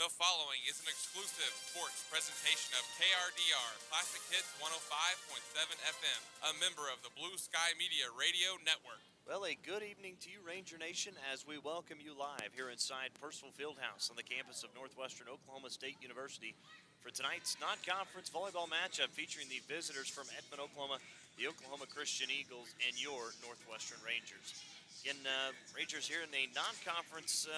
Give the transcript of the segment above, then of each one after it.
The following is an exclusive sports presentation of KRDR Classic Hits 105.7 FM, a member of the Blue Sky Media Radio Network. Well, a good evening to you, Ranger Nation, as we welcome you live here inside Purcell Fieldhouse on the campus of Northwestern Oklahoma State University for tonight's non-conference volleyball matchup featuring the visitors from Edmond, Oklahoma, the Oklahoma Christian Eagles, and your Northwestern Rangers. Again, Rangers here in the non-conference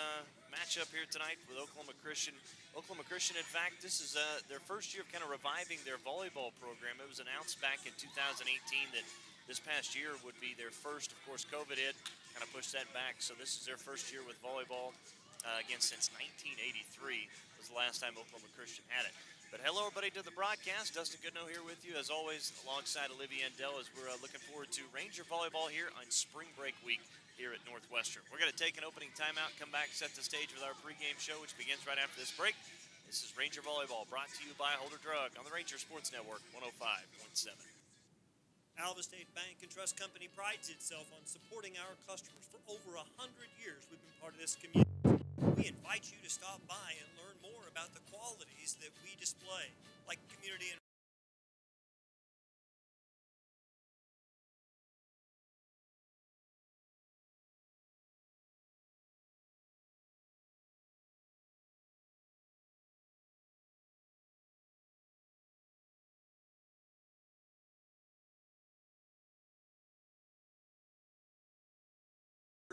matchup here tonight with Oklahoma Christian. Oklahoma Christian, in fact, this is their first year of kind of reviving their volleyball program. It was announced back in 2018 that this past year would be their first. Of course, COVID hit, kind of pushed that back. So this is their first year with volleyball, again, since 1983 was the last time Oklahoma Christian had it. But hello, everybody, to the broadcast. Dustin Goodnow here with you, as always, alongside Olivia Endell, as we're looking forward to Ranger volleyball here on spring break week here at Northwestern. We're going to take an opening timeout, come back, set the stage with our pregame show, which begins right after this break. This is Ranger Volleyball, brought to you by Holder Drug on the Ranger Sports Network 105.7. Alva State Bank and Trust Company prides itself on supporting our customers. For over 100 years, we've been part of this community. We invite you to stop by and learn more about the qualities that we display, like community and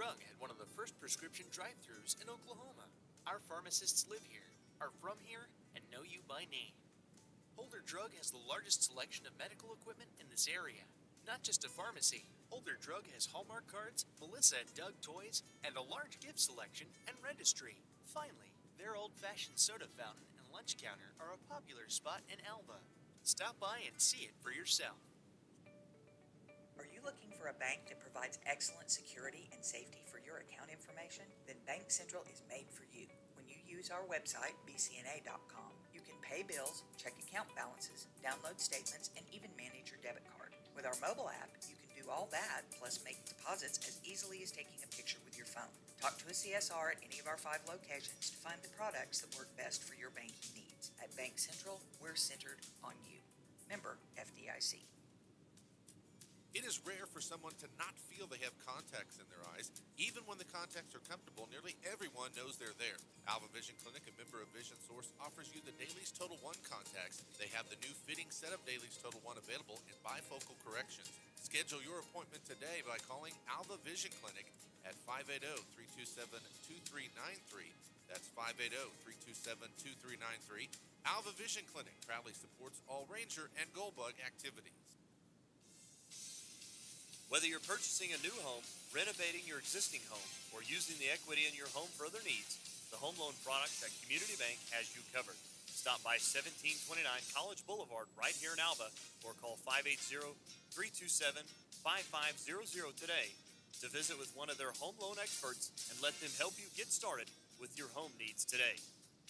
Drug had one of the first prescription drive-thrus in Oklahoma. Our pharmacists live here, are from here, and know you by name. Holder Drug has the largest selection of medical equipment in this area. Not just a pharmacy, Holder Drug has Hallmark cards, Melissa and Doug toys, and a large gift selection and registry. Finally, their old-fashioned soda fountain and lunch counter are a popular spot in Alva. Stop by and see it for yourself. Are you looking for a bank that provides excellent security and safety for your account information? Then Bank Central is made for you. When you use our website, bcna.com, you can pay bills, check account balances, download statements, and even manage your debit card. With our mobile app, you can do all that, plus make deposits as easily as taking a picture with your phone. Talk to a CSR at any of our 5 locations to find the products that work best for your banking needs. At Bank Central, we're centered on you. Member FDIC. It is rare for someone to not feel they have contacts in their eyes. Even when the contacts are comfortable, nearly everyone knows they're there. Alva Vision Clinic, a member of Vision Source, offers you the Dailies Total One contacts. They have the new fitting set of Dailies Total One available in bifocal corrections. Schedule your appointment today by calling Alva Vision Clinic at 580-327-2393. That's 580-327-2393. Alva Vision Clinic proudly supports all Ranger and Goldbug activities. Whether you're purchasing a new home, renovating your existing home, or using the equity in your home for other needs, the home loan product at Community Bank has you covered. Stop by 1729 College Boulevard right here in Alva or call 580-327-5500 today to visit with one of their home loan experts and let them help you get started with your home needs today.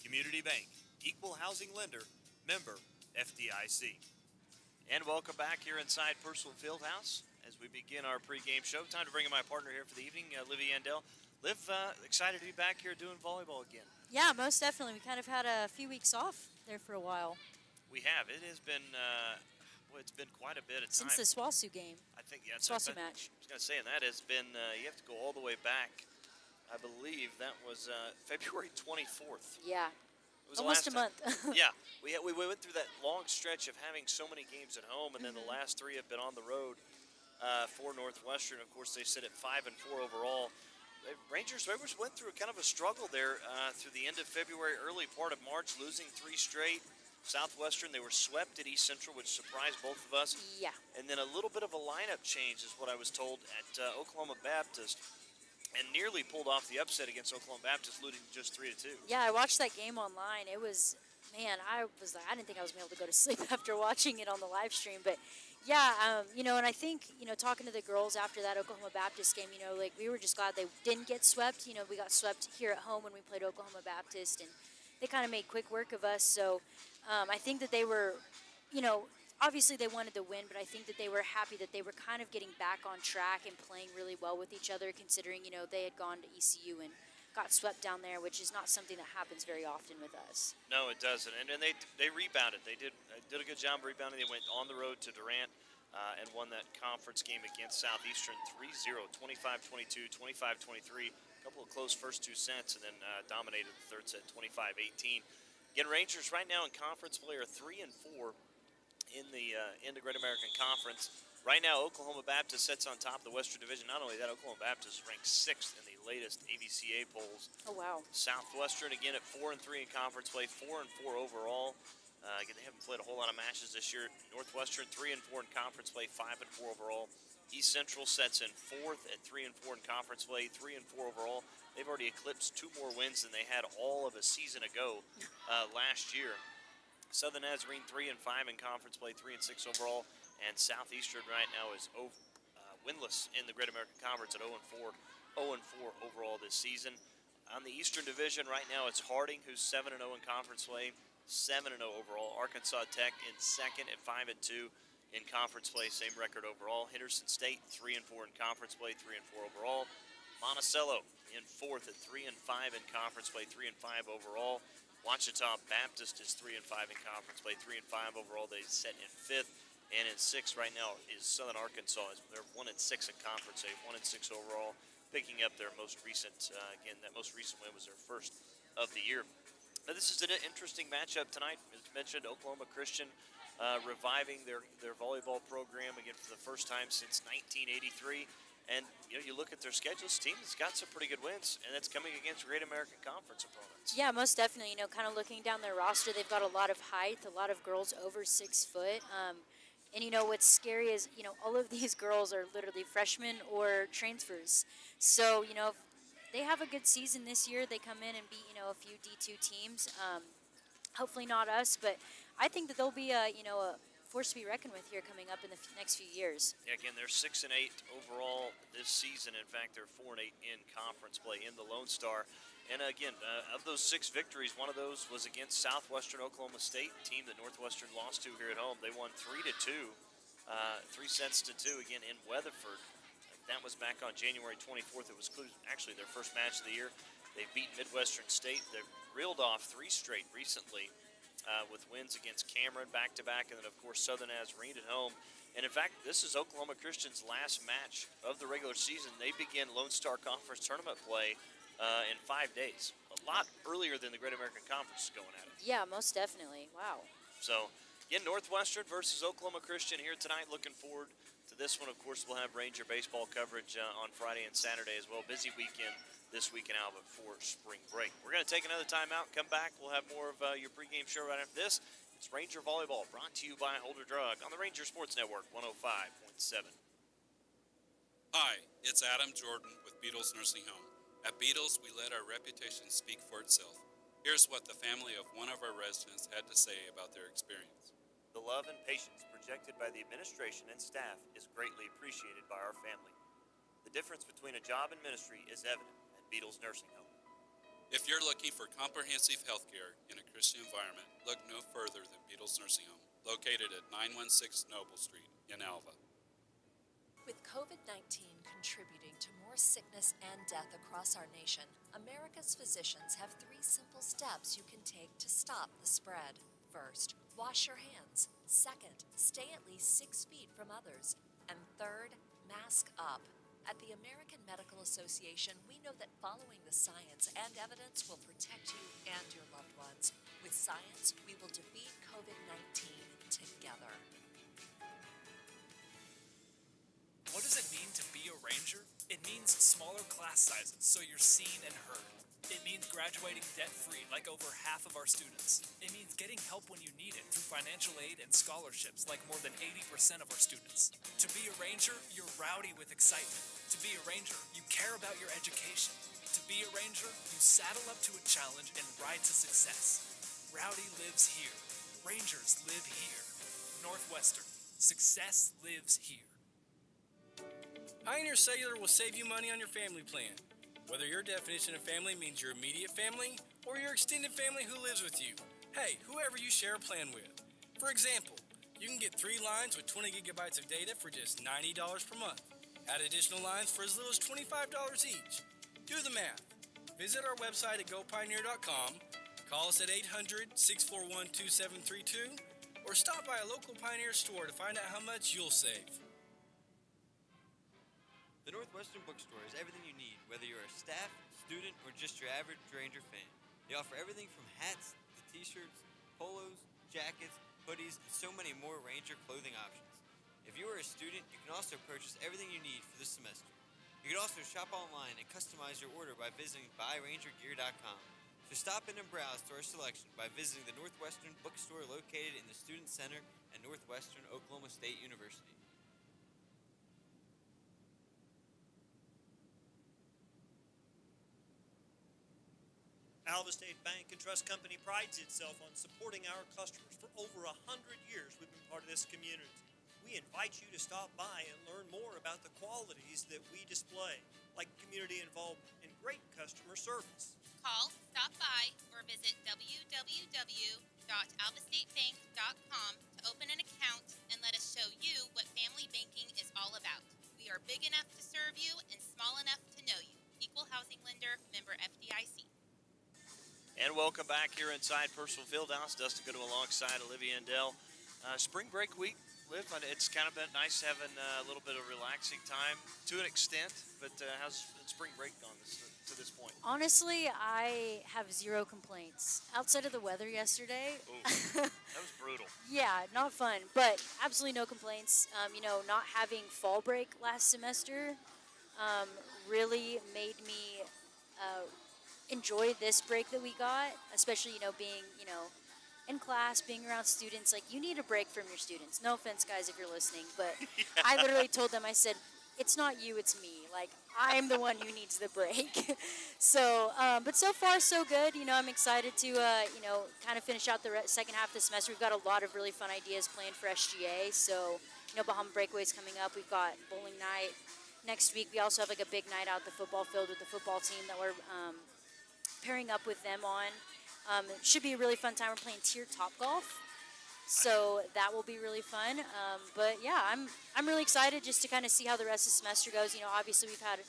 Community Bank, equal housing lender, member FDIC. And welcome back here inside Purcell Fieldhouse as we begin our pregame show. Time to bring in my partner here for the evening, Olivia Endell. Liv, excited to be back here doing volleyball again. Yeah, most definitely. We kind of had a few weeks off there for a while. We have. It has been, it's been quite a bit of time. Since the SWOSU game. I think, yeah. SWOSU match. I was going to say, and that has been, you have to go all the way back. I believe that was February 24th. Yeah. It was almost a month. Yeah. We went through that long stretch of having so many games at home, and then the last 3 have been on the road. For Northwestern, of course, they sit at 5-4 overall. Rangers went through kind of a struggle there through the end of February, early part of March, losing 3 straight. Southwestern, they were swept at East Central, which surprised both of us. Yeah. And then a little bit of a lineup change is what I was told at Oklahoma Baptist, and nearly pulled off the upset against Oklahoma Baptist, losing just 3-2. Yeah, I watched that game online. It was, man, I didn't think I was going to be able to go to sleep after watching it on the live stream, but. Yeah, and I think, talking to the girls after that Oklahoma Baptist game, like we were just glad they didn't get swept. We got swept here at home when we played Oklahoma Baptist, and they kind of made quick work of us. So I think that they were, obviously they wanted to win, but I think that they were happy that they were kind of getting back on track and playing really well with each other, considering, they had gone to ECU and got swept down there, which is not something that happens very often with us. No, it doesn't. And they rebounded. They did a good job rebounding. They went on the road to Durant and won that conference game against Southeastern 3-0, 25-22, 25-23. A couple of close first two sets, and then dominated the third set 25-18. Again, Rangers right now in conference play are 3-4 in the Great American Conference. Right now, Oklahoma Baptist sits on top of the Western Division. Not only that, Oklahoma Baptist is ranked 6th in the latest AVCA polls. Oh, wow. Southwestern, again, at 4-3 in conference play, 4-4 overall. Again, they haven't played a whole lot of matches this year. Northwestern, 3-4 in conference play, 5-4 overall. East Central sets in 4th at 3-4 in conference play, 3-4 overall. They've already eclipsed 2 more wins than they had all of a season ago last year. Southern Nazarene 3-5 in conference play, 3-6 overall. And Southeastern right now is winless in the Great American Conference at 0-4 overall this season. On the Eastern Division right now, it's Harding, who's 7-0 in conference play, 7-0 overall. Arkansas Tech in second at 5-2 in conference play, same record overall. Henderson State 3-4 in conference play, 3-4 overall. Monticello in fourth at 3-5 in conference play, 3-5 overall. Ouachita Baptist is 3-5 in conference play, 3-5 overall. They set in fifth. And in sixth right now is Southern Arkansas. They're 1-6 in conference, 1-6 overall, picking up their most recent. Again, that most recent win was their first of the year. Now, this is an interesting matchup tonight. As mentioned, Oklahoma Christian reviving their volleyball program again for the first time since 1983. And you look at their schedule. This team has got some pretty good wins, and that's coming against Great American Conference opponents. Yeah, most definitely. Kind of looking down their roster, they've got a lot of height, a lot of girls over 6 foot. And what's scary is, all of these girls are literally freshmen or transfers. So, if they have a good season this year, they come in and beat, a few D2 teams. Hopefully not us, but I think that they'll be a force to be reckoned with here coming up in the next few years. Yeah, again, they're 6-8 overall this season. In fact, they're 4-8 in conference play in the Lone Star. And again, of those 6 victories, one of those was against Southwestern Oklahoma State, team that Northwestern lost to here at home. They won 3-2, 3-2 again in Weatherford. That was back on January 24th. It was actually their first match of the year. They beat Midwestern State. They've reeled off 3 straight recently with wins against Cameron back-to-back, and then, of course, Southern Nazarene at home. And, in fact, this is Oklahoma Christian's last match of the regular season. They begin Lone Star Conference tournament play in 5 days. A lot earlier than the Great American Conference is going at it. Yeah, most definitely. Wow. So, again, Northwestern versus Oklahoma Christian here tonight. Looking forward to this one. Of course, we'll have Ranger baseball coverage on Friday and Saturday as well. Busy weekend this week in Alva before spring break. We're going to take another timeout. Come back. We'll have more of your pregame show right after this. It's Ranger Volleyball, brought to you by Holder Drug on the Ranger Sports Network 105.7. Hi, it's Adam Jordan with Beatles Nursing Home. At Beatles, we let our reputation speak for itself. Here's what the family of one of our residents had to say about their experience. The love and patience projected by the administration and staff is greatly appreciated by our family. The difference between a job and ministry is evident at Beatles Nursing Home. If you're looking for comprehensive health care in a Christian environment, look no further than Beatles Nursing Home, located at 916 Noble Street in Alva. With COVID-19 contributing to more sickness and death across our nation, America's physicians have 3 simple steps you can take to stop the spread. First, wash your hands. Second, stay at least 6 feet from others. And third, mask up. At the American Medical Association, we know that following the science and evidence will protect you and your loved ones. With science, we will defeat COVID-19 together. What does it mean to be a Ranger? It means smaller class sizes so you're seen and heard. It means graduating debt-free like over half of our students. It means getting help when you need it through financial aid and scholarships like more than 80% of our students. To be a Ranger, you're rowdy with excitement. To be a Ranger, you care about your education. To be a Ranger, you saddle up to a challenge and ride to success. Rowdy lives here. Rangers live here. Northwestern. Success lives here. Pioneer Cellular will save you money on your family plan. Whether your definition of family means your immediate family or your extended family who lives with you. Hey, whoever you share a plan with. For example, you can get 3 lines with 20 gigabytes of data for just $90 per month. Add additional lines for as little as $25 each. Do the math. Visit our website at gopioneer.com, call us at 800-641-2732, or stop by a local Pioneer store to find out how much you'll save. The Northwestern Bookstore is everything you need, whether you're a staff, student, or just your average Ranger fan. They offer everything from hats to t-shirts, polos, jackets, hoodies, and so many more Ranger clothing options. If you are a student, you can also purchase everything you need for this semester. You can also shop online and customize your order by visiting buyrangergear.com. So stop in and browse to our selection by visiting the Northwestern Bookstore located in the Student Center at Northwestern Oklahoma State University. Alva State Bank and Trust Company prides itself on supporting our customers. For over 100 years, we've been part of this community. We invite you to stop by and learn more about the qualities that we display, like community involvement and great customer service. Call, stop by, or visit www.alvastatebank.com to open an account and let us show you what family banking is all about. We are big enough to serve you and small enough to know you. Equal housing lender, member FDIC. And welcome back here inside Purcell Fieldhouse. Dustin Goodham alongside Olivia and Dell. Spring break week, Liv, it's kind of been nice having a little bit of relaxing time to an extent, but how's spring break gone to this point? Honestly, I have zero complaints. Outside of the weather yesterday. Ooh, that was brutal. Yeah, not fun, but absolutely no complaints. Not having fall break last semester really made me enjoy this break that we got, especially, being, in class, being around students. Like, you need a break from your students. No offense, guys, if you're listening, but Yeah. I literally told them, I said, it's not you, it's me. Like, I'm the one who needs the break. So, but so far, so good. I'm excited to, kind of finish out the second half of the semester. We've got a lot of really fun ideas planned for SGA. So, Bahama Breakaway's coming up. We've got bowling night next week. We also have, like, a big night out at the football field with the football team that we're pairing up with them on. It should be a really fun time. We're playing tier top golf, so that will be really fun. But yeah, I'm really excited just to kind of see how the rest of the semester goes. Obviously we've had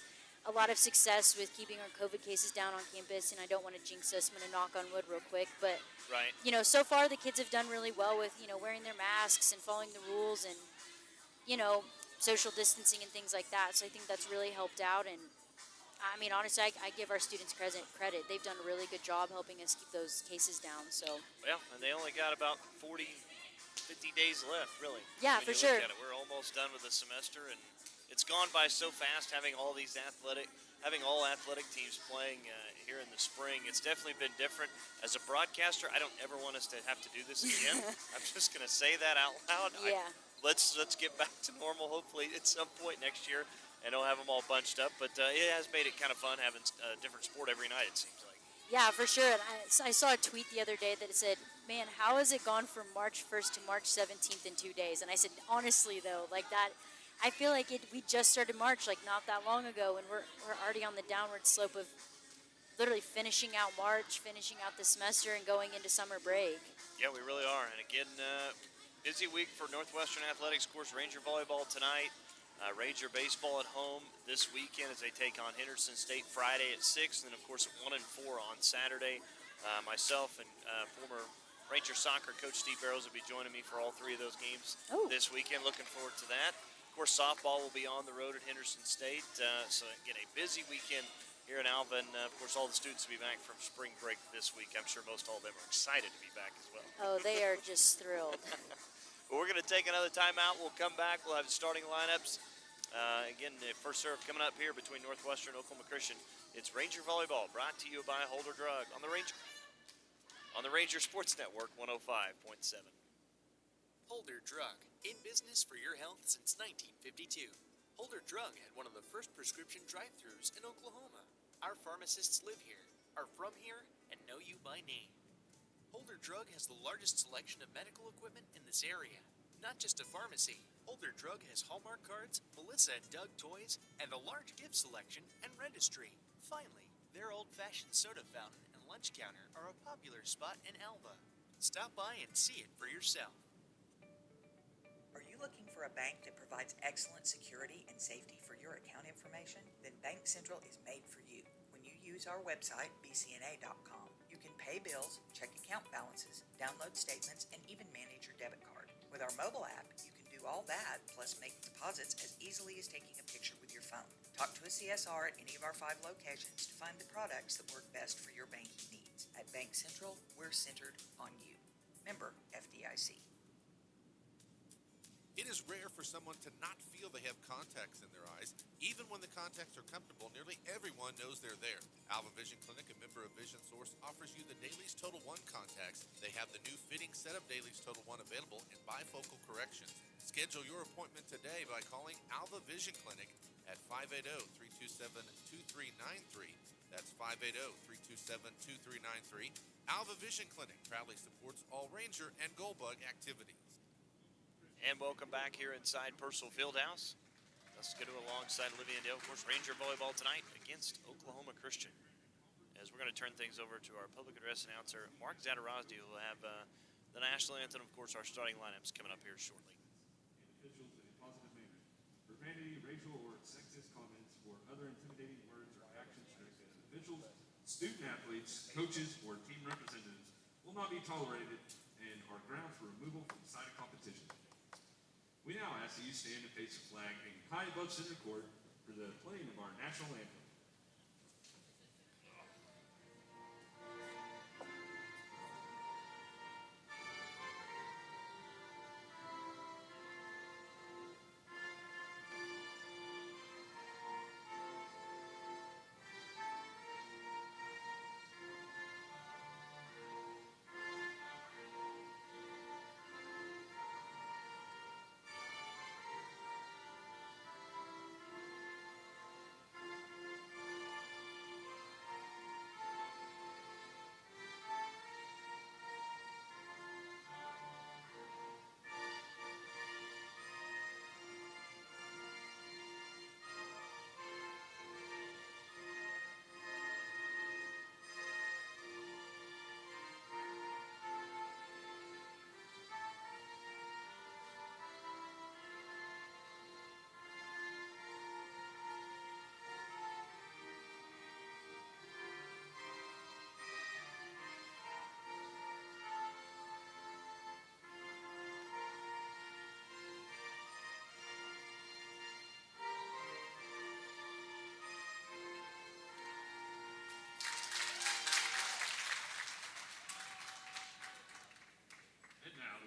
a lot of success with keeping our COVID cases down on campus, and I don't want to jinx us. I'm going to knock on wood real quick, but right. So far the kids have done really well with wearing their masks and following the rules and social distancing and things like that. So I think that's really helped out. And I mean, honestly, I give our students credit. They've done a really good job helping us keep those cases down. So. Well, and they only got about 40, 50 days left, really. Yeah, for sure. We're almost done with the semester, and it's gone by so fast having all athletic teams playing here in the spring. It's definitely been different. As a broadcaster, I don't ever want us to have to do this again. I'm just going to say that out loud. Yeah. Let's get back to normal, hopefully, at some point next year. And don't have them all bunched up, but it has made it kind of fun having a different sport every night, it seems like. Yeah, for sure. And I saw a tweet the other day that said, man, how has it gone from March 1st to March 17th in 2 days? And I said, honestly, though, like that, I feel like we just started March, like not that long ago, and we're already on the downward slope of literally finishing out March, finishing out the semester, and going into summer break. Yeah, we really are. And again, busy week for Northwestern Athletics. Of course, Ranger volleyball tonight. Ranger baseball at home this weekend as they take on Henderson State Friday at 6, and then, of course, at 1 and 4 on Saturday. Myself and former Ranger soccer coach Steve Barrows will be joining me for all three of those games this weekend. Looking forward to that. Of course, softball will be on the road at Henderson State. So, again, a busy weekend here in Alva. And, of course, all the students will be back from spring break this week. I'm sure most all of them are excited to be back as well. Oh, they are just thrilled. Well, we're going to take another timeout. We'll come back. We'll have the starting lineups. Again, the first serve coming up here between Northwestern and Oklahoma Christian. It's Ranger Volleyball, brought to you by Holder Drug on the Ranger Sports Network 105.7. Holder Drug, in business for your health since 1952. Holder Drug had one of the first prescription drive-thrus in Oklahoma. Our pharmacists live here, are from here, and know you by name. Holder Drug has the largest selection of medical equipment in this area. Not just a pharmacy, Holder Drug has Hallmark cards, Melissa and Doug toys, and a large gift selection and registry. Finally, their old-fashioned soda fountain and lunch counter are a popular spot in Alva. Stop by and see it for yourself. Are you looking for a bank that provides excellent security and safety for your account information? Then Bank Central is made for you. When you use our website, bcna.com. You can pay bills, check account balances, download statements, and even manage your debit card. With our mobile app, you can do all that, plus make deposits as easily as taking a picture with your phone. Talk to a CSR at any of our 5 locations to find the products that work best for your banking needs. At Bank Central, we're centered on you. Member FDIC. It is rare for someone to not feel they have contacts in their eyes. Even when the contacts are comfortable, nearly everyone knows they're there. Alva Vision Clinic, a member of Vision Source, offers you the Dailies Total One contacts. They have the new fitting set of Dailies Total One available in bifocal corrections. Schedule your appointment today by calling Alva Vision Clinic at 580-327-2393. That's 580-327-2393. Alva Vision Clinic proudly supports all Ranger and Goldbug activities. And welcome back here inside Purcell Fieldhouse. Let's go to alongside Olivia and Dale. Of course, Ranger volleyball tonight against Oklahoma Christian. As we're going to turn things over to our public address announcer, Mark Zadarozny, who will have the national anthem, of course, our starting lineups coming up here shortly. Individuals in a positive manner. Profanity, racial, or sexist comments, or other intimidating words or actions directed at officials, student athletes, coaches, or team representatives will not be tolerated and are grounds for removal from the site of competition. We now ask that you stand and face the flag hanging high above center court for the playing of our national anthem.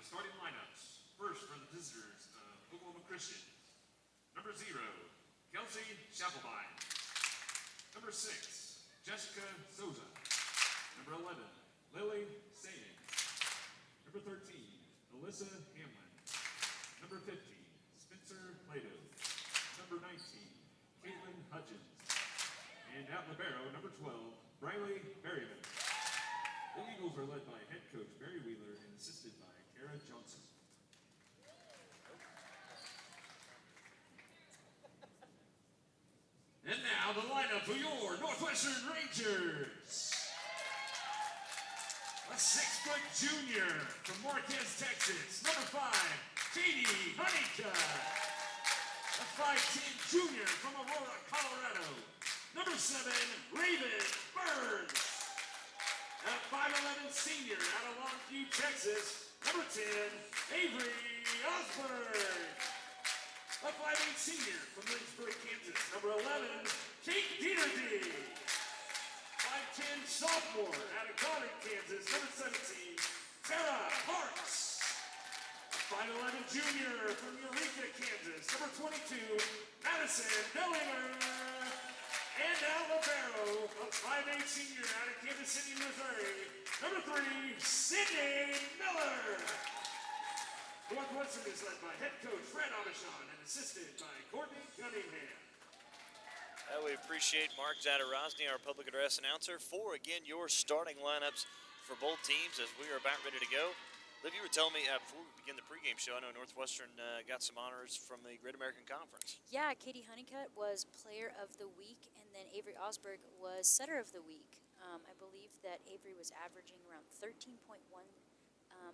Starting lineups. First for the visitors of Oklahoma Christian. Number 0, Kelsey Schaffelbein. Number 6, Jessica Souza. Number 11, Lily Saning. Number 13, Alyssa Hamlin. Number 15, Spencer Plato. Number 19, Caitlin Hutchins. And at libero, number 12, Briley Berryman. The Eagles are led by head coach Barry Wheeler and assisted by Kara Johnson. And now the lineup for your Northwestern Rangers. A 6-foot junior from Marquez, Texas, number 5, Katie Honeycutt. A 5'10 junior from Aurora, Colorado, number 7, Raven Burns. A 5'11 senior out of Longview, Texas, number 10, Avery Osborne. A 5'8 senior from Lynchburg, Kansas, number 11, Kate Dieterdy. 5'10 sophomore out of Goddard, Kansas, number 17, Tara Parks. A 5'11 junior from Eureka, Kansas, number 22, Madison Bellinger. And now libero, a 5'8 senior out of Kansas City, Missouri, number 3, Sydney Miller. Northwestern is led by head coach Fred Abishon and assisted by Courtney Cunningham. We appreciate Mark Zadarozny, our public address announcer, for, again, your starting lineups for both teams as we are about ready to go. Liv, you were telling me before we begin the pregame show, I know Northwestern got some honors from the Great American Conference. Yeah, Katie Honeycutt was Player of the Week, and then Avery Osberg was Setter of the Week. I believe that Avery was averaging around 13.1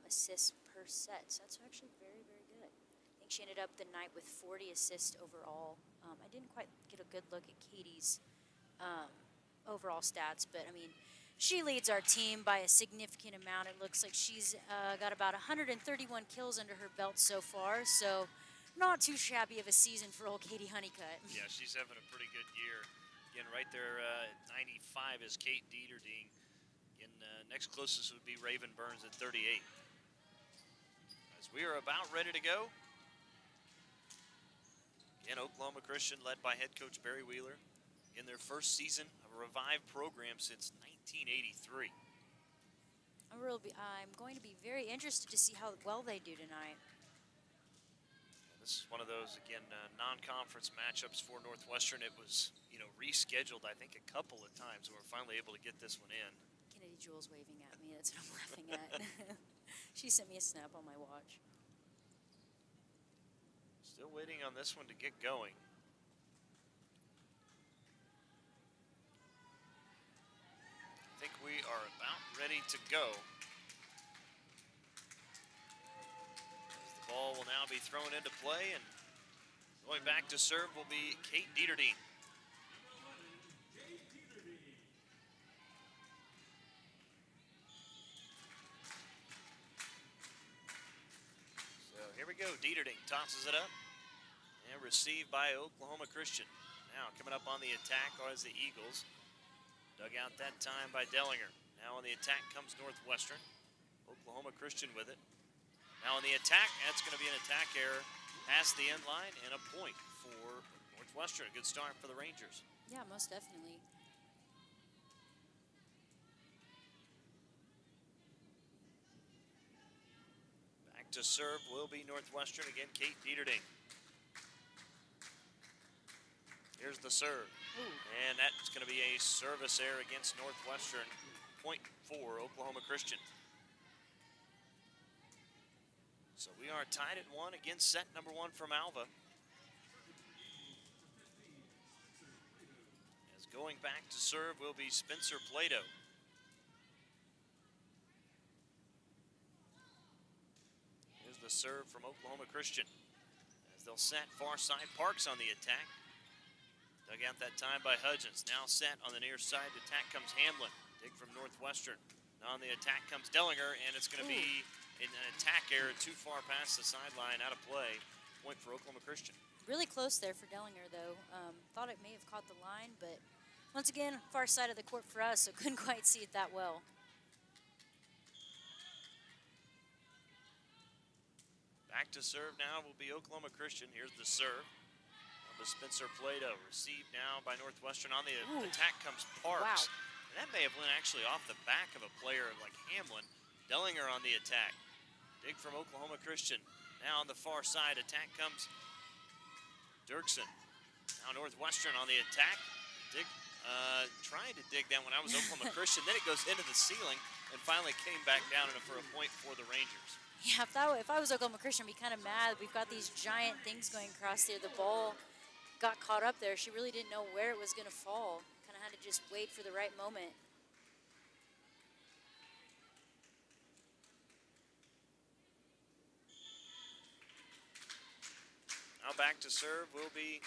assists per set, so that's actually very, very good. I think she ended up the night with 40 assists overall. I didn't quite get a good look at Katie's overall stats, but I mean, she leads our team by a significant amount. It looks like she's got about 131 kills under her belt so far, so not too shabby of a season for old Katie Honeycutt. Yeah, she's having a pretty good year. Again, right there at 95 is Kate Dieterding. Again, next closest would be Raven Burns at 38. As we are about ready to go. Again, Oklahoma Christian led by head coach Barry Wheeler in their first season of a revived program since 1983. I'm going to be very interested to see how well they do tonight. This is one of those, again, non-conference matchups for Northwestern. It was, rescheduled, I think, a couple of times, and we're finally able to get this one in. Kennedy Jewel's waving at me. That's what I'm laughing at. She sent me a snap on my watch. Still waiting on this one to get going. I think we are about ready to go. The ball will now be thrown into play, and going back to serve will be Kate Dieterding. So here we go. Dieterding tosses it up and received by Oklahoma Christian. Now coming up on the attack are the Eagles. Dug out that time by Dellinger. Now on the attack comes Northwestern. Oklahoma Christian with it. Now on the attack, that's going to be an attack error past the end line and a point for Northwestern. A good start for the Rangers. Yeah, most definitely. Back to serve will be Northwestern. Again, Kate Dieterding. Here's the serve. Ooh. And that's going to be a service error against Northwestern. Point for Oklahoma Christian. So we are tied at 1 against set number 1 from Alva. As going back to serve will be Spencer Plato. Here's the serve from Oklahoma Christian. As they'll set far side, Parks on the attack. Dug out that time by Hudgens. Now set on the near side. Attack comes Hamlin. Dig from Northwestern. Now on the attack comes Dellinger, and it's going to be an attack error too far past the sideline, out of play. Point for Oklahoma Christian. Really close there for Dellinger, though. Thought it may have caught the line, but once again, far side of the court for us, so couldn't quite see it that well. Back to serve now will be Oklahoma Christian. Here's the serve. Spencer Plato, received now by Northwestern. On the attack comes Parks. Wow. And that may have went actually off the back of a player like Hamlin. Dellinger on the attack. Dig from Oklahoma Christian. Now on the far side, attack comes Dirksen. Now Northwestern on the attack. Dig, trying to dig that when I was Oklahoma Christian. Then it goes into the ceiling and finally came back down for a point for the Rangers. Yeah, if I was Oklahoma Christian, I'd be kind of mad. We've got these giant things going across there. The ball got caught up there. She really didn't know where it was going to fall. Kind of had to just wait for the right moment. Now back to serve will be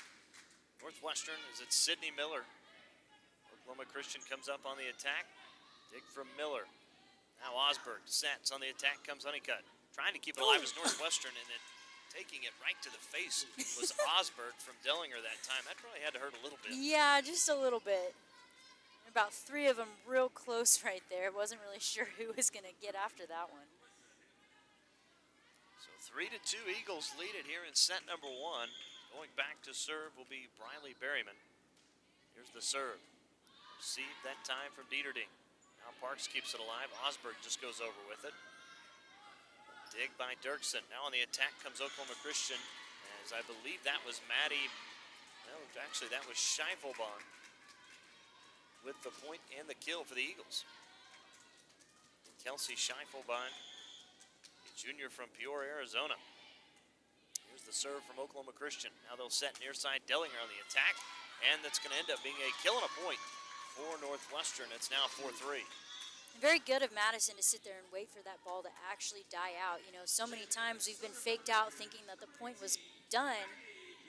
Northwestern as it's Sydney Miller. Oklahoma Christian comes up on the attack. Dig from Miller. Now Osberg sets on the attack comes Honeycutt. Trying to keep it alive as Northwestern, and then taking it right to the face was Osberg from Dellinger that time. That probably had to hurt a little bit. Yeah, just a little bit. About 3 of them real close right there. Wasn't really sure who was going to get after that one. So 3-2 Eagles lead it here in set number 1. Going back to serve will be Briley Berryman. Here's the serve. Received that time from Dieterding. Now Parks keeps it alive. Osberg just goes over with it. Dig by Dirksen. Now on the attack comes Oklahoma Christian, as I believe that was Maddie. No, actually that was Scheiffelbaum with the point and the kill for the Eagles. And Kelsey Scheiffelbaum, a junior from Peoria, Arizona. Here's the serve from Oklahoma Christian. Now they'll set near side Dellinger on the attack, and that's going to end up being a kill and a point for Northwestern. It's now 4-3. Very good of Madison to sit there and wait for that ball to actually die out. You know, so many times we've been faked out thinking that the point was done,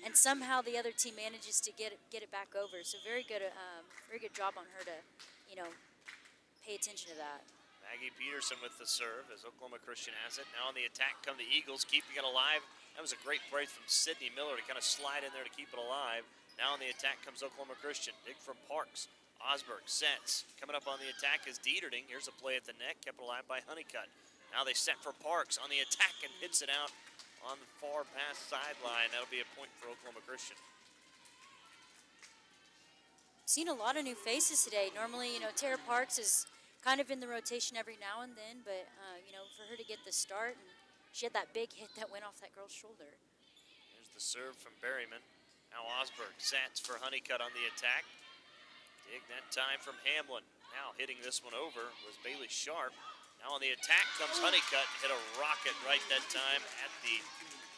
and somehow the other team manages to get it back over. So very good job on her to, pay attention to that. Maggie Peterson with the serve as Oklahoma Christian has it. Now on the attack come the Eagles, keeping it alive. That was a great play from Sydney Miller to kind of slide in there to keep it alive. Now on the attack comes Oklahoma Christian. Dig from Parks. Osberg sets. Coming up on the attack is Dieterding. Here's a play at the net, kept alive by Honeycutt. Now they set for Parks on the attack and hits it out on the far pass sideline. That'll be a point for Oklahoma Christian. Seen a lot of new faces today. Normally, Tara Parks is kind of in the rotation every now and then, but, for her to get the start, and she had that big hit that went off that girl's shoulder. Here's the serve from Berryman. Now Osberg sets for Honeycutt on the attack. Dig that time from Hamlin. Now hitting this one over was Bailey Sharp. Now on the attack comes Honeycutt. Hit a rocket right that time at the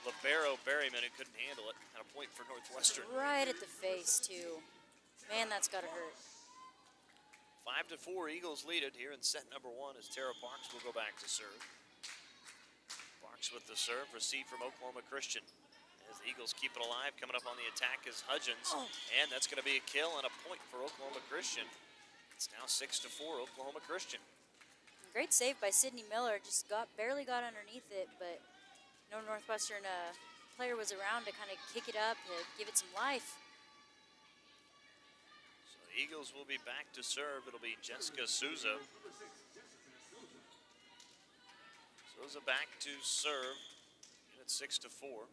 libero Berryman, who couldn't handle it. And a point for Northwestern. Right at the face, too. Man, that's got to hurt. 5-4, Eagles lead it here in set number 1 as Tara Parks will go back to serve. Parks with the serve, received from Oklahoma Christian. As the Eagles keep it alive, coming up on the attack is Hudgens. And that's going to be a kill and a point for Oklahoma Christian. It's now 6-4, Oklahoma Christian. Great save by Sydney Miller. Just barely got underneath it, but no Northwestern player was around to kind of kick it up, to give it some life. So the Eagles will be back to serve. It'll be Jessica Souza. Souza back to serve. And it's 6-4.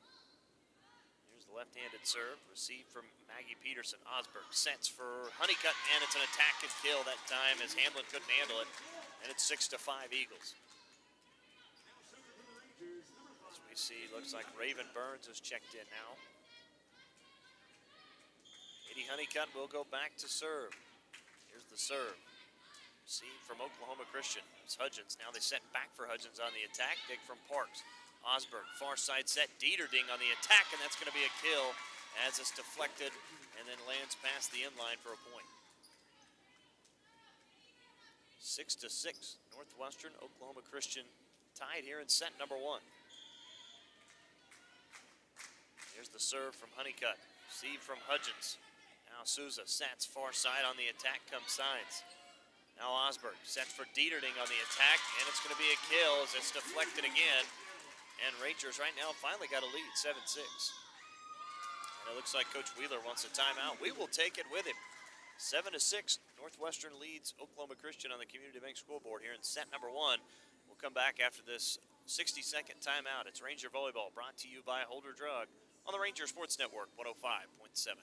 Left-handed serve, received from Maggie Peterson. Osberg sets for Honeycutt, and it's an attack and kill that time as Hamlin couldn't handle it, and it's 6-5 Eagles. As we see, looks like Raven Burns has checked in now. Katie Honeycutt will go back to serve. Here's the serve. Received from Oklahoma Christian. It's Hudgens. Now they set back for Hudgens on the attack. Dig from Parks. Osberg, far side set, Dieterding on the attack, and that's going to be a kill as it's deflected and then lands past the inline for a point. 6-6, Northwestern, Oklahoma Christian tied here in set number 1. Here's the serve from Honeycutt, received from Hudgens. Now Souza sets far side on the attack, comes sides. Now Osberg sets for Dieterding on the attack, and it's going to be a kill as it's deflected again. And Rangers right now finally got a lead, 7-6. And it looks like Coach Wheeler wants a timeout. We will take it with him. 7-6, Northwestern leads Oklahoma Christian on the Community Bank scoreboard here in set number 1. We'll come back after this 60-second timeout. It's Ranger Volleyball brought to you by Holder Drug on the Ranger Sports Network 105.7.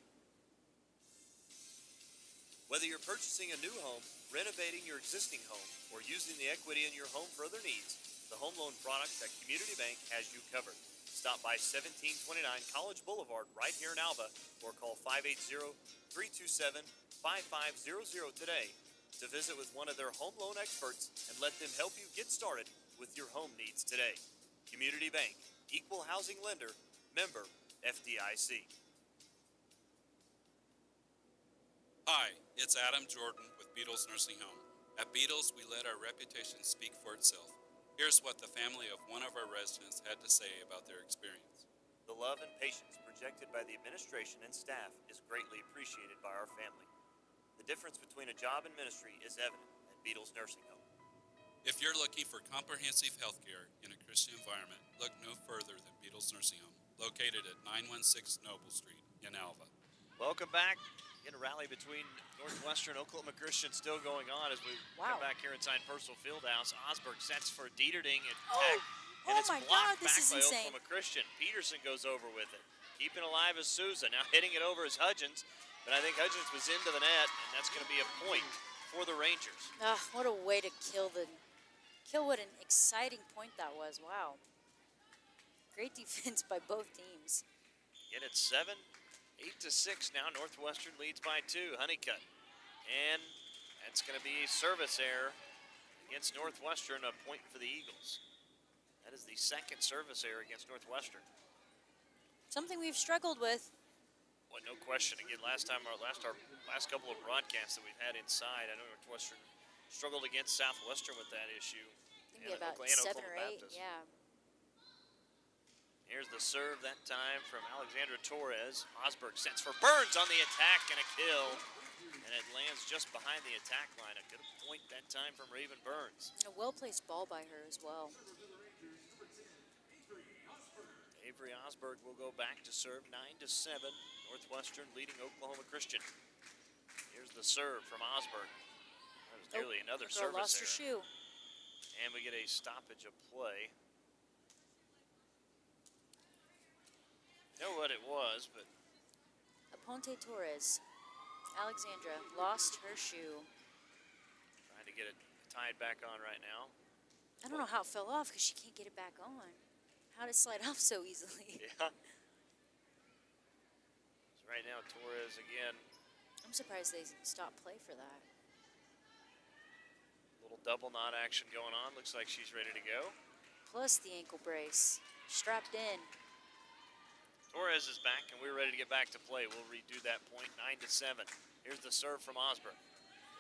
Whether you're purchasing a new home, renovating your existing home, or using the equity in your home for other needs, the home loan product at Community Bank has you covered. Stop by 1729 College Boulevard right here in Alva or call 580-327-5500 today to visit with one of their home loan experts and let them help you get started with your home needs today. Community Bank, equal housing lender, member FDIC. Hi, it's Adam Jordan with Beatles Nursing Home. At Beatles, we let our reputation speak for itself. Here's what the family of one of our residents had to say about their experience. The love and patience projected by the administration and staff is greatly appreciated by our family. The difference between a job and ministry is evident at Beatles Nursing Home. If you're looking for comprehensive health care in a Christian environment, look no further than Beatles Nursing Home, located at 916 Noble Street in Alva. Welcome back. Again, a rally between Northwestern and Oklahoma Christian still going on as we come back here inside Purcell Fieldhouse. Osberg sets for Dieterding and and it's blocked back by Oklahoma Christian. Peterson goes over with it. Keeping alive is Souza. Now hitting it over is Hudgens, but I think Hudgens was into the net, and that's going to be a point for the Rangers. What a way to kill what an exciting point that was. Wow. Great defense by both teams. Again, it's 8-6 now. Northwestern leads by 2. Honeycutt. And that's going to be a service error against Northwestern, a point for the Eagles. That is the second service error against Northwestern. Something we've struggled with. Well, no question. Again, last couple of broadcasts that we've had inside, I know Northwestern struggled against Southwestern with that issue. Maybe about 7 or 8, yeah. Here's the serve that time from Alexandra Torres. Osberg sets for Burns on the attack and a kill. And it lands just behind the attack line. A good point that time from Raven Burns. A well-placed ball by her as well. Avery Osberg will go back to serve 9-7. Northwestern leading Oklahoma Christian. Here's the serve from Osberg. That was nearly another girl service lost her shoe. And we get a stoppage of play. Know what it was, but Aponte Torres. Alexandra lost her shoe. trying to get it tied back on right now. I don't know how it fell off because she can't get it back on. How did it slide off so easily? Yeah. So right now, Torres again. I'm surprised they stopped play for that. Little double knot action going on. Looks like she's ready to go. Plus the ankle brace. Strapped in. Torres is back, and we're ready to get back to play. We'll redo that point, 9-7. Here's the serve from Osberg.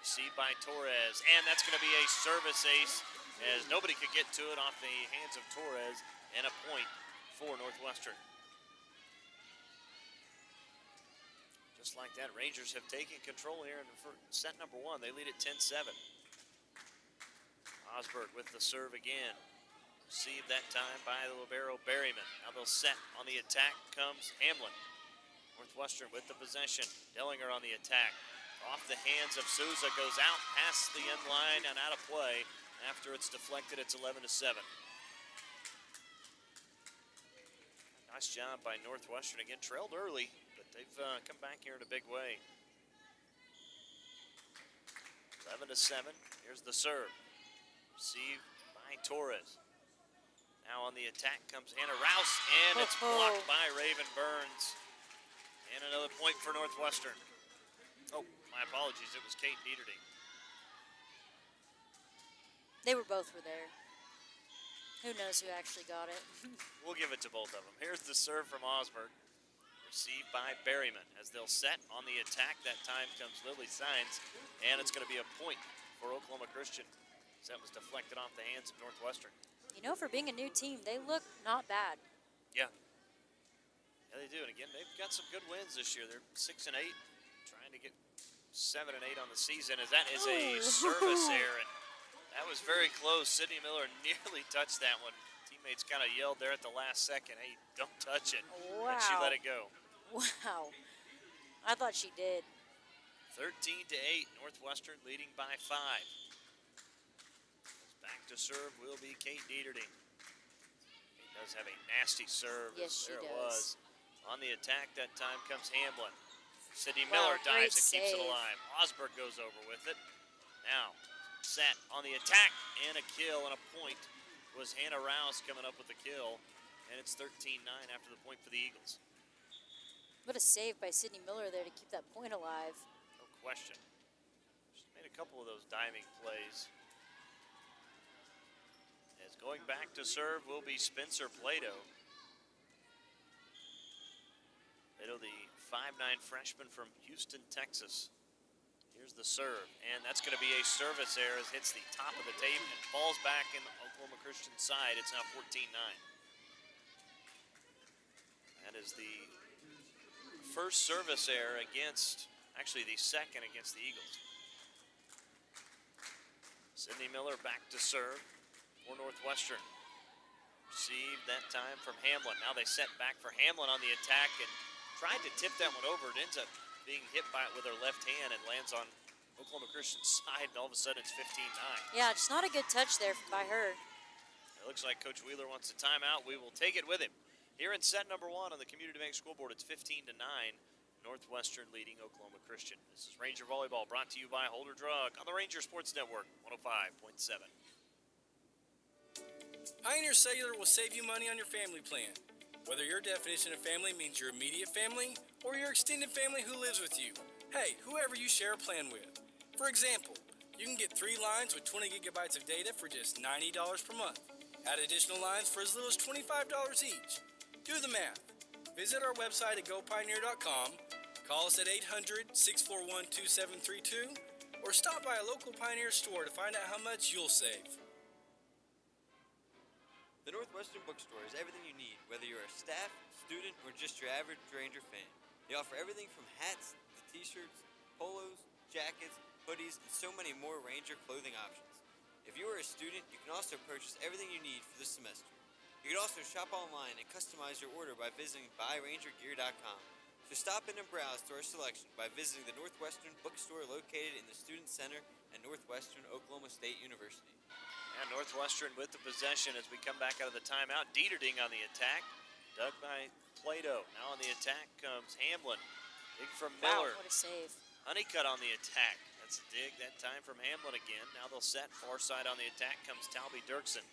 Received by Torres, and that's going to be a service ace, as nobody could get to it off the hands of Torres, and a point for Northwestern. Just like that, Rangers have taken control here in set number one. They lead at 10-7. Osberg with the serve again. Received that time by the libero Berryman. Now they'll set. On the attack comes Hamlin. Northwestern with the possession. Dellinger on the attack. Off the hands of Souza. Goes out past the end line and out of play. After it's deflected, it's 11-7. Nice job by Northwestern. Again, trailed early, but they've come back here in a big way. 11-7. Here's the serve. Received by Torres. Now on the attack comes Hannah Rouse, and it's blocked by Raven Burns. And another point for Northwestern. Oh, my apologies. It was Kate Dieterdy. They were there. Who knows who actually got it? We'll give it to both of them. Here's the serve from Osberg. Received by Berryman. As they'll set on the attack, that time comes Lily Sines, and it's going to be a point for Oklahoma Christian. That was deflected off the hands of Northwestern. You know, for being a new team, they look not bad. Yeah. Yeah, they do. And again, they've got some good wins this year. They're 6-8, trying to get 7-8 on the season. As that is a service error, and that was very close. Sydney Miller nearly touched that one. Teammates kind of yelled there at the last second, "Hey, don't touch it!" Wow. And she let it go. Wow. I thought she did. 13-8, Northwestern leading by 5. Back to serve will be Kate Dieterdy. She does have a nasty serve. Yes, she there does. It was. On the attack, that time comes Hamlin. Sydney Wow, Miller dives and great keeps it save. alive. Osberg goes over with it. Now, set on the attack, and a kill and a point was Hannah Rouse coming up with the kill. And it's 13-9 after the point for the Eagles. What a save by Sydney Miller there to keep that point alive. No question. She's made a couple of those diving plays. As going back to serve will be Spencer Plato. Plato, the 5'9" freshman from Houston, Texas. Here's the serve, and that's going to be a service error as hits the top of the tape and falls back in Oklahoma Christian side. It's now 14-9. That is the first service error against, actually the second against the Eagles. Sydney Miller back to serve for Northwestern. Received that time from Hamlin. Now they set back for Hamlin on the attack and tried to tip that one over. It ends up being hit by it with her left hand and lands on Oklahoma Christian's side, and all of a sudden it's 15-9. Yeah, just not a good touch there by her. It looks like Coach Wheeler wants a timeout. We will take it with him. Here in set number 1 on the Community Bank scoreboard, it's 15-9. Northwestern leading Oklahoma Christian. This is Ranger Volleyball brought to you by Holder Drug on the Ranger Sports Network, 105.7. Pioneer Cellular will save you money on your family plan. Whether your definition of family means your immediate family or your extended family who lives with you. Hey, whoever you share a plan with. For example, you can get 3 lines with 20 gigabytes of data for just $90 per month. Add additional lines for as little as $25 each. Do the math. Visit our website at gopioneer.com, call us at 800-641-2732, or stop by a local Pioneer store to find out how much you'll save. The Northwestern Bookstore is everything you need, whether you're a staff, student, or just your average Ranger fan. They offer everything from hats to t-shirts, polos, jackets, hoodies, and so many more Ranger clothing options. If you are a student, you can also purchase everything you need for this semester. You can also shop online and customize your order by visiting buyrangergear.com. So stop in and browse to our selection by visiting the Northwestern Bookstore located in the Student Center at Northwestern Oklahoma State University. And Northwestern with the possession as we come back out of the timeout. Dieterding on the attack. Dug by Plato. Now on the attack comes Hamlin. Dig from Miller. Wow, what a save. Honeycutt on the attack. That's a dig that time from Hamlin again. Now they'll set. Far side on the attack comes Talby Dirksen.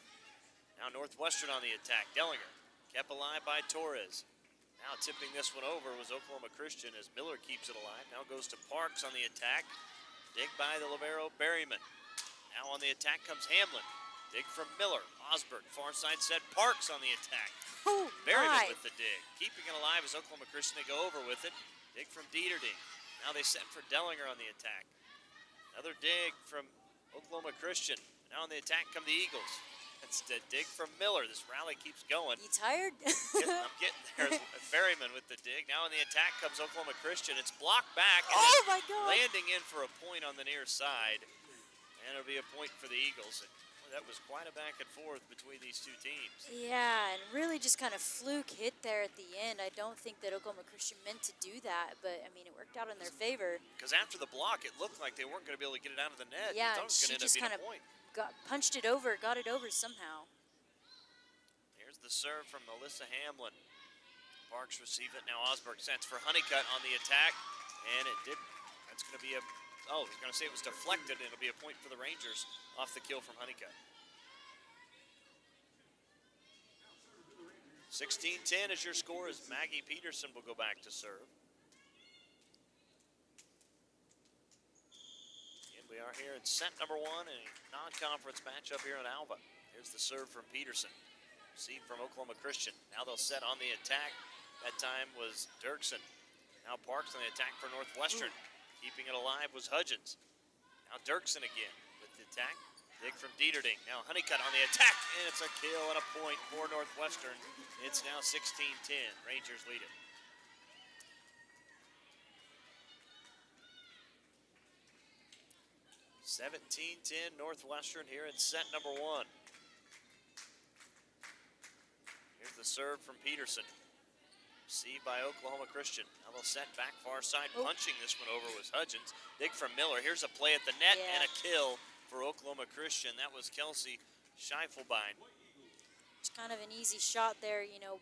Now Northwestern on the attack. Dellinger. Kept alive by Torres. Now tipping this one over was Oklahoma Christian as Miller keeps it alive. Now goes to Parks on the attack. Dig by the libero Berryman. Now on the attack comes Hamlin. Dig from Miller. Osberg, far side set. Parks on the attack. Oh, Berryman my. with the dig. Keeping it alive as Oklahoma Christian. They go over with it. Dig from Dieterding. Now they set for Dellinger on the attack. Another dig from Oklahoma Christian. Now on the attack come the Eagles. That's the dig from Miller. This rally keeps going. You tired? I'm getting there. Berryman with the dig. Now on the attack comes Oklahoma Christian. It's blocked back. And Oh, then my God. landing in for a point on the near side. And it'll be a point for the Eagles. Boy, that was quite a back and forth between these two teams. Yeah, and really just kind of fluke hit there at the end. I don't think that Oklahoma Christian meant to do that, but I mean, it worked out in their favor. Because after the block, it looked like they weren't going to be able to get it out of the net. Yeah, You thought it and was she going to end up just being kind a of point. punched it over, got it over somehow. Here's the serve from Melissa Hamlin. Parks receive it. Now Osberg sets for Honeycutt on the attack. And it did. That's going to be a. Oh, I was going to say it was deflected, and it'll be a point for the Rangers off the kill from Honeycutt. 16-10 is your score as Maggie Peterson will go back to serve. And we are here in set number one, a non-conference matchup here in Alva. Here's the serve from Peterson. Received from Oklahoma Christian. Now they'll set on the attack. That time was Dirksen. Now Parks on the attack for Northwestern. Keeping it alive was Hudgens. Now Dirksen again with the attack. Dig from Dieterding. Now Honeycutt on the attack, and it's a kill and a point for Northwestern. It's now 16-10. Rangers lead it. (17-10) Northwestern here in set number one. Here's the serve from Peterson. Received by Oklahoma Christian. Now they'll set back far side. Punching this one over was Hudgens. Dig from Miller. Here's a play at the net and a kill for Oklahoma Christian. That was Kelsey Scheifelbein. It's kind of an easy shot there, you know.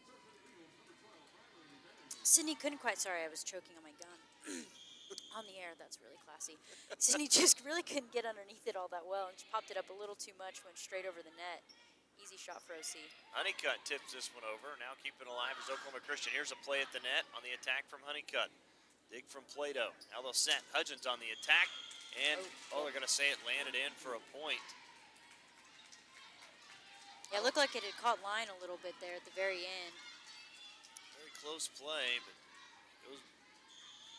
Sydney couldn't quite, sorry, I was choking on my gun. On the air, that's really classy. Sydney just really couldn't get underneath it all that well and just popped it up a little too much, went straight over the net. Easy shot for OC. Honeycutt tips this one over. Now keeping alive is Oklahoma Christian. Here's a play at the net on the attack from Honeycutt. Dig from Plato. Now they'll set. Hudgens on the attack. And, they're going to say it landed in for a point. Yeah, it looked like it had caught line a little bit there at the very end. Very close play, but goes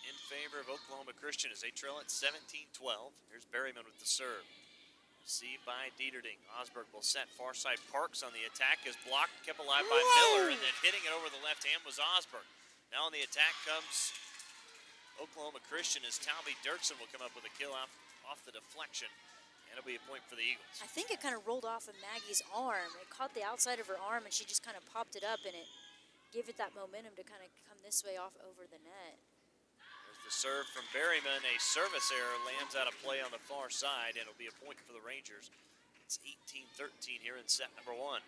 in favor of Oklahoma Christian as they trail at 17-12. Here's Berryman with the serve. Received by Dieterding. Osberg will set far side. Parks on the attack is blocked, kept alive by Miller, and then hitting it over the left hand was Osberg. Now on the attack comes Oklahoma Christian as Talby Dirksen will come up with a kill off the deflection, and it'll be a point for the Eagles. I think it kind of rolled off of Maggie's arm. It caught the outside of her arm, and she just kind of popped it up, and it gave it that momentum to kind of come this way off over the net. The serve from Berryman, a service error, lands out of play on the far side, and it'll be a point for the Rangers. It's 18-13 here in set number one.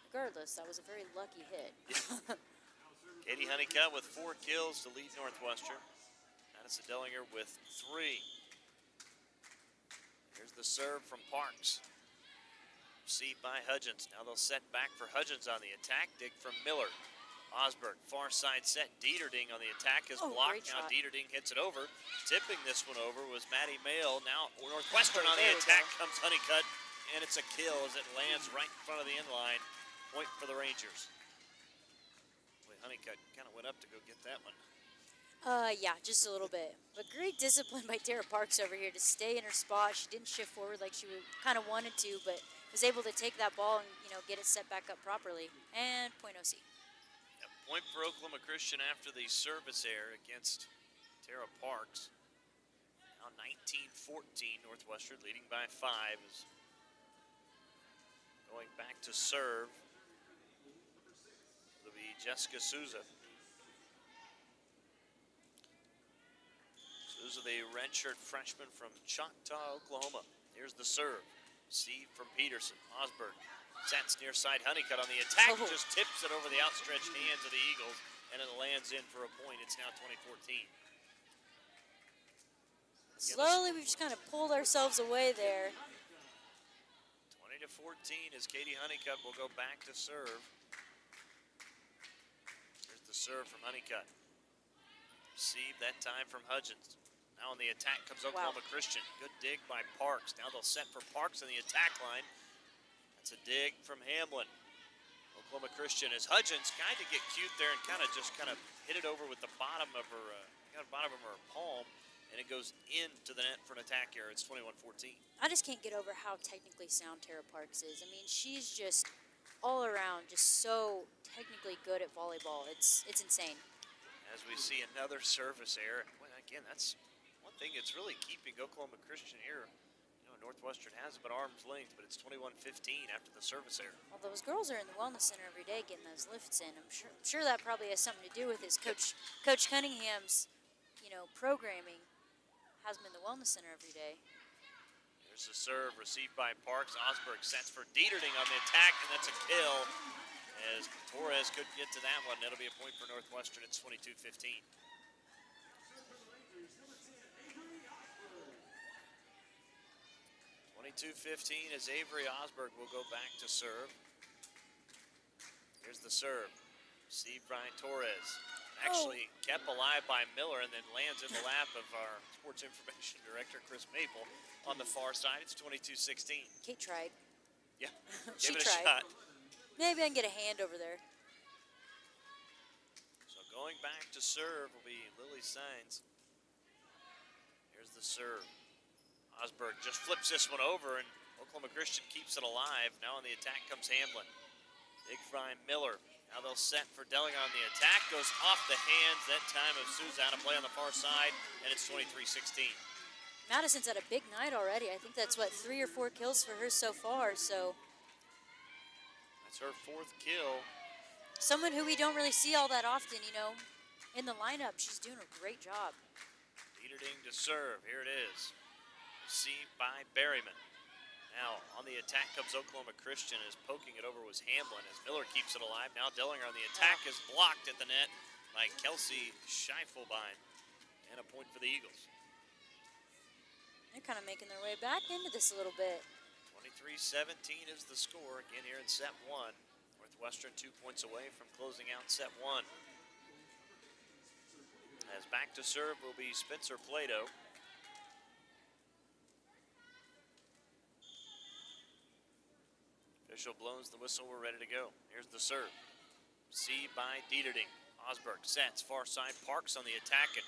Regardless, that was a very lucky hit. Katie Honeycutt with 4 kills to lead Northwestern. Madison Dellinger with 3. Here's the serve from Parks. Received by Hudgens. Now they'll set back for Hudgens on the attack. Dig from Miller. Osberg, far side set. Dieterding on the attack is blocked. Now Dieterding hits it over. Tipping this one over was Maddie Mail. Now Northwestern on the attack comes Honeycutt, and it's a kill as it lands right in front of the end line. Point for the Rangers. Boy, Honeycutt kind of went up to go get that one. Yeah, just a little bit. But great discipline by Tara Parks over here to stay in her spot. She didn't shift forward like she kind of wanted to, but was able to take that ball and, get it set back up properly. And point OC. A point for Oklahoma Christian after the service error against Tara Parks. Now 19-14, Northwestern leading by 5 is going back to serve. It'll be Jessica Souza. Souza, the redshirt freshman from Choctaw, Oklahoma. Here's the serve. Receive from Peterson. Osberg sets near side. Honeycutt on the attack. Just tips it over the outstretched hands of the Eagles, and it lands in for a point. It's now 20-14. Slowly, we've just kind of pulled ourselves away there. 20-14 as Katie Honeycutt will go back to serve. Here's the serve from Honeycutt. Receive that time from Hudgens. Now on the attack comes Oklahoma Christian. Good dig by Parks. Now they'll set for Parks on the attack line. That's a dig from Hamlin. Oklahoma Christian as Hudgens tried to get cute there and kind of hit it over with the bottom of her palm, and it goes into the net for an attack error. It's 21-14. I just can't get over how technically sound Tara Parks is. I mean, she's just all around just so technically good at volleyball. It's insane. As we see another service error. Well, again, that's one thing that's really keeping Oklahoma Christian here. Northwestern has it at arm's length, but it's 21-15 after the service error. Well, those girls are in the wellness center every day getting those lifts in. I'm sure that probably has something to do with his Coach Cunningham's, programming has them in the wellness center every day. Here's the serve received by Parks. Osberg sets for Dieterding on the attack, and that's a kill. As Torres couldn't get to that one, it'll be a point for Northwestern. It's 22-15. 22-15 as Avery Osberg will go back to serve. Here's the serve. Received by Torres. Actually kept alive by Miller and then lands in the lap of our sports information director, Chris Maple, on the far side. It's 22-16. Kate tried. Yeah, She give it tried. a shot. Maybe I can get a hand over there. So going back to serve will be Lily Sainz. Here's the serve. Osberg just flips this one over, and Oklahoma Christian keeps it alive. Now on the attack comes Hamlin. Big fry Miller. Now they'll set for Dellinger on the attack. Goes off the hands that time of Souza out of play on the far side, and it's 23-16. Madison's had a big night already. I think that's, 3 or 4 kills for her so far, so. That's her 4th kill. Someone who we don't really see all that often, in the lineup. She's doing a great job. Dieterding to serve. Here it is. Received by Berryman. Now on the attack comes Oklahoma Christian. As poking it over was Hamlin as Miller keeps it alive. Now Dellinger on the attack is blocked at the net by Kelsey Scheifelbein. And a point for the Eagles. They're kind of making their way back into this a little bit. 23-17 is the score again here in set 1. Northwestern 2 points away from closing out set 1. As back to serve will be Spencer Plato. Official blows the whistle. We're ready to go. Here's the serve. Received by Dieterding. Osberg sets far side. Parks on the attack, and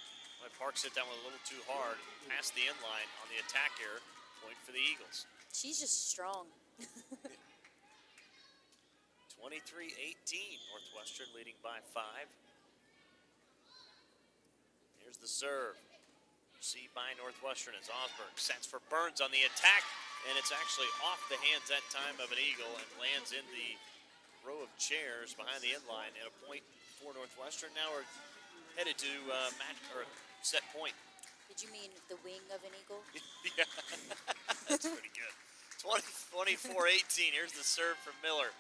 Parks hit that one a little too hard. Past the end line on the attack error. Point for the Eagles. She's just strong. 23-18. Northwestern leading by 5. Here's the serve. Received by Northwestern as Osberg sets for Burns on the attack. And it's actually off the hands that time of an Eagle and lands in the row of chairs behind the end line. And a point for Northwestern. Now we're headed to set point. Did you mean the wing of an eagle? Yeah, that's pretty good. 24-18. Here's the serve from Miller.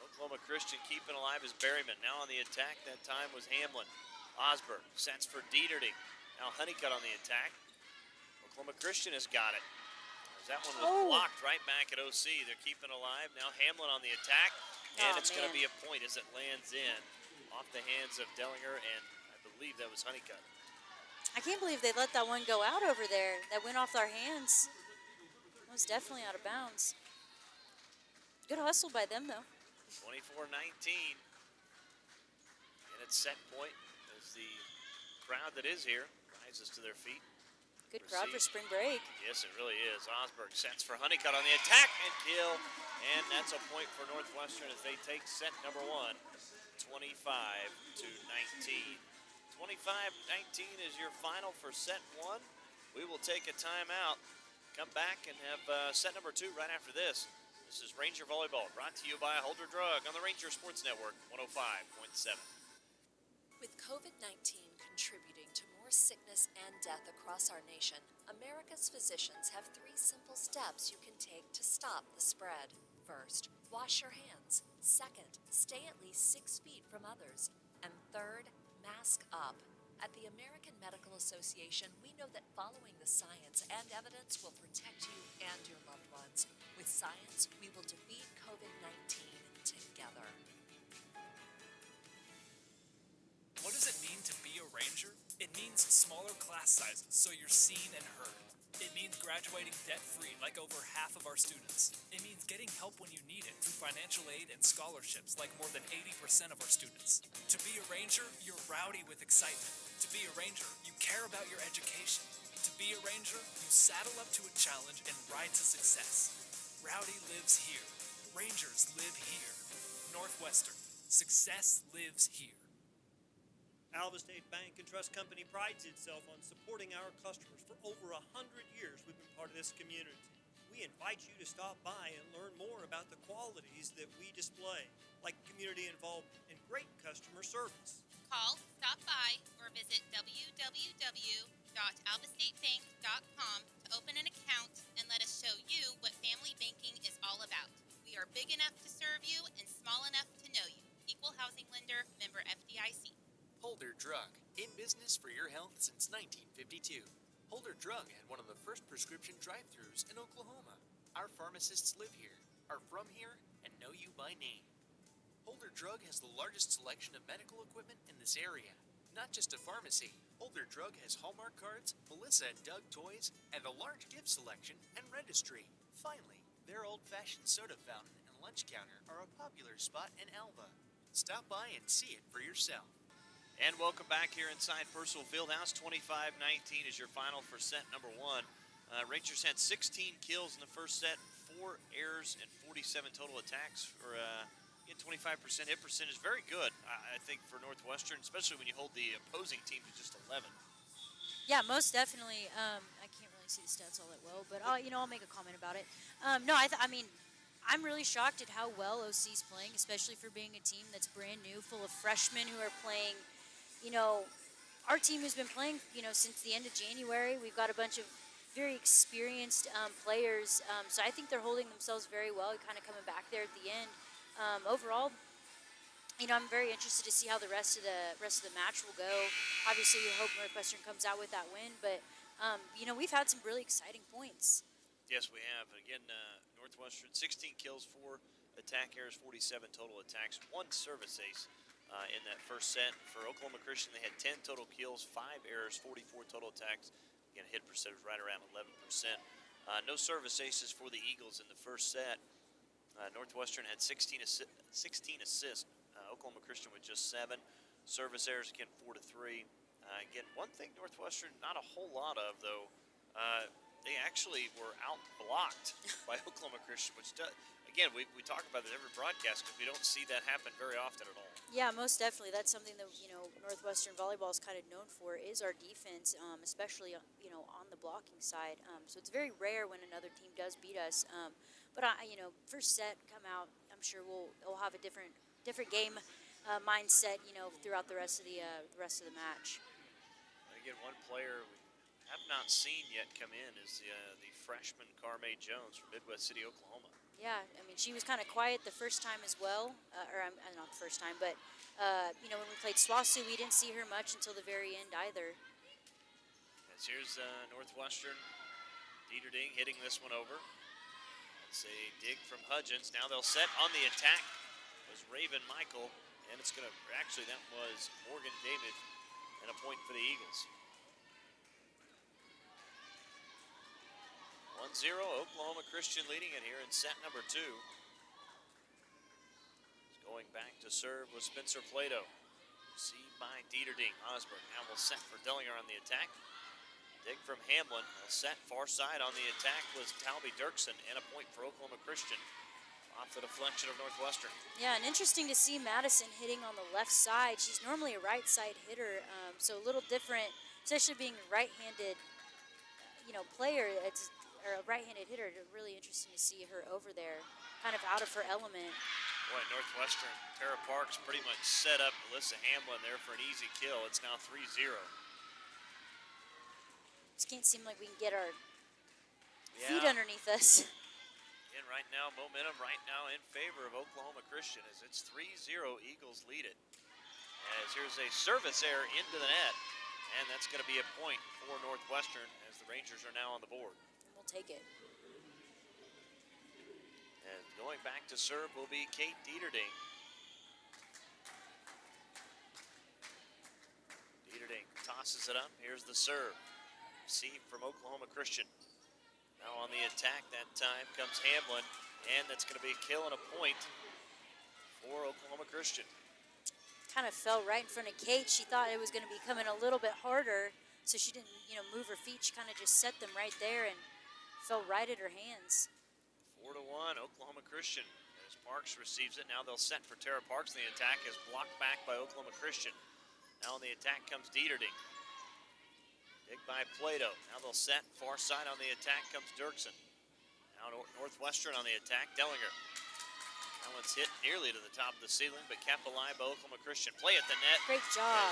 Oklahoma Christian keeping alive is Berryman. Now on the attack that time was Hamlin. Osberg sets for Dieterding. Now Honeycutt on the attack. Oklahoma Christian has got it. That one was blocked right back at OC. They're keeping alive. Now Hamlin on the attack. And it's going to be a point as it lands in off the hands of Dellinger, and I believe that was Honeycutt. I can't believe they let that one go out over there. That went off our hands. It was definitely out of bounds. Good hustle by them, though. 24-19. And it's set point as the crowd that is here rises to their feet. Good crowd for Receive. spring break. Yes, it really is. Osberg sets for Honeycutt on the attack and kill. And that's a point for Northwestern as they take set number 1, 25 to 19. 25-19 is your final for set 1. We will take a timeout, come back and have set number 2 right after this. This is Ranger Volleyball, brought to you by Holder Drug on the Ranger Sports Network, 105.7. With COVID-19 contributing to more sickness and death across our nation, America's physicians have 3 simple steps you can take to stop the spread. First, wash your hands. Second, stay at least 6 feet from others. And third, mask up. At the American Medical Association, we know that following the science and evidence will protect you and your loved ones. With science, we will defeat COVID-19 together. What does it mean to be a Ranger? It means smaller class sizes so you're seen and heard. It means graduating debt-free like over half of our students. It means getting help when you need it through financial aid and scholarships like more than 80% of our students. To be a Ranger, you're rowdy with excitement. To be a Ranger, you care about your education. To be a Ranger, you saddle up to a challenge and ride to success. Rowdy lives here. Rangers live here. Northwestern. Success lives here. Alva State Bank and Trust Company prides itself on supporting our customers. For over 100 years, we've been part of this community. We invite you to stop by and learn more about the qualities that we display, like community involvement and great customer service. Call, stop by, or visit www.alvastatebank.com to open an account and let us show you what family banking is all about. We are big enough to serve you and small enough to know you. Equal housing lender, member FDIC. Holder Drug, in business for your health since 1952. Holder Drug had one of the first prescription drive-thrus in Oklahoma. Our pharmacists live here, are from here, and know you by name. Holder Drug has the largest selection of medical equipment in this area. Not just a pharmacy, Holder Drug has Hallmark cards, Melissa and Doug toys, and a large gift selection and registry. Finally, their old-fashioned soda fountain and lunch counter are a popular spot in Alva. Stop by and see it for yourself. And welcome back here inside Purcell Fieldhouse. 25-19 is your final for set number 1. Rangers had 16 kills in the first set, 4 errors, and 47 total attacks for 25% hit percentage. Very good, I think, for Northwestern, especially when you hold the opposing team to just 11. Yeah, most definitely. I can't really see the stats all that well, but I'll make a comment about it. I mean, I'm really shocked at how well OC's playing, especially for being a team that's brand new, full of freshmen who are playing. Our team has been playing, since the end of January. We've got a bunch of very experienced players, so I think they're holding themselves very well, kind of coming back there at the end. Overall, I'm very interested to see how the rest of the match will go. Obviously, we hope Northwestern comes out with that win, but we've had some really exciting points. Yes, we have. Again, Northwestern 16 kills, 4 attack errors, 47 total attacks, 1 service ace. In that first set. For Oklahoma Christian, they had 10 total kills, 5 errors, 44 total attacks. Again, hit percentage right around 11%. No service aces for the Eagles in the first set. Northwestern had 16 assists. Oklahoma Christian with just 7. Service errors, again, 4 to 3. Again, one thing Northwestern not a whole lot of, though, they actually were out-blocked by Oklahoma Christian, which does, again, we talk about it every broadcast because we don't see that happen very often at all. Yeah, most definitely. That's something that Northwestern volleyball is kind of known for, is our defense, especially on the blocking side. So it's very rare when another team does beat us. But first set come out, I'm sure we'll have a different game mindset, throughout the rest of the match. Again, one player we have not seen yet come in is the freshman Carmay Jones from Midwest City, Oklahoma. Yeah, I mean, she was kind of quiet the first time as well, not the first time, but, when we played SWASU, we didn't see her much until the very end either. As here's Northwestern, Dieterding hitting this one over. It's a dig from Hudgens. Now they'll set on the attack. It was Raven Michael, and that was Morgan David, and a point for the Eagles. 1-0, Oklahoma Christian leading it here in set number 2. Going back to serve with Spencer Plato. Received by Dieterding. Osborne now will set for Dellinger on the attack. Dig from Hamlin. A set far side on the attack was Talby Dirksen, and a point for Oklahoma Christian off the deflection of Northwestern. Yeah, and interesting to see Madison hitting on the left side. She's normally a right side hitter, so a little different, especially being a right-handed, player. Or a right-handed hitter. Really interesting to see her over there, kind of out of her element. Boy, Northwestern, Tara Parks pretty much set up Alyssa Hamlin there for an easy kill. It's now 3-0. Just can't seem like we can get our feet underneath us. And right now, momentum right now in favor of Oklahoma Christian as it's 3-0. Eagles lead it. As here's a service error into the net, and that's going to be a point for Northwestern as the Rangers are now on the board. We'll take it. And going back to serve will be Kate Dieterding. Dieterding tosses it up. Here's the serve. Received from Oklahoma Christian. Now on the attack that time comes Hamlin, and that's going to be a kill and a point for Oklahoma Christian. Kind of fell right in front of Kate. She thought it was going to be coming a little bit harder, so she didn't, move her feet. She kind of just set them right there and fell right at her hands. 4-1, Oklahoma Christian. As Parks receives it, now they'll set for Tara Parks. The attack is blocked back by Oklahoma Christian. Now on the attack comes Dieterding. Dig by Plato. Now they'll set. Far side on the attack comes Dirksen. Now Northwestern on the attack. Dellinger. That one's hit nearly to the top of the ceiling, but kept alive by Oklahoma Christian. Play at the net. Great job.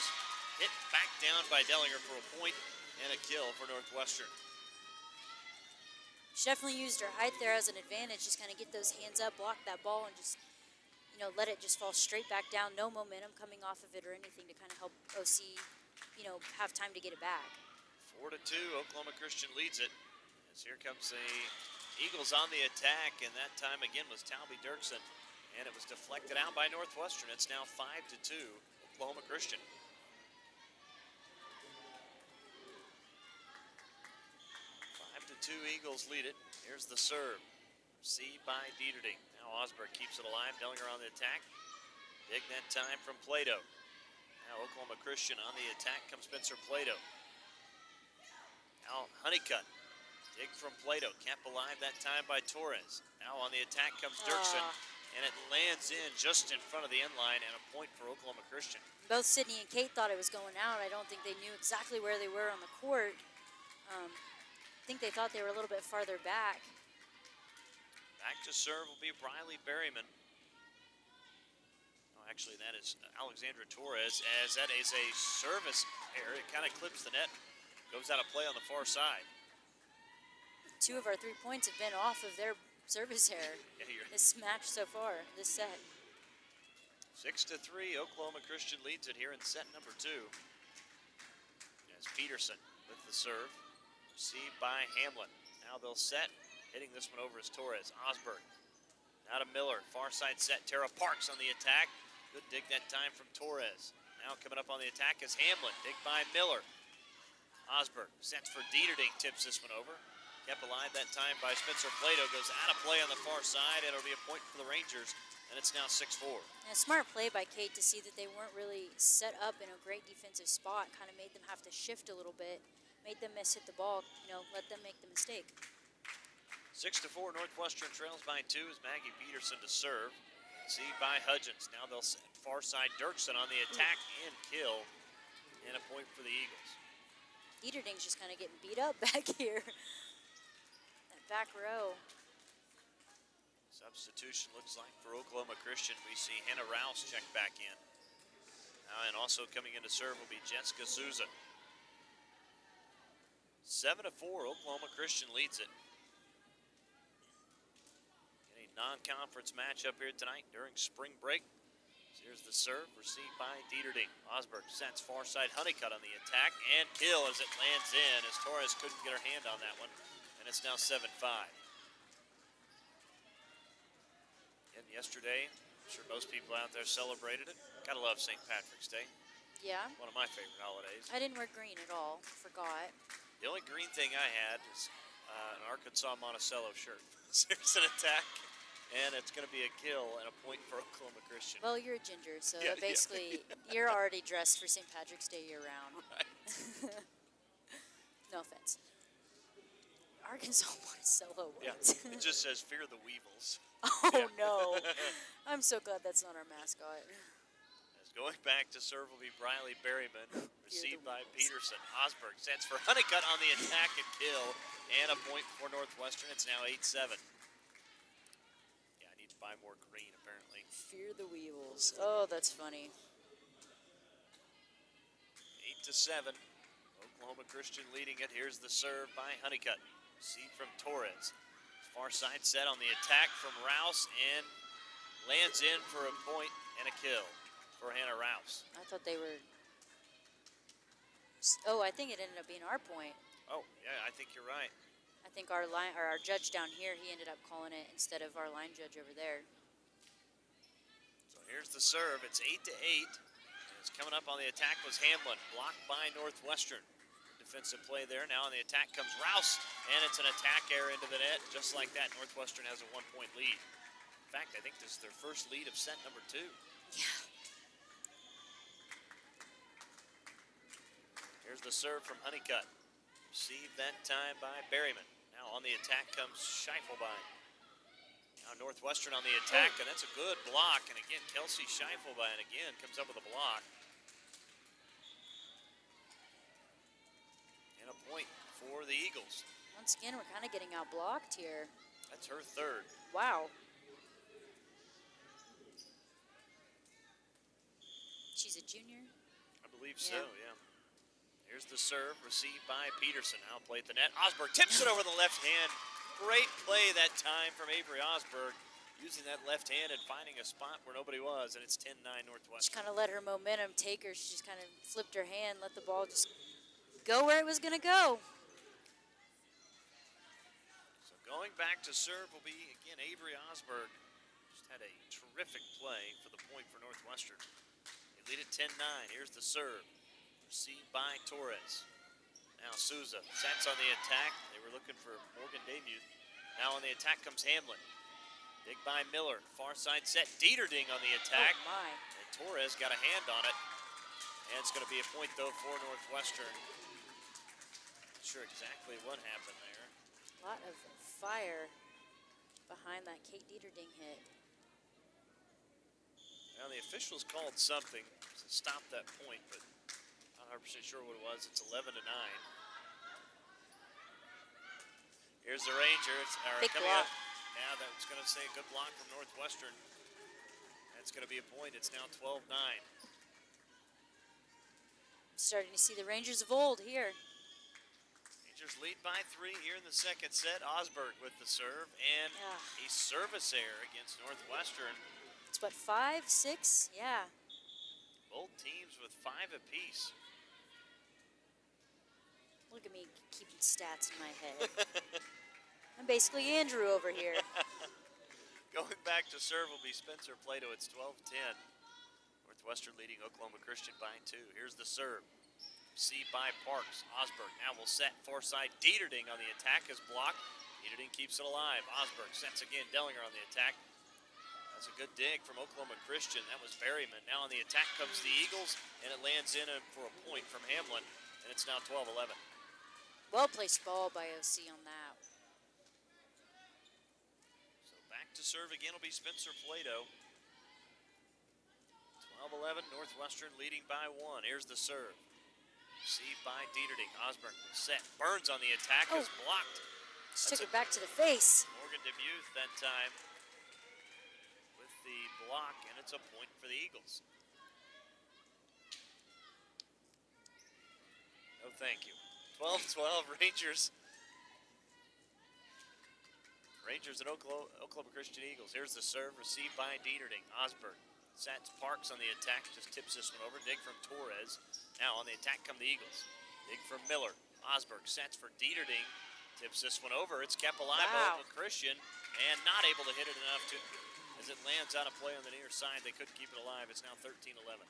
Hit back down by Dellinger for a point and a kill for Northwestern. She definitely used her height there as an advantage. Just kind of get those hands up, block that ball, and just, let it just fall straight back down. No momentum coming off of it or anything to kind of help OC, have time to get it back. 4-2, Oklahoma Christian leads it. As here comes the Eagles on the attack, and that time again was Talby Dirksen, and it was deflected out by Northwestern. It's now 5-2, Oklahoma Christian. 5-2, Eagles lead it. Here's the serve. Received by Dieterding. Now Osberg keeps it alive. Dellinger on the attack. Dig that time from Plato. Now Oklahoma Christian on the attack comes Spencer Plato. Now Honeycutt. Dig from Plato. Kept alive that time by Torres. Now on the attack comes Dirksen. And it lands in just in front of the end line and a point for Oklahoma Christian. Both Sydney and Kate thought it was going out. I don't think they knew exactly where they were on the court. I think they thought they were a little bit farther back. Back to serve will be Briley Berryman. Oh, actually, that is Alexandra Torres, as that is a service error. It kind of clips the net, goes out of play on the far side. 2 of our 3 points have been off of their service error this match so far, this set. 6-3, Oklahoma Christian leads it here in set number 2. As Peterson with the serve. Received by Hamlin. Now they'll set. Hitting this one over is Torres. Osberg. Now to Miller. Far side set. Tara Parks on the attack. Good dig that time from Torres. Now coming up on the attack is Hamlin. Dig by Miller. Osberg sets for Dieterding. Tips this one over. Kept alive that time by Spencer Plato. Goes out of play on the far side. It'll be a point for the Rangers. And it's now 6-4. And a smart play by Kate to see that they weren't really set up in a great defensive spot. Kind of made them have to shift a little bit. Made them hit the ball, let them make the mistake. 6-4, Northwestern trails by 2 as Maggie Peterson to serve. Received by Hudgens. Now they'll set far side Dirksen on the attack and kill. And a point for the Eagles. Dieterding's just kind of getting beat up back here. That back row. Substitution looks like for Oklahoma Christian. We see Hannah Rouse check back in. And also coming in to serve will be Jessica Souza. 7-4, Oklahoma Christian leads it. In a non-conference matchup here tonight during spring break. So here's the serve, received by Dieterding. Osberg sets far side Honeycutt on the attack and kill as it lands in as Torres couldn't get her hand on that one. And it's now 7-5. And yesterday, I'm sure most people out there celebrated it. Gotta love St. Patrick's Day. Yeah. One of my favorite holidays. I didn't wear green at all. Forgot. The only green thing I had was an Arkansas Monticello shirt. So there's an attack, and it's going to be a kill and a point for Oklahoma Christian. Well, you're a ginger, so basically you're already dressed for St. Patrick's Day year-round. Right. No offense. Arkansas won a solo Yeah, weight. it just says fear the Weevils. Oh, no. I'm so glad that's not our mascot. As going back to serve will be Briley Berryman, received by Weevils. Peterson. Osberg sets for Honeycutt on the attack and kill, and a point for Northwestern. It's now 8-7. Yeah, I need to buy more green, apparently. Fear the Weevils. Oh, that's funny. 8-7. Oklahoma Christian leading it. Here's the serve by Honeycutt. Receive from Torres. Far side set on the attack from Rouse, and lands in for a point and a kill for Hannah Rouse. I thought they were... Oh, I think it ended up being our point. Oh, yeah, I think you're right. I think our line, or our judge down here, he ended up calling it instead of our line judge over there. So here's the serve. It's 8-8. And it's coming up on the attack was Hamlin, blocked by Northwestern. Defensive play there. Now on the attack comes Rouse, and it's an attack error into the net. Just like that, Northwestern has a 1-point lead. In fact, I think this is their first lead of set number 2. Yeah. Here's the serve from Honeycutt. Received that time by Berryman. Now on the attack comes Scheifelebein. Now Northwestern on the attack, and that's a good block. And again, Kelsey Scheifelebein again comes up with a block. And a point for the Eagles. Once again, we're kind of getting outblocked here. That's her third. Wow. She's a junior? I believe so, yeah. Here's the serve, received by Peterson. Now play at the net. Osberg tips it over the left hand. Great play that time from Avery Osberg, using that left hand and finding a spot where nobody was, and it's 10-9 She Northwestern. kind of let her momentum take her. She just kind of flipped her hand, let the ball just go where it was going to go. So going back to serve will be, again, Avery Osberg. Just had a terrific play for the point for Northwestern. They lead at 10-9. Here's the serve. Received by Torres. Now Souza sets on the attack. They were looking for Morgan Demuth. Now on the attack comes Hamlin. Dig by Miller. Far side set. Dieterding on the attack. Oh, my. And Torres got a hand on it. And it's going to be a point, though, for Northwestern. Not sure exactly what happened there. A lot of fire behind that Kate Dieterding hit. Now the officials called something to stop that point, but not 100% sure what it was. It's 11-9. Here's the Rangers. Big Coming block. up. Now that's going to say a good block from Northwestern. That's going to be a point. It's now 12-9. Starting to see the Rangers of old here. Rangers lead by 3 here in the second set. Osberg with the serve, and a service error against Northwestern. It's what, 5, 6? Yeah. Both teams with 5 apiece. Look at me keeping stats in my head. I'm basically Andrew over here. Going back to serve will be Spencer Plato. It's 12-10. Northwestern leading Oklahoma Christian by 2. Here's the serve. Received by Parks. Osberg now will set far side. Dieterding on the attack is blocked. Dieterding keeps it alive. Osberg sets again. Dellinger on the attack. That's a good dig from Oklahoma Christian. That was Berryman. Now on the attack comes the Eagles, and it lands in for a point from Hamlin, and it's now 12-11. Well placed ball by OC on that. So back to serve again will be Spencer Plato. 12-11, Northwestern leading by 1. Here's the serve. Received by Dieterding. Osborne set. Burns on the attack is blocked. Just took it back to the face. Morgan Demuth that time with the block, and it's a point for the Eagles. No, thank you. 12-12, Rangers. Rangers and Oklahoma Christian Eagles. Here's the serve, received by Dieterding. Osberg sets Parks on the attack, just tips this one over. Dig from Torres. Now on the attack come the Eagles. Dig from Miller. Osberg sets for Dieterding. Tips this one over. It's kept alive by Oklahoma Christian, and not able to hit it enough to, as it lands out of play on the near side. They couldn't keep it alive. It's now 13-11.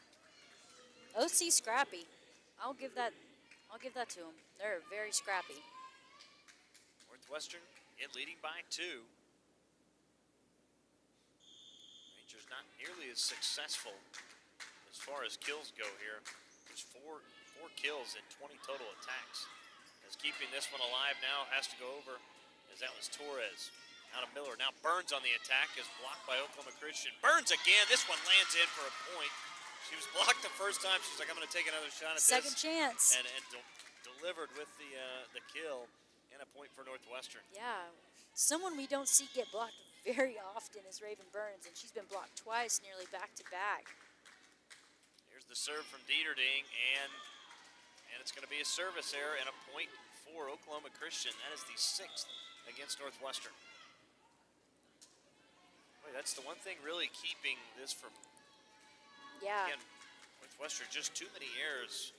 OC scrappy. I'll give that to them. They're very scrappy. Northwestern in leading by 2. Rangers not nearly as successful as far as kills go here. There's four kills and 20 total attacks. As keeping this one alive now has to go over, as that was Torres. Out of Miller. Now Burns on the attack is blocked by Oklahoma Christian. Burns again. This one lands in for a point. She was blocked the first time. She's like, I'm going to take another shot at Second this. chance. And delivered with the kill and a point for Northwestern. Yeah. Someone we don't see get blocked very often is Raven Burns, and she's been blocked twice, nearly back to back. Here's the serve from Dieterding, and it's going to be a service error and a point for Oklahoma Christian. That is the 6th against Northwestern. Boy, that's the one thing really keeping this from, again, Northwestern, just too many errors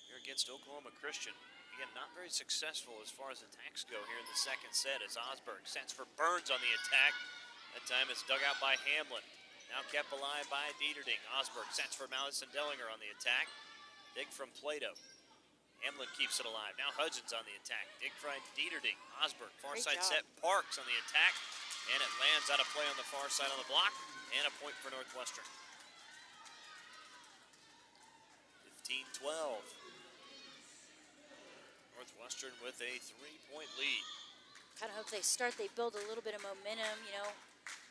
here against Oklahoma Christian. Again, not very successful as far as attacks go here in the second set as Osberg sets for Burns on the attack. That time it's dug out by Hamlin. Now kept alive by Dieterding. Osberg sets for Madison Dellinger on the attack. Dig from Plato. Hamlin keeps it alive. Now Hudgens on the attack. Dig from Dieterding. Osberg, far side set. Parks on the attack. And it lands out of play on the far side on the block. And a point for Northwestern. 15-12. Northwestern with a 3-point lead. Kind of hope they build a little bit of momentum, you know.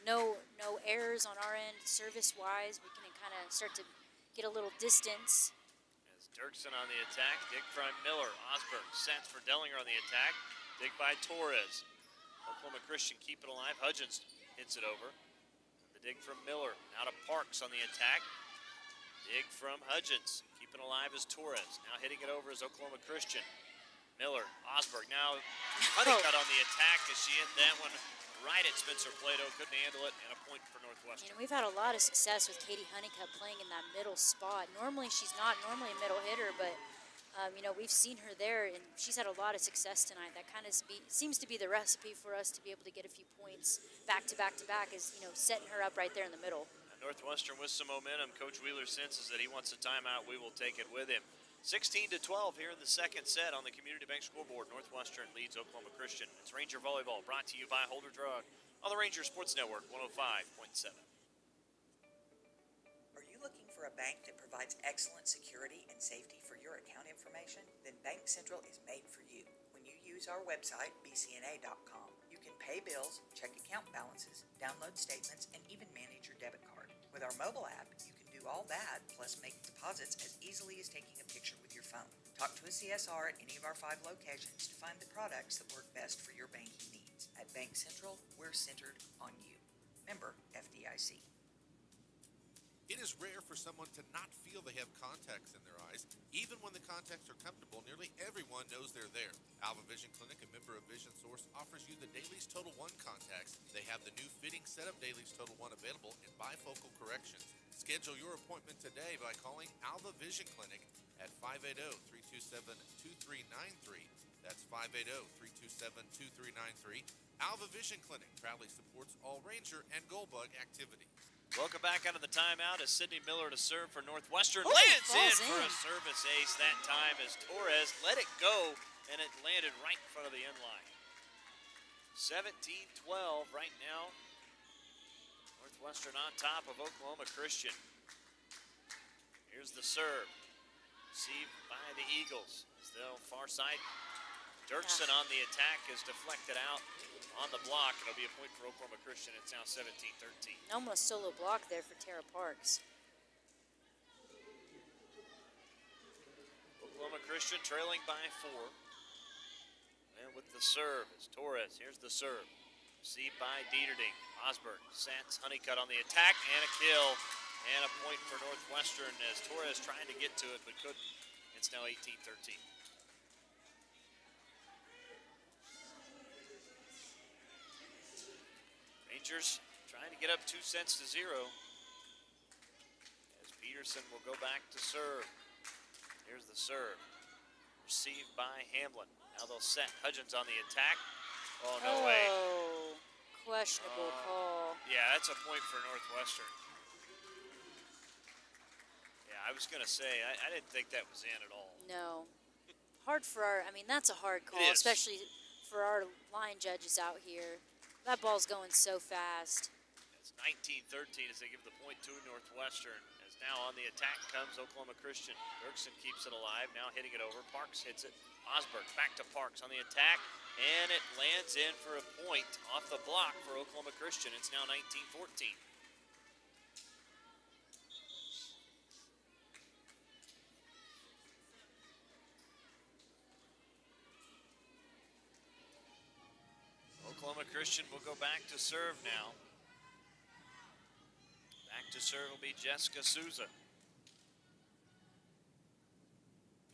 No errors on our end, service-wise. We can kind of start to get a little distance. Dirksen on the attack. Dig from Miller. Osberg sets for Dellinger on the attack. Dig by Torres. Oklahoma Christian keep it alive. Hudgens hits it over. The dig from Miller. Now to Parks on the attack. Dig from Hudgens. Keep it alive is Torres. Now hitting it over is Oklahoma Christian. Miller. Osberg. Now Honeycutt on the attack as she hit that one right at Spencer Plato. Couldn't handle it, and a point for Northwestern. You know, we've had a lot of success with Katie Honeycutt playing in that middle spot. Normally, she's not a middle hitter, but, you know, we've seen her there, and she's had a lot of success tonight. That kind of seems to be the recipe for us to be able to get a few points back to back to back is, you know, setting her up right there in the middle. Northwestern with some momentum. Coach Wheeler senses that he wants a timeout. We will take it with him. 16-12 here in the second set on the Community Bank scoreboard. Northwestern leads Oklahoma Christian. It's Ranger Volleyball brought to you by Holder Drug on the Ranger Sports Network 105.7. Are you looking for a bank that provides excellent security and safety for your account information? Then Bank Central is made for you. When you use our website, bcna.com, you can pay bills, check account balances, download statements, and even manage your debit card. With our mobile app, you can do all that, plus make deposits as easily as taking a picture with your phone. Talk to a CSR at any of our 5 locations to find the products that work best for your banking needs. At Bank Central, we're centered on you. Member FDIC. It is rare for someone to not feel they have contacts in their eyes. Even when the contacts are comfortable, nearly everyone knows they're there. Alva Vision Clinic, a member of Vision Source, offers you the Dailies Total One contacts. They have the new fitting set of Dailies Total One available in bifocal corrections. Schedule your appointment today by calling Alva Vision Clinic at 580-327-2393. That's 580-327-2393. Alva Vision Clinic proudly supports all Ranger and Goldbug activities. Welcome back out of the timeout as Sydney Miller to serve for Northwestern. Ooh, Lands in falls for in. a service ace that time as Torres let it go, and it landed right in front of the end line. 17-12 right now. Northwestern on top of Oklahoma Christian. Here's the serve. Received by the Eagles. As they'll far side. Dirksen on the attack is deflected out on the block. It'll be a point for Oklahoma Christian. It's now 17-13. Almost solo block there for Tara Parks. Oklahoma Christian trailing by 4. And with the serve is Torres. Here's the serve. Received by Dieterding. Osberg sets Honeycutt on the attack and a kill. And a point for Northwestern as Torres trying to get to it but couldn't. It's now 18-13. Rangers trying to get up 2 sets to 0. As Peterson will go back to serve. Here's the serve. Received by Hamlin. Now they'll set Hudgens on the attack. Oh, no way. Questionable call. Yeah, that's a point for Northwestern. Yeah, I was going to say, I didn't think that was in at all. No. Hard for our, I mean, that's a hard call, It is. especially for our line judges out here. That ball's going so fast. It's 19-13 as they give the point to Northwestern as Now on the attack comes Oklahoma Christian. Bergson keeps it alive, now hitting it over. Parks hits it. Osberg back to Parks on the attack, and it lands in for a point off the block for Oklahoma Christian. It's now 19-14. Oklahoma Christian will go back to serve now. Back to serve will be Jessica Souza.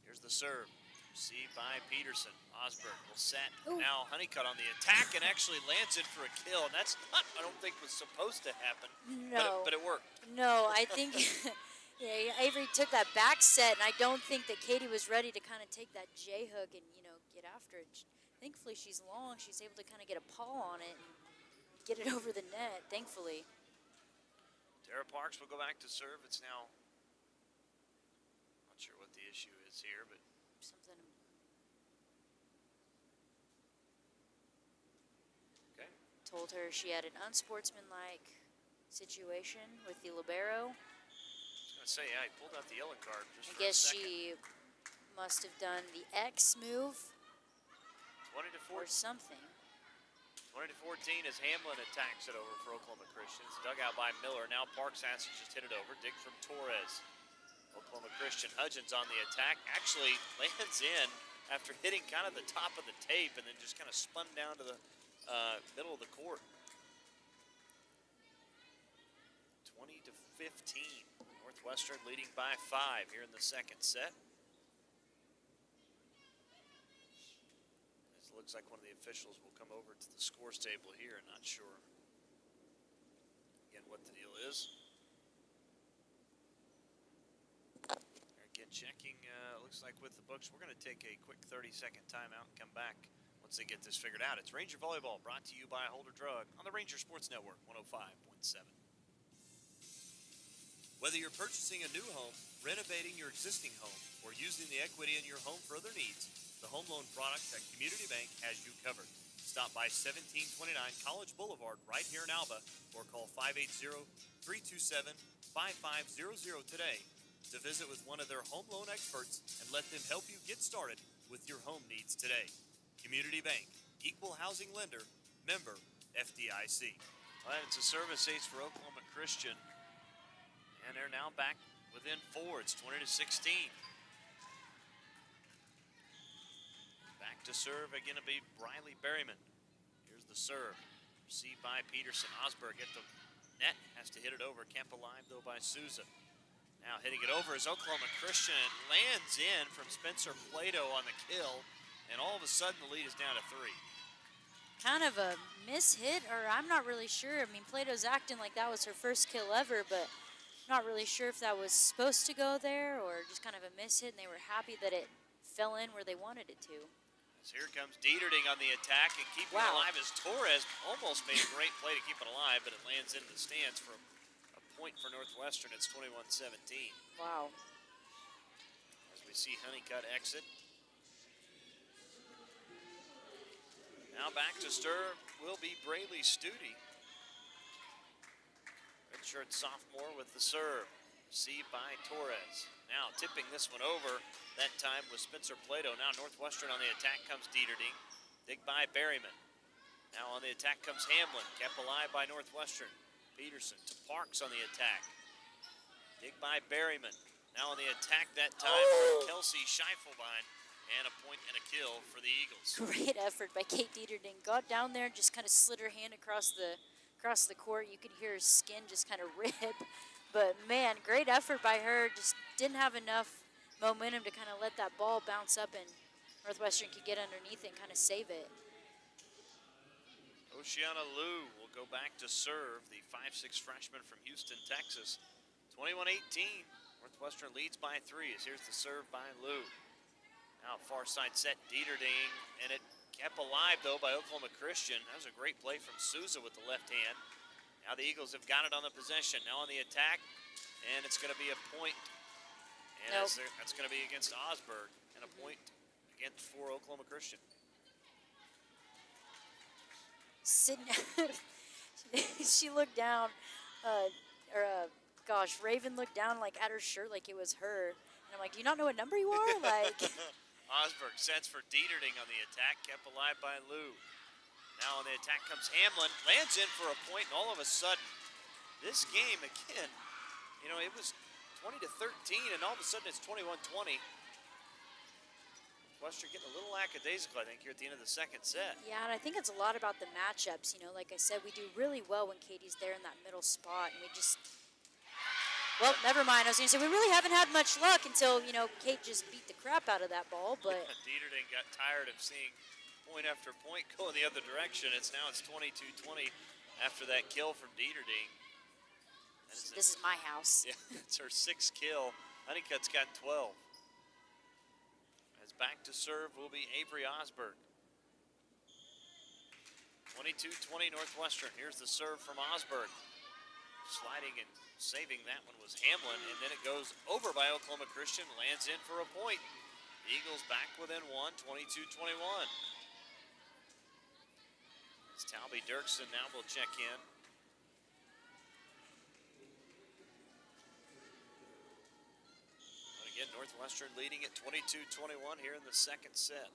Here's the serve. Received by Peterson. Osberg will set. Ooh. Now Honeycutt on the attack and actually lands it for a kill. And that's not, I don't think, was supposed to happen. No. But it worked. No, I think yeah, Avery took that back set, and I don't think that Katie was ready to kind of take that J hook and, get after it. Thankfully, she's long. She's able to kind of get a paw on it and get it over the net, thankfully. Tara Parks will go back to serve. It's now, not sure what the issue is here, but Something. okay. Told her she had an unsportsmanlike situation with the libero. I was going to say, yeah, he pulled out the yellow card just I for guess a second. she must have done the X move 20 to or 14. something. 20 to 14 as Hamlin attacks it over for Oklahoma Christian. It's dug out by Miller. Now Parks has to just hit it over. Dig from Torres. Oklahoma Christian. Hudgens on the attack. Actually lands in after hitting kind of the top of the tape and then just kind of spun down to the middle of the court. 20 to 15. Northwestern leading by 5 here in the second set. It looks like one of the officials will come over to the scores table here. Not sure again what the deal is. Again, checking, looks like with the books, we're going to take a quick 30-second timeout and come back once they get this figured out. It's Ranger Volleyball brought to you by Holder Drug on the Ranger Sports Network 105.7. Whether you're purchasing a new home, renovating your existing home, or using the equity in your home for other needs, the home loan products at Community Bank has you covered. Stop by 1729 College Boulevard right here in Alba or call 580-327-5500 today to visit with one of their home loan experts and let them help you get started with your home needs today. Community Bank, equal housing lender, member FDIC. Well, it's a service ace for Oklahoma Christian, and they're now back within 4. It's 20 to 16. Back to serve again to be Briley Berryman. Here's the serve. Received by Peterson. Osberg at the net. Has to hit it over. Kept alive though by Souza. Now hitting it over is Oklahoma Christian. It lands in from Spencer Plato on the kill. And all of a sudden the lead is down to 3. Kind of a mishit, or I'm not really sure. I mean, Plato's acting like that was her first kill ever, but not really sure if that was supposed to go there or just kind of a mishit, and they were happy that it fell in where they wanted it to. As here comes Dieterding on the attack and keeping it alive as Torres almost made a great play to keep it alive, but it lands into the stands for a point for Northwestern. It's 21-17. Wow. As we see Honeycutt exit. Now back to stir will be Braylee Studi. Redshirt sophomore with the serve. Received by Torres. Now tipping this one over. That time was Spencer Plato. Now Northwestern on the attack comes Dieterding. Dig by Berryman. Now on the attack comes Hamlin. Kept alive by Northwestern. Peterson to Parks on the attack. Dig by Berryman. Now on the attack that time for Kelsey Scheifelbein. And a point and a kill for the Eagles. Great effort by Kate Dieterding. Got down there and just kind of slid her hand across the court. You could hear her skin just kind of rip. But, man, great effort by her. Just didn't have enough momentum to kind of let that ball bounce up and Northwestern could get underneath it and kind of save it. Oceana Liu will go back to serve, the 5'6" freshman from Houston, Texas. 21-18. Northwestern leads by 3 as here's the serve by Liu. Now far side set, Dieterding, and it kept alive though by Oklahoma Christian. That was a great play from Souza with the left hand. Now the Eagles have got it on the possession. Now on the attack, and it's going to be a point. And that's going to be against Osberg, and a point against for Oklahoma Christian. She looked down, gosh, Raven looked down like at her shirt like it was her. And I'm like, do you not know what number you are? Like, Osberg sets for Dieterding on the attack, kept alive by Lou. Now on the attack comes Hamlin, lands in for a point, and all of a sudden, this game again, you know, it was 20-13, and all of a sudden it's 21-20. Northwestern getting a little lackadaisical, I think, here at the end of the second set. yeah, and I think it's a lot about the matchups. You know, like I said, we do really well when Katie's there in that middle spot, and we just, well, never mind. I was going to say, we really haven't had much luck until, you know, Kate just beat the crap out of that ball, but. Dieterding got tired of seeing point after point go in the other direction. It's 22-20 after that kill from Dieterding. This is my house. Yeah, it's her sixth kill. Honeycutt's got 12. As back to serve will be Avery Osberg. 22-20 Northwestern. Here's the serve from Osberg. Sliding and saving that one was Hamlin, and then it goes over by Oklahoma Christian, lands in for a point. The Eagles back within one, 22-21. As Talby Dirksen now will check in. But again, Northwestern leading at 22-21 here in the second set.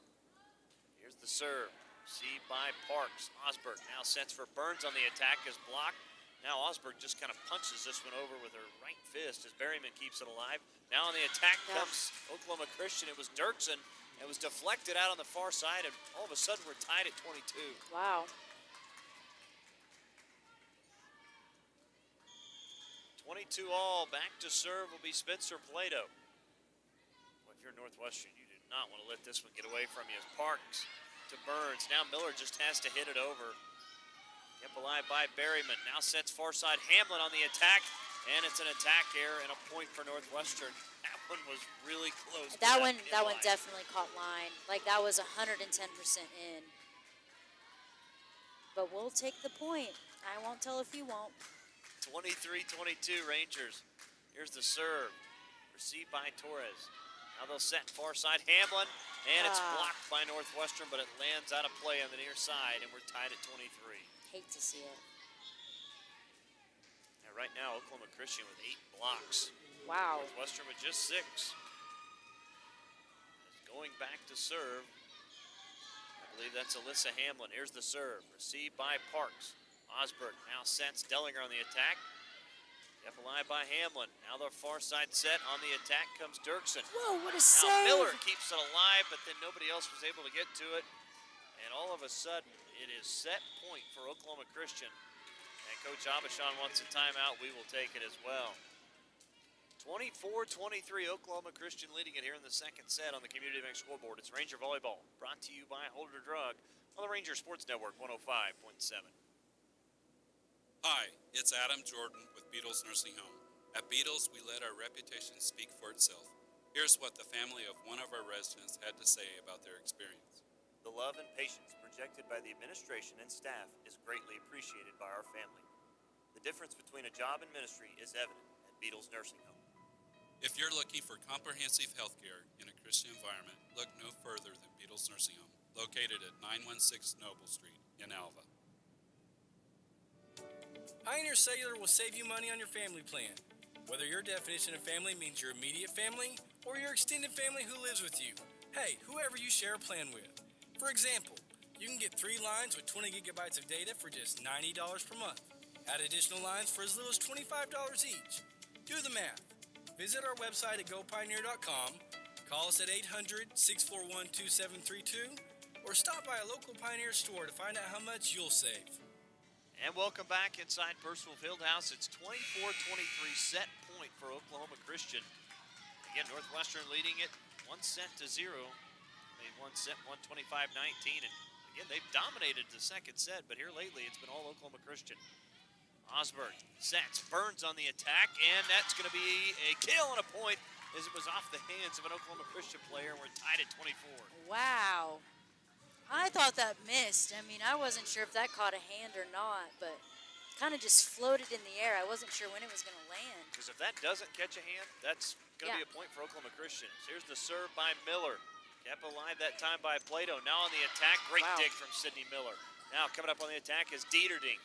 Here's the serve, received by Parks. Osberg now sets for Burns on the attack as blocked. Now Osberg just kind of punches this one over with her right fist as Berryman keeps it alive. Now on the attack comes Oklahoma Christian. It was Dirksen. It was deflected out on the far side, and all of a sudden we're tied at 22. Wow. 22 all. Back to serve will be Spencer Plato. Well, if you're Northwestern, you do not want to let this one get away from you. As Parks to Burns. Now Miller just has to hit it over. Kept alive by Berryman. Now sets far side Hamlin on the attack. And it's an attack error and a point for Northwestern. That one was really close. That one definitely caught line. Like, that was 110% in. But we'll take the point. I won't tell if you won't. 23-22 Rangers. Here's the serve. Received by Torres. Now they'll set far side Hamlin. And it's blocked by Northwestern, but it lands out of play on the near side, and we're tied at 23. Hate to see it. And right now, Oklahoma Christian with 8 blocks. Wow. Northwestern with just 6. Going back to serve. I believe that's Alyssa Hamlin. Here's the serve. Received by Parks. Osberg now sets Dellinger on the attack. Kept alive by Hamlin. Now the far side set. On the attack comes Dirksen. Whoa, what a now save. Miller keeps it alive, but then nobody else was able to get to it. And all of a sudden, it is set point for Oklahoma Christian. And Coach Abishan wants a timeout. We will take it as well. 24-23, Oklahoma Christian leading it here in the second set on the Community Bank scoreboard. It's Ranger Volleyball, brought to you by Holder Drug on the Ranger Sports Network 105.7. Hi, it's Adam Jordan with Beatles Nursing Home. At Beatles, we let our reputation speak for itself. Here's what the family of one of our residents had to say about their experience. The love and patience projected by the administration and staff is greatly appreciated by our family. The difference between a job and ministry is evident at Beatles Nursing Home. If you're looking for comprehensive health care in a Christian environment, look no further than Beatles Nursing Home, located at 916 Noble Street in Alva. Pioneer Cellular will save you money on your family plan. Whether your definition of family means your immediate family or your extended family who lives with you. Hey, whoever you share a plan with. For example, you can get 3 lines with 20 gigabytes of data for just $90 per month. Add additional lines for as little as $25 each. Do the math. Visit our website at gopioneer.com, call us at 800-641-2732, or stop by a local Pioneer store to find out how much you'll save. And welcome back inside Purcell Fieldhouse. It's 24-23 set point for Oklahoma Christian. Again, Northwestern leading it 1-0. They won set 125-19. And again, they've dominated the second set, but here lately it's been all Oklahoma Christian. Osberg sets, Burns on the attack, and that's going to be a kill and a point as it was off the hands of an Oklahoma Christian player, and we're tied at 24. Wow. I thought that missed. I mean, I wasn't sure if that caught a hand or not, but kind of just floated in the air. I wasn't sure when it was going to land. Because if that doesn't catch a hand, that's going to be a point for Oklahoma Christian. So here's the serve by Miller. Kept alive that time by Plato. Now on the attack, great dig from Sydney Miller. Now coming up on the attack is Dieterding.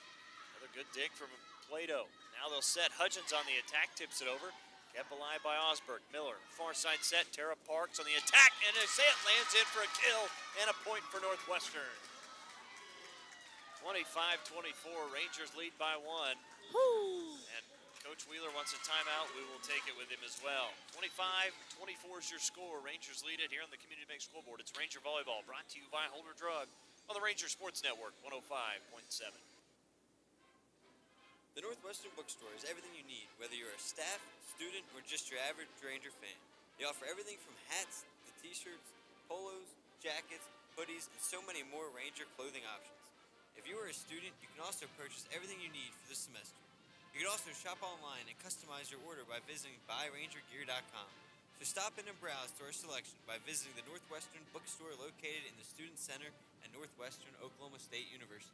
Another good dig from Plato. Now they'll set. Hudgens on the attack, tips it over. Kept alive by Osberg. Miller, far side set. Tara Parks on the attack, and they say it lands in for a kill and a point for Northwestern. 25-24, Rangers lead by 1. And Coach Wheeler wants a timeout. We will take it with him as well. 25-24 is your score. Rangers lead it here on the Community Bank scoreboard. It's Ranger Volleyball, brought to you by Holder Drug on the Ranger Sports Network, 105.7. The Northwestern Bookstore is everything you need, whether you're a staff, student, or just your average Ranger fan. They offer everything from hats to t-shirts, polos, jackets, hoodies, and so many more Ranger clothing options. If you are a student, you can also purchase everything you need for the semester. You can also shop online and customize your order by visiting buyrangergear.com. So stop in and browse to our selection by visiting the Northwestern Bookstore located in the Student Center at Northwestern Oklahoma State University.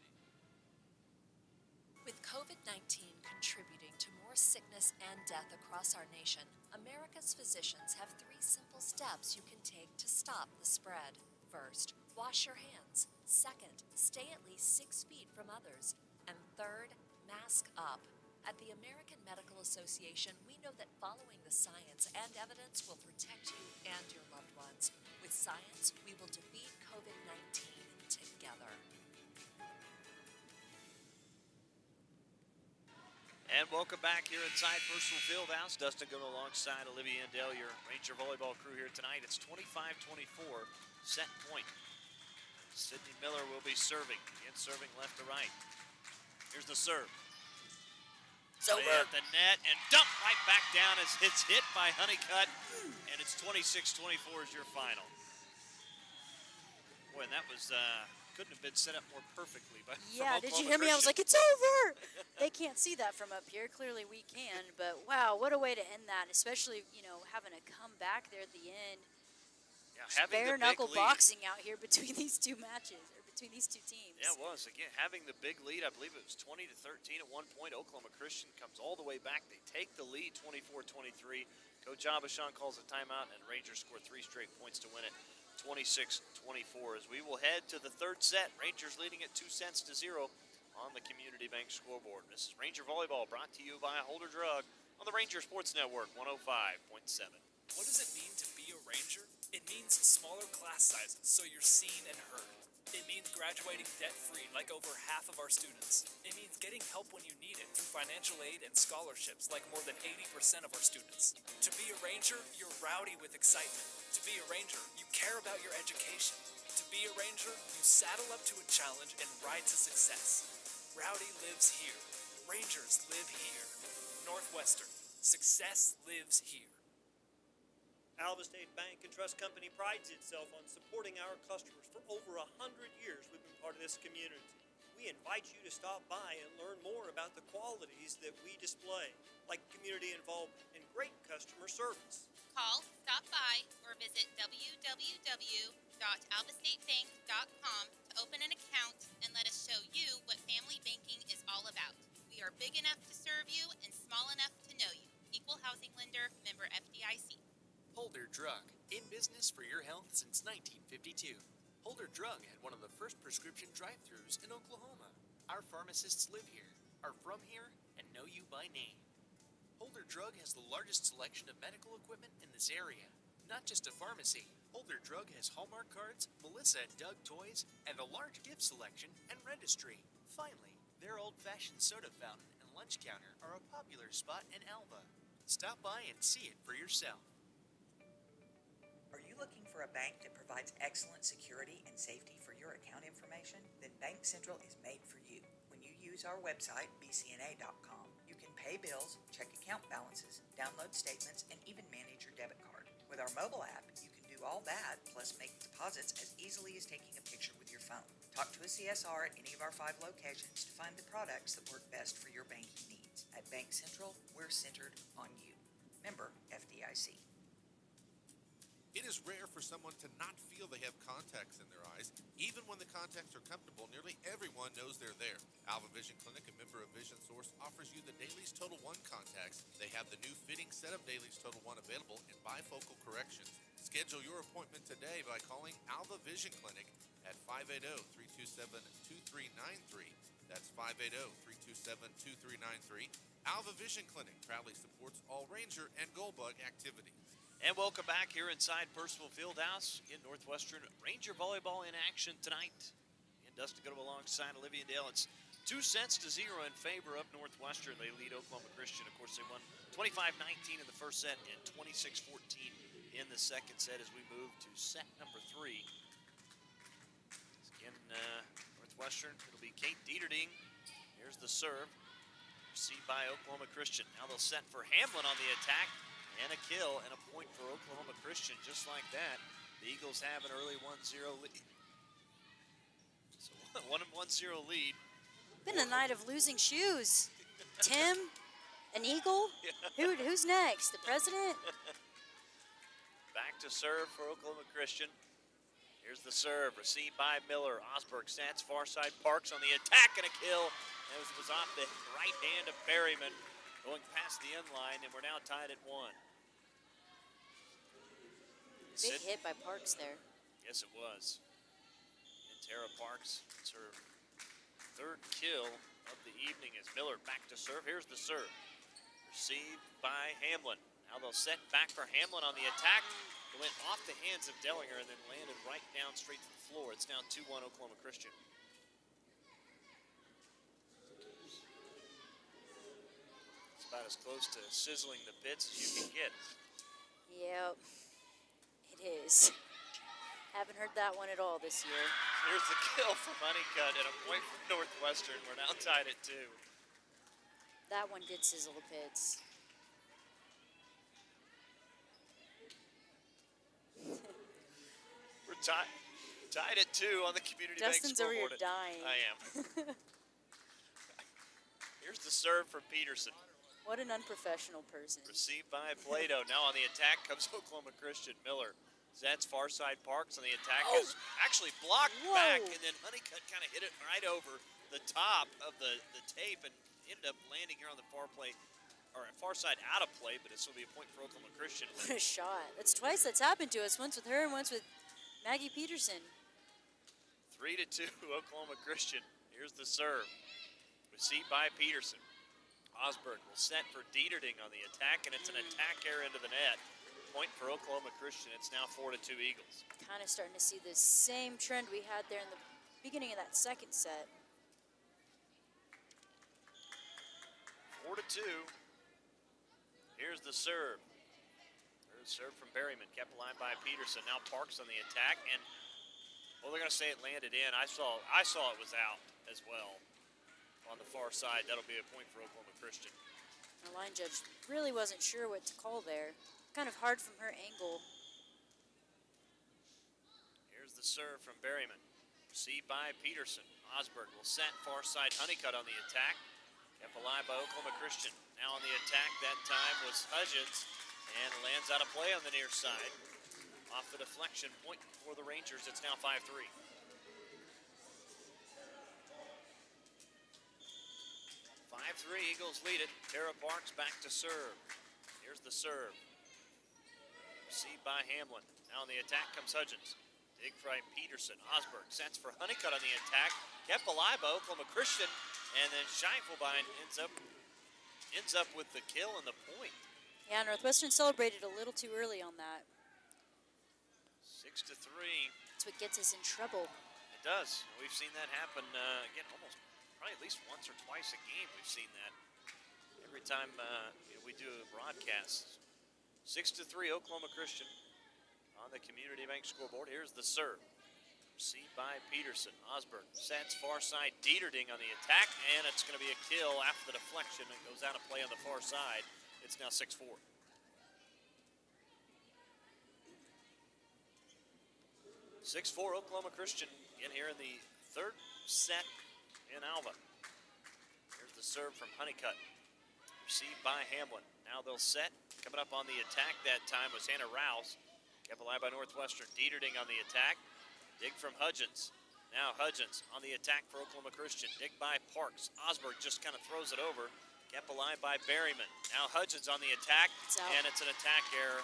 With COVID-19 contributing to more sickness and death across our nation, America's physicians have 3 simple steps you can take to stop the spread. First, wash your hands. Second, stay at least 6 feet from others. And third, mask up. At the American Medical Association, we know that following the science and evidence will protect you and your loved ones. With science, we will defeat COVID-19 together. And welcome back here inside Personal Fieldhouse. Dustin going alongside Olivia and Dale, your Ranger Volleyball crew here tonight. It's 25-24, set point. Sydney Miller will be serving. Again, serving left to right. Here's the serve. So at the net and dumped right back down as it's hit by Honeycutt. And it's 26-24 is your final. Boy, and that was couldn't have been set up more perfectly. But yeah, did you hear me? I was like, it's over. They can't see that from up here. Clearly we can. But wow, what a way to end that, especially, having to come back there at the end. Yeah, having bare the knuckle big lead. boxing out here between these two matches, or between these two teams. Yeah, it was. Again, having the big lead, I believe it was 20-13 at one point. Oklahoma Christian comes all the way back. They take the lead 24-23. Coach Abashan calls a timeout, and Rangers score 3 straight points to win it 26-24. As we will head to the third set, Rangers leading at 2 sets to 0 on the Community Bank scoreboard. This is Ranger Volleyball, brought to you by Holder Drug on the Ranger Sports Network, 105.7. What does it mean to be a Ranger? It means smaller class sizes so you're seen and heard. It means graduating debt-free like over half of our students. It means getting help when you need it through financial aid and scholarships like more than 80% of our students. To be a Ranger, you're rowdy with excitement. To be a Ranger, you care about your education. To be a Ranger, you saddle up to a challenge and ride to success. Rowdy lives here. Rangers live here. Northwestern. Success lives here. Alva State Bank and Trust Company prides itself on supporting our customers. For over 100 years, we've been part of this community. We invite you to stop by and learn more about the qualities that we display, like community involvement and great customer service. Call, stop by, or visit www.alvastatebank.com to open an account and let us show you what family banking is all about. We are big enough to serve you and small enough to know you. Equal housing lender, member FDIC. Holder Drug, in business for your health since 1952. Holder Drug had one of the first prescription drive-thrus in Oklahoma. Our pharmacists live here, are from here, and know you by name. Holder Drug has the largest selection of medical equipment in this area. Not just a pharmacy, Holder Drug has Hallmark cards, Melissa and Doug toys, and a large gift selection and registry. Finally, their old-fashioned soda fountain and lunch counter are a popular spot in Alva. Stop by and see it for yourself. Are you looking for a bank that provides excellent security and safety for your account information? Then Bank Central is made for you. When you use our website, bcna.com, you can pay bills, check account balances, download statements, and even manage your debit card. With our mobile app, you can do all that, plus make deposits as easily as taking a picture with your phone. Talk to a CSR at any of our 5 locations to find the products that work best for your banking needs. At Bank Central, we're centered on you. Member FDIC. It is rare for someone to not feel they have contacts in their eyes. Even when the contacts are comfortable, nearly everyone knows they're there. Alva Vision Clinic, a member of Vision Source, offers you the Dailies Total One contacts. They have the new fitting set of Dailies Total One available in bifocal corrections. Schedule your appointment today by calling Alva Vision Clinic at 580-327-2393. That's 580-327-2393. Alva Vision Clinic proudly supports all Ranger and Goldbug activities. And welcome back here inside Percival Fieldhouse in Northwestern. Ranger volleyball in action tonight. And Dustin Goodham alongside Olivia Dale. It's 2-0 in favor of Northwestern. They lead Oklahoma Christian. Of course, they won 25-19 in the first set and 26-14 in the second set as we move to set number 3. Again, Northwestern, it'll be Kate Dieterding. Here's the serve. Received by Oklahoma Christian. Now they'll set for Hamlin on the attack. And a kill and a point for Oklahoma Christian. Just like that, the Eagles have an early 1-0 lead. So 1-0 lead. Been a night of losing shoes. Tim, an Eagle. Who's next? The president? Back to serve for Oklahoma Christian. Here's the serve, received by Miller. Osberg stats far side, Parks on the attack and a kill. As it was off the right hand of Berryman, going past the end line, and we're now tied at 1. Big hit by Parks there. Yes, it was. And Tara Parks, it's her third kill of the evening as Miller back to serve. Here's the serve. Received by Hamlin. Now they'll set back for Hamlin on the attack. It went off the hands of Dellinger and then landed right down straight to the floor. It's now 2-1 Oklahoma Christian. It's about as close to sizzling the pits as you can get. Yep, it is. Haven't heard that one at all this year. Here's the kill from Honeycutt and a point from Northwestern. We're now tied at 2. That one did sizzle the pits. We're tied at 2 on the Community Dustin's Bank over here scoreboard. dying. I am. Here's the serve for Peterson. What an unprofessional person. Received by Plato. Now on the attack comes Oklahoma Christian. Miller sets far side, Parks on the attack. Is actually blocked back, and then Honeycutt kind of hit it right over the top of the tape and ended up landing here on the far side out of play, but it's going to be a point for Oklahoma Christian. What a shot. That's twice that's happened to us. Once with her and once with Maggie Peterson. 3-2 Oklahoma Christian. Here's the serve. Received by Peterson. Osberg will set for Dieterding on the attack, and it's an attack error into the net. Point for Oklahoma Christian. It's now 4-2 Eagles. Kind of starting to see the same trend we had there in the beginning of that second set. 4-2. Here's the serve. There's a serve from Berryman, kept alive by Peterson. Now Parks on the attack, and well, they're going to say it landed in. I saw it was out as well on the far side. That'll be a point for Oklahoma Christian. The line judge really wasn't sure what to call there. Kind of hard from her angle. Here's the serve from Berryman. Received by Peterson. Osberg will set far side. Honeycutt on the attack. Kept alive by Oklahoma Christian. Now on the attack that time was Hudgens, and lands out of play on the near side. Off the deflection, point for the Rangers. It's now 5-3. 5-3, Eagles lead it. Tara Parks back to serve. Here's the serve. Received by Hamlin. Now on the attack comes Hudgens. Dig by Peterson. Osberg sets for Honeycutt on the attack. Kept alive by Oklahoma Christian. And then Scheiffelbein ends up with the kill and the point. Yeah, Northwestern celebrated a little too early on that. 6-3. That's what gets us in trouble. It does. We've seen that happen again almost probably at least once or twice a game. We've seen that every time we do a broadcast. 6-3 Oklahoma Christian on the Community Bank scoreboard. Here's the serve. Received by Peterson. Osberg sets far side. Dieterding on the attack, and it's going to be a kill after the deflection. It goes out of play on the far side. It's now 6-4. 6-4 Oklahoma Christian in here in the third set in Alva. Here's the serve from Honeycutt. Received by Hamlin. Now they'll set. Coming up on the attack that time was Hannah Rouse. Kept alive by Northwestern. Dieterding on the attack. Dig from Hudgens. Now Hudgens on the attack for Oklahoma Christian. Dig by Parks. Osberg just kind of throws it over. Kept alive by Berryman. Now Hudgens on the attack. And it's an attack error.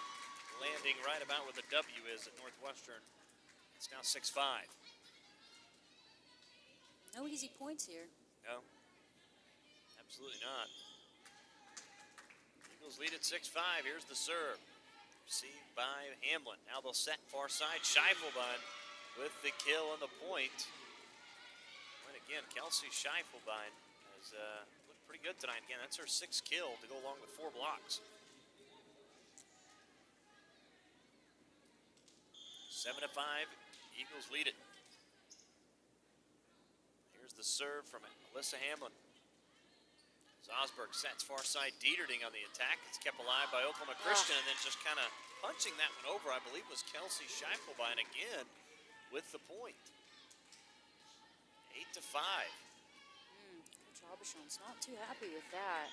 Landing right about where the W is at Northwestern. It's now 6-5. No easy points here. No, absolutely not. Eagles lead at 6-5. Here's the serve. Received by Hamlin. Now they'll set far side. Scheifelbein with the kill and the point. And again, Kelsey Scheifelbein has looked pretty good tonight. Again, that's her 6th kill to go along with 4 blocks. 7-5. Eagles lead it. Here's the serve from Alyssa Hamlin. Osberg sets far side. Dieterding on the attack. It's kept alive by Oklahoma Christian, and then just kind of punching that one over, I believe, was Kelsey Scheifelbein again with the point. 8-5. Coach Aubuchon's not too happy with that.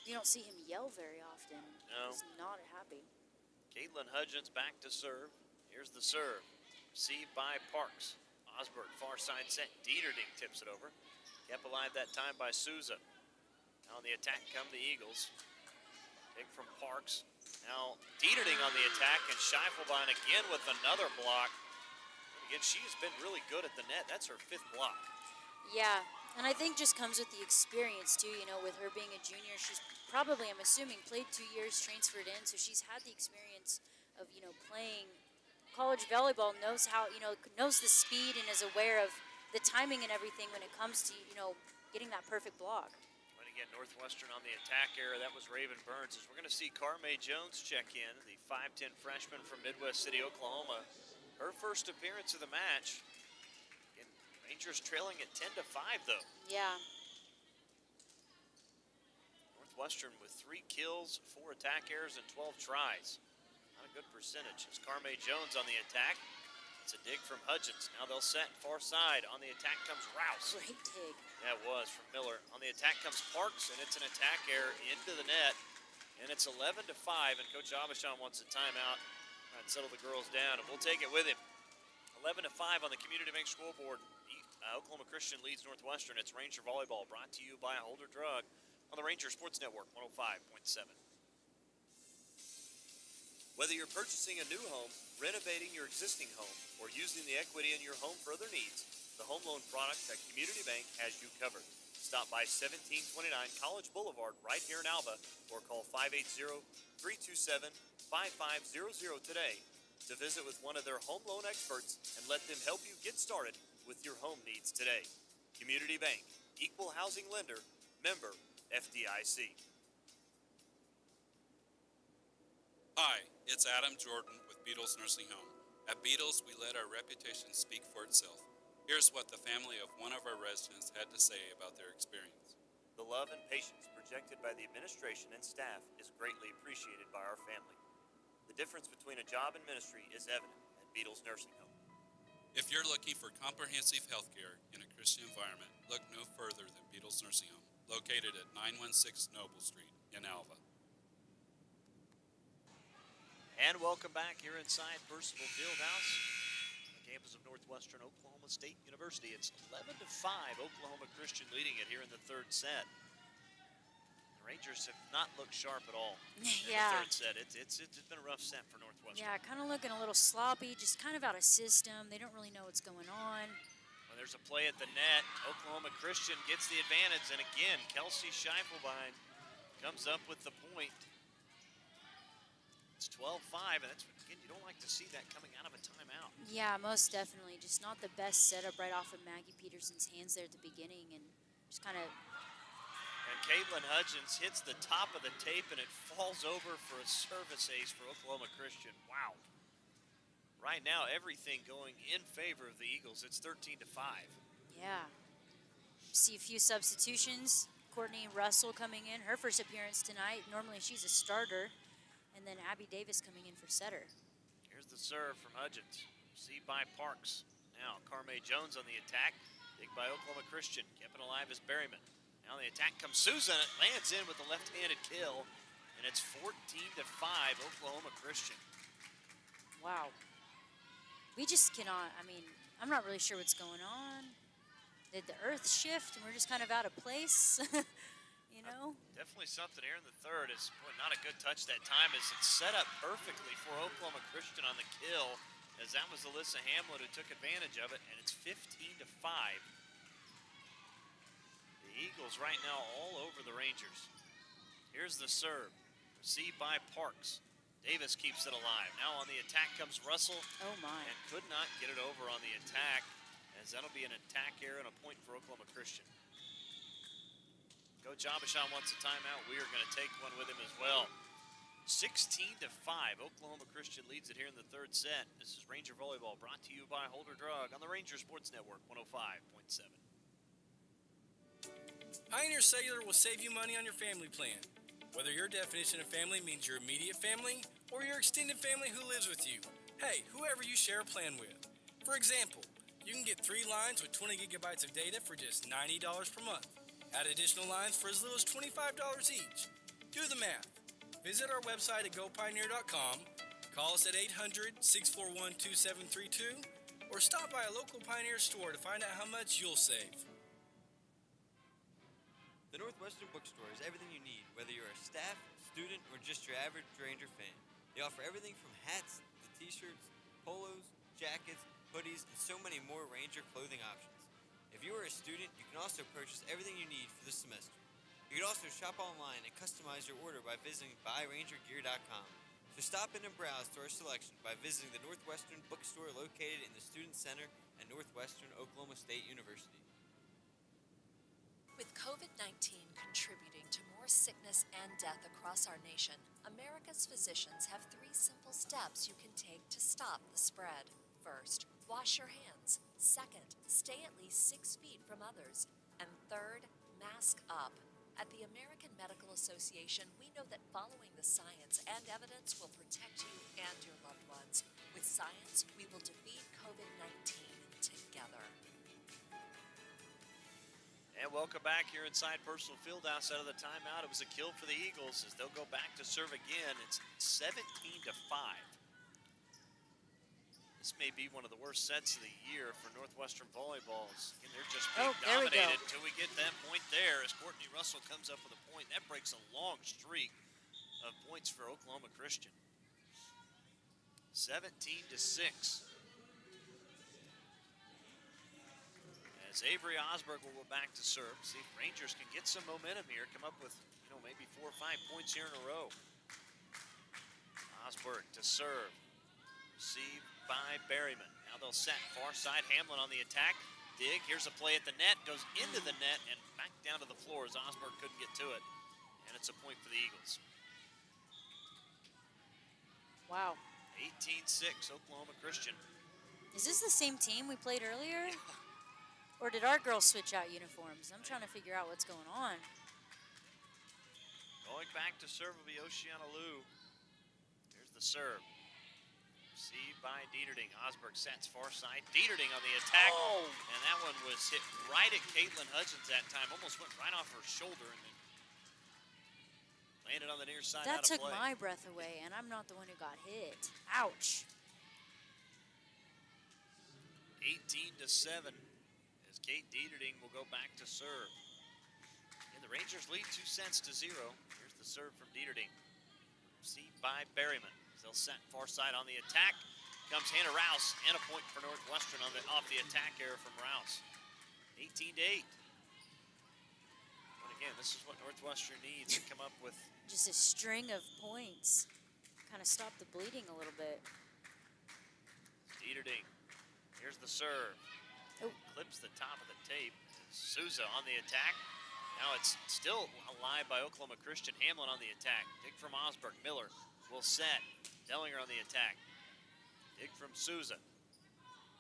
You don't see him yell very often. No. He's not happy. Caitlin Hudgens back to serve. Here's the serve. Received by Parks. Osberg far side set. Dieterding tips it over. Kept alive that time by Souza. On the attack come the Eagles. Pick from Parks. Now Dieterding on the attack, and Scheifelbein again with another block. And again, she has been really good at the net. That's her 5th block. Yeah, and I think just comes with the experience too. You know, with her being a junior, she's probably, I'm assuming, played 2 years, transferred in, so she's had the experience of, you know, playing college volleyball. Knows how, you know, knows the speed and is aware of the timing and everything when it comes to, you know, getting that perfect block. Again, Northwestern on the attack error. That was Raven Burns. As we're going to see Carmay Jones check in, the 5'10 freshman from Midwest City, Oklahoma. Her first appearance of the match. Again, Rangers trailing at 10-5, though. Yeah. Northwestern with 3 kills, 4 attack errors, and 12 tries. Not a good percentage. As Carmay Jones on the attack. It's a dig from Hudgens. Now they'll set far side. On the attack comes Rouse. Great dig. That was from Miller. On the attack comes Parks, and it's an attack error into the net. And it's 11-5, and Coach Aubuchon wants a timeout. Try and settle the girls down, and we'll take it with him. 11-5 on the Community Bank scoreboard. Oklahoma Christian leads Northwestern. It's Ranger Volleyball, brought to you by Holder Drug on the Ranger Sports Network, 105.7. Whether you're purchasing a new home, renovating your existing home, or using the equity in your home for other needs, the home loan product at Community Bank has you covered. Stop by 1729 College Boulevard right here in Alva, or call 580-327-5500 today to visit with one of their home loan experts and let them help you get started with your home needs today. Community Bank, equal housing lender, member FDIC. Hi, it's Adam Jordan with Beatles Nursing Home. At Beatles, we let our reputation speak for itself. Here's what the family of one of our residents had to say about their experience. The love and patience projected by the administration and staff is greatly appreciated by our family. The difference between a job and ministry is evident at Beatles Nursing Home. If you're looking for comprehensive health care in a Christian environment, look no further than Beatles Nursing Home, located at 916 Noble Street in Alva. And welcome back here inside Percival Fieldhouse, on the campus of Northwestern Oklahoma State University. It's 11-5, Oklahoma Christian leading it here in the 3rd set. The Rangers have not looked sharp at all in Yeah. the 3rd set. It's been a rough set for Northwestern. Yeah, kind of looking a little sloppy, just kind of out of system. They don't really know what's going on. Well, there's a play at the net. Oklahoma Christian gets the advantage, and again, Kelsey Scheifelbein comes up with the point. It's 12-5, and that's, again, you don't like to see that coming out of a timeout. Yeah, most definitely. Just not the best setup right off of Maggie Peterson's hands there at the beginning, and just kind of... And Caitlin Hudgens hits the top of the tape, and it falls over for a service ace for Oklahoma Christian. Wow. Right now, everything going in favor of the Eagles. It's 13-5. Yeah. See a few substitutions. Courtney Russell coming in, her first appearance tonight. Normally she's a starter. And then Abby Davis coming in for setter. Here's the serve from Hudgens. Received by Parks. Now Carmay Jones on the attack. Dig by Oklahoma Christian. Kept it alive as Berryman. Now the attack comes Souza, and it lands in with the left-handed kill. And it's 14-5, Oklahoma Christian. Wow. We just cannot, I mean, I'm not really sure what's going on. Did the earth shift and we're just kind of out of place? You know? Definitely something here in the 3rd. It's not a good touch that time as it's set up perfectly for Oklahoma Christian on the kill, as that was Alyssa Hamlin who took advantage of it, and it's 15-5. The Eagles right now all over the Rangers. Here's the serve. Received by Parks. Davis keeps it alive. Now on the attack comes Russell. Oh, my. And could not get it over on the attack, as that'll be an attack error and a point for Oklahoma Christian. Coach Abishon wants a timeout. We are going to take one with him as well. 16-5. Oklahoma Christian leads it here in the third set. This is Ranger Volleyball brought to you by Holder Drug on the Ranger Sports Network 105.7. Pioneer Cellular will save you money on your family plan. Whether your definition of family means your immediate family or your extended family who lives with you. Hey, whoever you share a plan with. For example, you can get 3 lines with 20 gigabytes of data for just $90 per month. Add additional lines for as little as $25 each. Do the math. Visit our website at gopioneer.com, call us at 800-641-2732, or stop by a local Pioneer store to find out how much you'll save. The Northwestern Bookstore is everything you need, whether you're a staff, student, or just your average Ranger fan. They offer everything from hats to t-shirts, polos, jackets, hoodies, and so many more Ranger clothing options. If you are a student, you can also purchase everything you need for the semester. You can also shop online and customize your order by visiting buyrangergear.com. So stop in and browse to our selection by visiting the Northwestern Bookstore located in the Student Center at Northwestern Oklahoma State University. With COVID-19 contributing to more sickness and death across our nation, America's physicians have 3 simple steps you can take to stop the spread. First, wash your hands. Second, stay at least 6 feet from others. And third, mask up. At the American Medical Association, we know that following the science and evidence will protect you and your loved ones. With science, we will defeat COVID-19 together. And welcome back here inside Personal Fieldhouse. Out of the timeout, it was a kill for the Eagles as they'll go back to serve again. It's 17-5. This may be one of the worst sets of the year for Northwestern volleyballs. And they're just being dominated until we get that point there as Courtney Russell comes up with a point. That breaks a long streak of points for Oklahoma Christian. 17-6. As Avery Osberg will go back to serve. See if Rangers can get some momentum here. Come up with, maybe 4 or 5 points here in a row. Osberg to serve. Received by Berryman. Now they'll set far side. Hamlin on the attack. Dig. Here's a play at the net. Goes into the net and back down to the floor as Osberg couldn't get to it. And it's a point for the Eagles. Wow. 18-6, Oklahoma Christian. Is this the same team we played earlier? Or did our girls switch out uniforms? I'm trying to figure out what's going on. Going back to serve will be Oceana Liu. Here's the serve. Received by Dieterding. Osberg sets far side. Dieterding on the attack. Oh. And that one was hit right at Caitlin Hudgens that time. Almost went right off her shoulder and then landed on the near side. That took play. my breath away, and I'm not the one who got hit. Ouch. 18-7 as Kate Dieterding will go back to serve. And the Rangers lead 2-0. Here's the serve from Dieterding. Received by Berryman. They'll set far side on the attack. Comes Hannah Rouse and a point for Northwestern off the attack error from Rouse. 18-8. And again, this is what Northwestern needs to come up with. Just a string of points. Kind of stop the bleeding a little bit. Dieterding. Here's the serve. Oh. Clips the top of the tape. Souza on the attack. Now it's still alive by Oklahoma Christian. Hamlin on the attack. Dig from Osberg. Miller will set. Dellinger on the attack. Dig from Souza.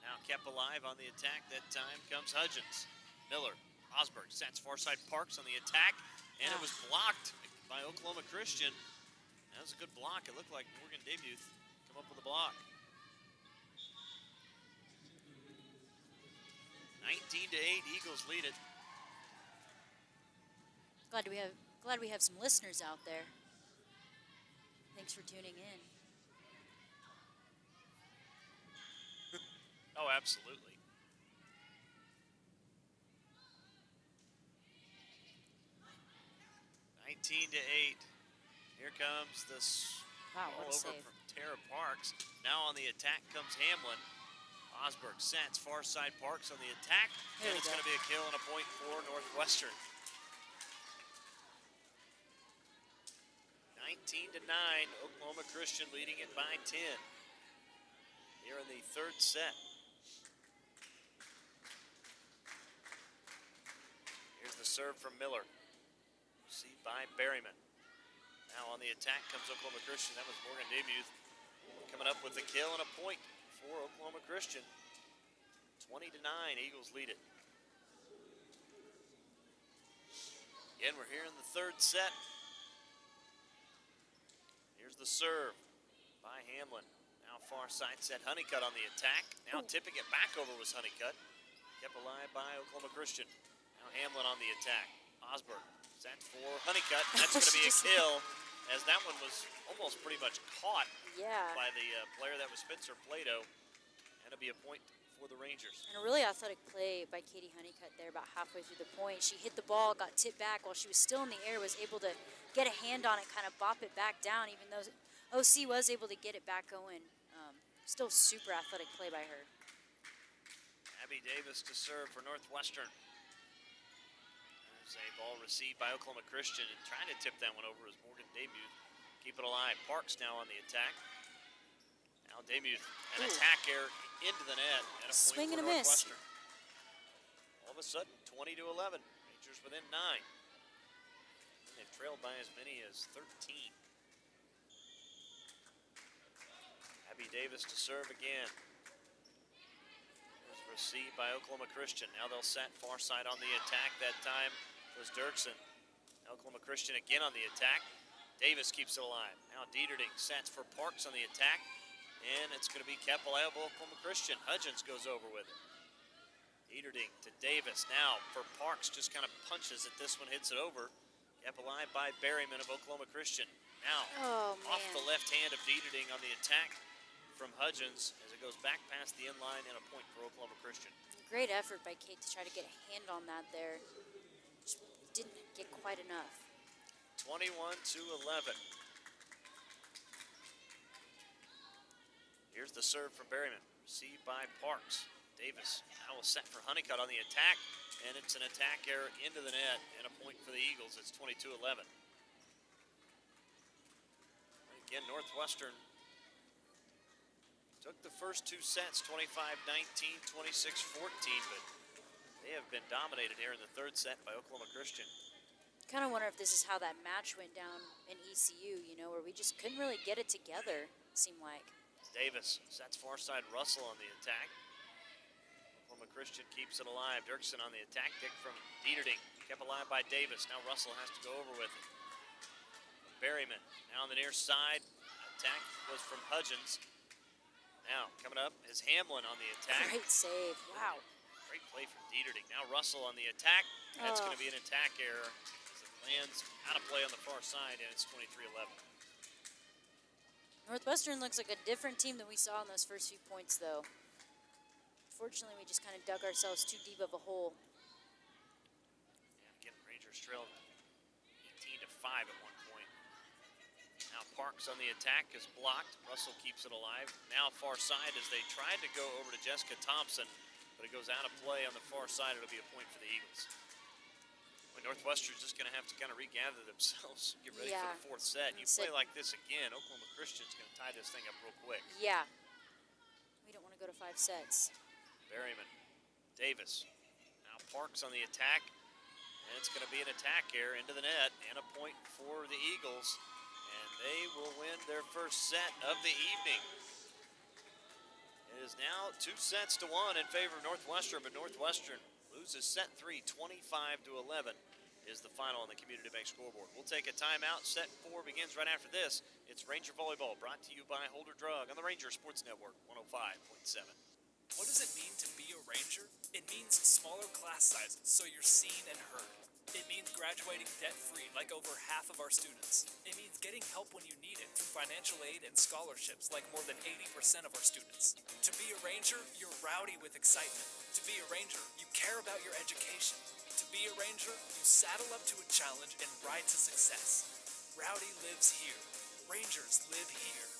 Now kept alive on the attack. That time comes Hudgens. Miller. Osberg sets far side. Parks on the attack. And it was blocked by Oklahoma Christian. That was a good block. It looked like Morgan Demuth come up with a block. 19-8. Eagles lead it. Glad we have some listeners out there. Thanks for tuning in. Oh, absolutely. (19-8). Here comes this ball over save from Tara Parks. Now on the attack comes Hamlin. Osberg sets far side. Parks on the attack. And it's going to be a kill and a point for Northwestern. 19-9. Oklahoma Christian leading it by 10. Here in the third set. Here's the serve from Miller. Received by Berryman. Now on the attack comes Oklahoma Christian. That was Morgan Demuth coming up with the kill and a point for Oklahoma Christian. 20-9, Eagles lead it. Again, we're here in the third set. Here's the serve by Hamlin. Now far side set, Honeycutt on the attack. Now tipping it back over was Honeycutt. Kept alive by Oklahoma Christian. Now Hamlin on the attack. Osborne sets for Honeycutt. That's going to be a kill, as that one was almost pretty much caught by the player that was Spencer Plato. And it'll be a point for the Rangers. And a really athletic play by Katie Honeycutt there about halfway through the point. She hit the ball, got tipped back while she was still in the air, was able to get a hand on it, kind of bop it back down, even though OC was able to get it back going. Still super athletic play by her. Abby Davis to serve for Northwestern. There's a ball received by Oklahoma Christian, and trying to tip that one over is Morgan Demuth. Keep it alive. Parks now on the attack. Now Demuth, an attack error into the net, and a swing point and for a miss. Northwestern. All of a sudden, 20-11. Rangers within 9. And they've trailed by as many as 13. Abby Davis to serve again. There's received by Oklahoma Christian. Now they'll set far side on the attack. That time was Dirksen. Oklahoma Christian again on the attack. Davis keeps it alive. Now Dieterding sets for Parks on the attack. And it's going to be kept alive by Oklahoma Christian. Hudgens goes over with it. Dieterding to Davis. Now for Parks, just kind of punches it. This one hits it over. Kept alive by Berryman of Oklahoma Christian. Now off the left hand of Dieterding on the attack from Hudgens as it goes back past the end line, and a point for Oklahoma Christian. Great effort by Kate to try to get a hand on that there. Just didn't get quite enough. 21-11. Here's the serve from Berryman, received by Parks. Davis now will set for Honeycutt on the attack, and it's an attack error into the net, and a point for the Eagles. It's 22-11. Again, Northwestern took the first two sets, 25-19, 26-14, but they have been dominated here in the third set by Oklahoma Christian. Kind of wonder if this is how that match went down in ECU, you know, where we just couldn't really get it together, it seemed like. Davis sets far side Russell on the attack. Oklahoma Christian keeps it alive. Dirksen on the attack. Kick from Dieterding. Kept alive by Davis. Now Russell has to go over with it. Berryman now on the near side. Attack was from Hudgens. Now coming up is Hamlin on the attack. Great save. Wow. Great play from Dieterding. Now Russell on the attack. That's going to be an attack error as it lands out of play on the far side, and it's 23-11. Northwestern looks like a different team than we saw in those first few points, though. Unfortunately, we just kind of dug ourselves too deep of a hole. Yeah, again, Rangers trailed 18-5 at one point. Now Parks on the attack is blocked. Russell keeps it alive. Now far side as they tried to go over to Jessica Thompson, but it goes out of play on the far side. It'll be a point for the Eagles. Northwestern's just going to have to kind of regather themselves, get ready for the fourth set. You play like this again, Oklahoma Christian's going to tie this thing up real quick. Yeah. We don't want to go to 5 sets. Berryman, Davis. Now Parks on the attack, and it's going to be an attack error into the net, and a point for the Eagles, and they will win their first set of the evening. It is now 2 sets to 1 in favor of Northwestern, but Northwestern loses set 3, 25-11 is the final on the Community Bank scoreboard. We'll take a timeout. Set 4 begins right after this. It's Ranger Volleyball, brought to you by Holder Drug on the Ranger Sports Network, 105.7. What does it mean to be a Ranger? It means smaller class sizes so you're seen and heard. It means graduating debt-free like over half of our students. It means getting help when you need it through financial aid and scholarships like more than 80% of our students. To be a Ranger, you're rowdy with excitement. To be a Ranger, you care about your education. To be a Ranger, you saddle up to a challenge and ride to success. Rowdy lives here. Rangers live here.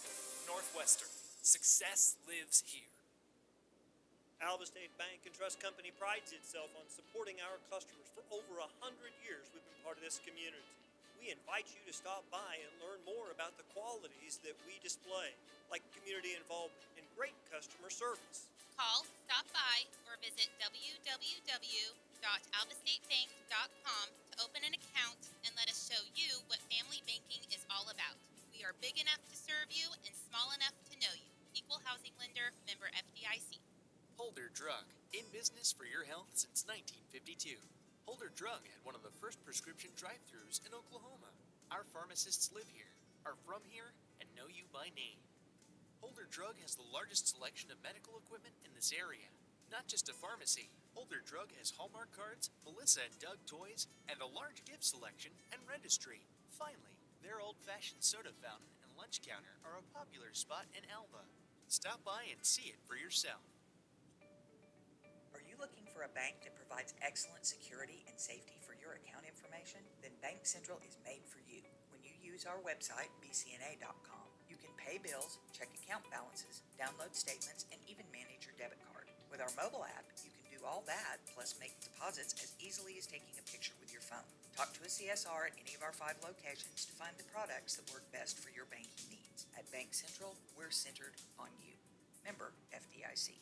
Northwestern. Success lives here. Alva State Bank and Trust Company prides itself on supporting our customers. For over 100 years, we've been part of this community. We invite you to stop by and learn more about the qualities that we display, like community involvement and great customer service. Call, stop by, or visit www.alvastatebank.com to open an account and let us show you what family banking is all about. We are big enough to serve you and small enough to know you. Equal housing lender, member FDIC. Holder Drug, in business for your health since 1952. Holder Drug had one of the first prescription drive-thrus in Oklahoma. Our pharmacists live here, are from here, and know you by name. Holder Drug has the largest selection of medical equipment in this area. Not just a pharmacy, Holder Drug has Hallmark cards, Melissa and Doug toys, and a large gift selection and registry. Finally, their old-fashioned soda fountain and lunch counter are a popular spot in Alva. Stop by and see it for yourself. Are you looking for a bank that provides excellent security and safety for your account information? Then Bank Central is made for you. When you use our website, bcna.com, you can pay bills, check account balances, download statements, and even manage your debit card. With our mobile app, you can do all that, plus make deposits as easily as taking a picture with your phone. Talk to a CSR at any of our 5 locations to find the products that work best for your banking needs. At Bank Central, we're centered on you. Member FDIC.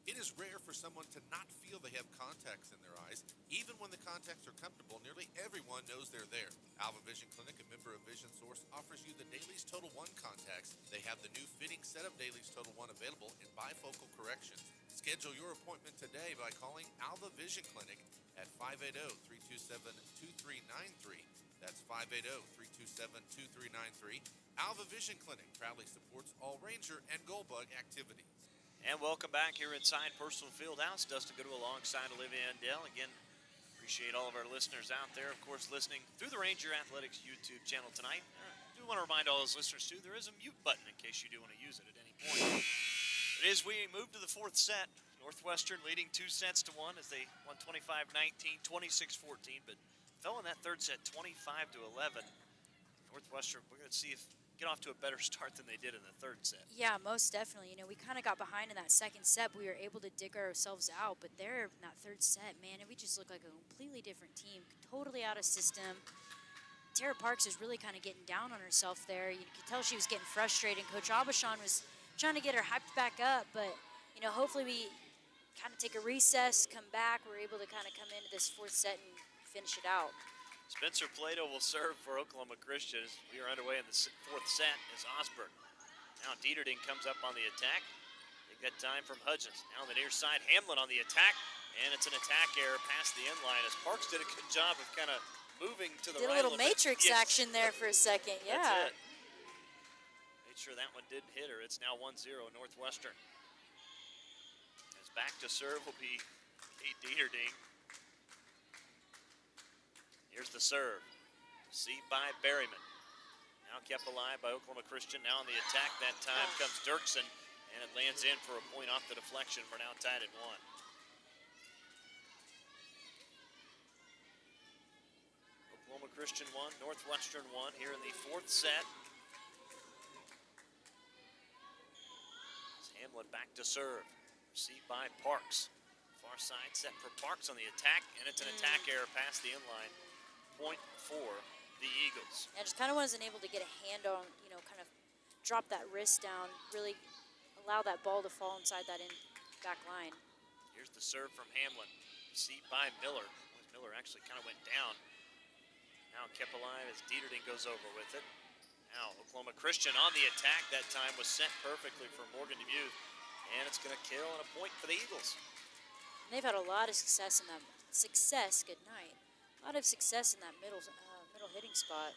It is rare for someone to not feel they have contacts in their eyes. Even when the contacts are comfortable, nearly everyone knows they're there. Alva Vision Clinic, a member of Vision Source, offers you the Dailies Total One contacts. They have the new fitting set of Dailies Total One available in bifocal corrections. Schedule your appointment today by calling Alva Vision Clinic at 580-327-2393. That's 580-327-2393. Alva Vision Clinic proudly supports all Ranger and Goldbug activities. And welcome back here inside Personal Fieldhouse. Dustin Goodwill alongside Olivia and Dell. Again, appreciate all of our listeners out there, of course, listening through the Ranger Athletics YouTube channel tonight. I do want to remind all those listeners, too, there is a mute button in case you do want to use it at any point. It is, we move to the 4th set. Northwestern leading 2 sets to 1 as they won 25-19, 26-14, but fell in that 3rd set 25-11. Northwestern, we're going to see if get off to a better start than they did in the 3rd set. Yeah, most definitely. You know, we kind of got behind in that 2nd set. We were able to dig ourselves out, but there in that 3rd set, man, we just looked like a completely different team, totally out of system. Tara Parks is really kind of getting down on herself there. You could tell she was getting frustrated. Coach Abashan was trying to get her hyped back up, but, you know, hopefully we kind of take a recess, come back. We're able to kind of come into this 4th set and finish it out. Spencer Plato will serve for Oklahoma Christian as we are underway in the 4th set as Osborne. Now Dieterding comes up on the attack. Take that time from Hudgens. Now on the near side, Hamlin on the attack. And it's an attack error past the end line as Parks did a good job of kind of moving to the right. Did a little matrix action there for a second, yeah. That's it. Made sure that one didn't hit her. It's now 1-0 Northwestern. As back to serve will be Kate Dieterding. Here's the serve. Received by Berryman. Now kept alive by Oklahoma Christian. Now on the attack. That time comes Dirksen. And it lands in for a point off the deflection. We're now tied at 1. Oklahoma Christian 1. Northwestern 1 here in the 4th set. As Hamlin back to serve. Received by Parks. Far side set for Parks on the attack. And it's an attack error past the end line. Point for the Eagles. I just kind of wasn't able to get a hand on, you know, kind of drop that wrist down, really allow that ball to fall inside that back line. Here's the serve from Hamlin. Received by Miller. Miller actually kind of went down. Now kept alive as Dieterding goes over with it. Now Oklahoma Christian on the attack. That time was set perfectly for Morgan Demuth. And it's going to kill and a point for the Eagles. And they've had a lot of success in that. Good night. A lot of success in that middle hitting spot.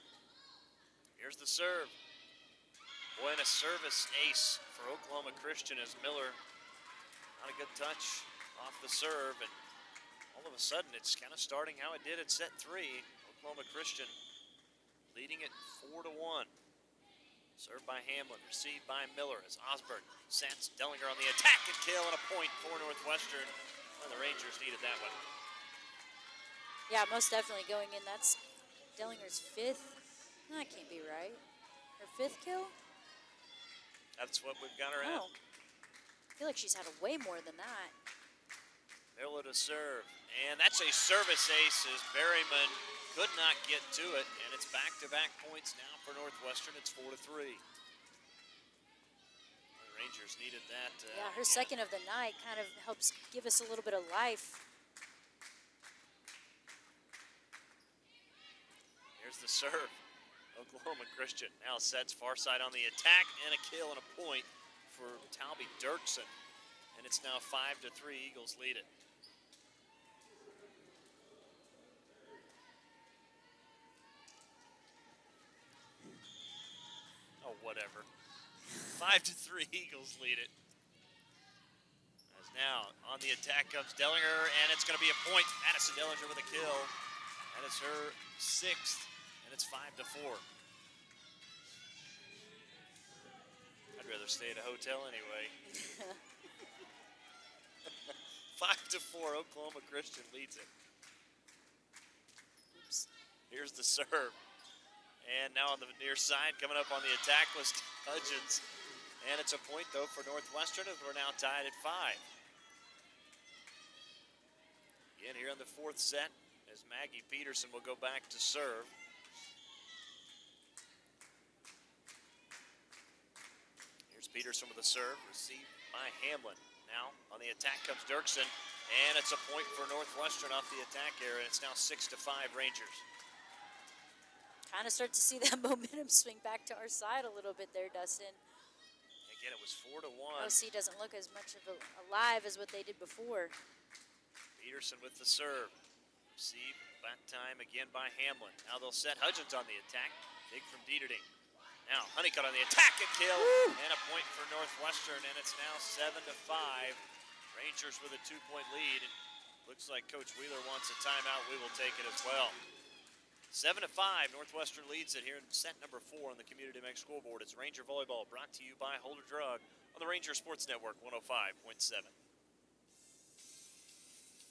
Here's the serve. Boy, and a service ace for Oklahoma Christian as Miller. Not a good touch off the serve, and all of a sudden it's kind of starting how it did at set 3. Oklahoma Christian leading it 4-1. Served by Hamlin, received by Miller as Osborne sets Dellinger on the attack and kill, and a point for Northwestern. Well, the Rangers needed that one. Yeah, most definitely going in. That's Dellinger's 5th. No, that can't be right. Her 5th kill? That's what we've got her at. I feel like she's had a way more than that. Miller to serve. And that's a service ace as Berryman could not get to it. And it's back-to-back points now for Northwestern. It's 4-3. The Rangers needed that. Yeah, her second of the night kind of helps give us a little bit of life. Here's the serve. Oklahoma Christian now sets far side on the attack, and a kill and a point for Talby Dirksen. And it's now 5-3. Eagles lead it. Oh, whatever. 5-3. Eagles lead it. As now on the attack comes Dellinger, and it's going to be a point. Madison Dellinger with a kill. That is her 6th, and it's 5-4. I'd rather stay at a hotel anyway. 5-4, Oklahoma Christian leads it. Oops. Here's the serve. And now on the near side, coming up on the attack was Hudgens. And it's a point, though, for Northwestern, as we're now tied at 5. Again, here in the 4th set, as Maggie Peterson will go back to serve. Peterson with a serve, received by Hamlin. Now on the attack comes Dirksen, and it's a point for Northwestern off the attack area. It's now 6-5 Rangers. Kind of start to see that momentum swing back to our side a little bit there, Dustin. Again, it was 4-1. OC doesn't look as much of alive as what they did before. Peterson with the serve. Received that time again by Hamlin. Now they'll set Hudgens on the attack. Big from Dieterding. Now, Honeycutt on the attack and kill, and a point for Northwestern, and it's now 7-5. Rangers with a 2-point lead. Looks like Coach Wheeler wants a timeout. We will take it as well. 7-5, Northwestern leads it here in set number 4 on the Community Bank scoreboard. It's Ranger Volleyball brought to you by Holder Drug on the Ranger Sports Network 105.7.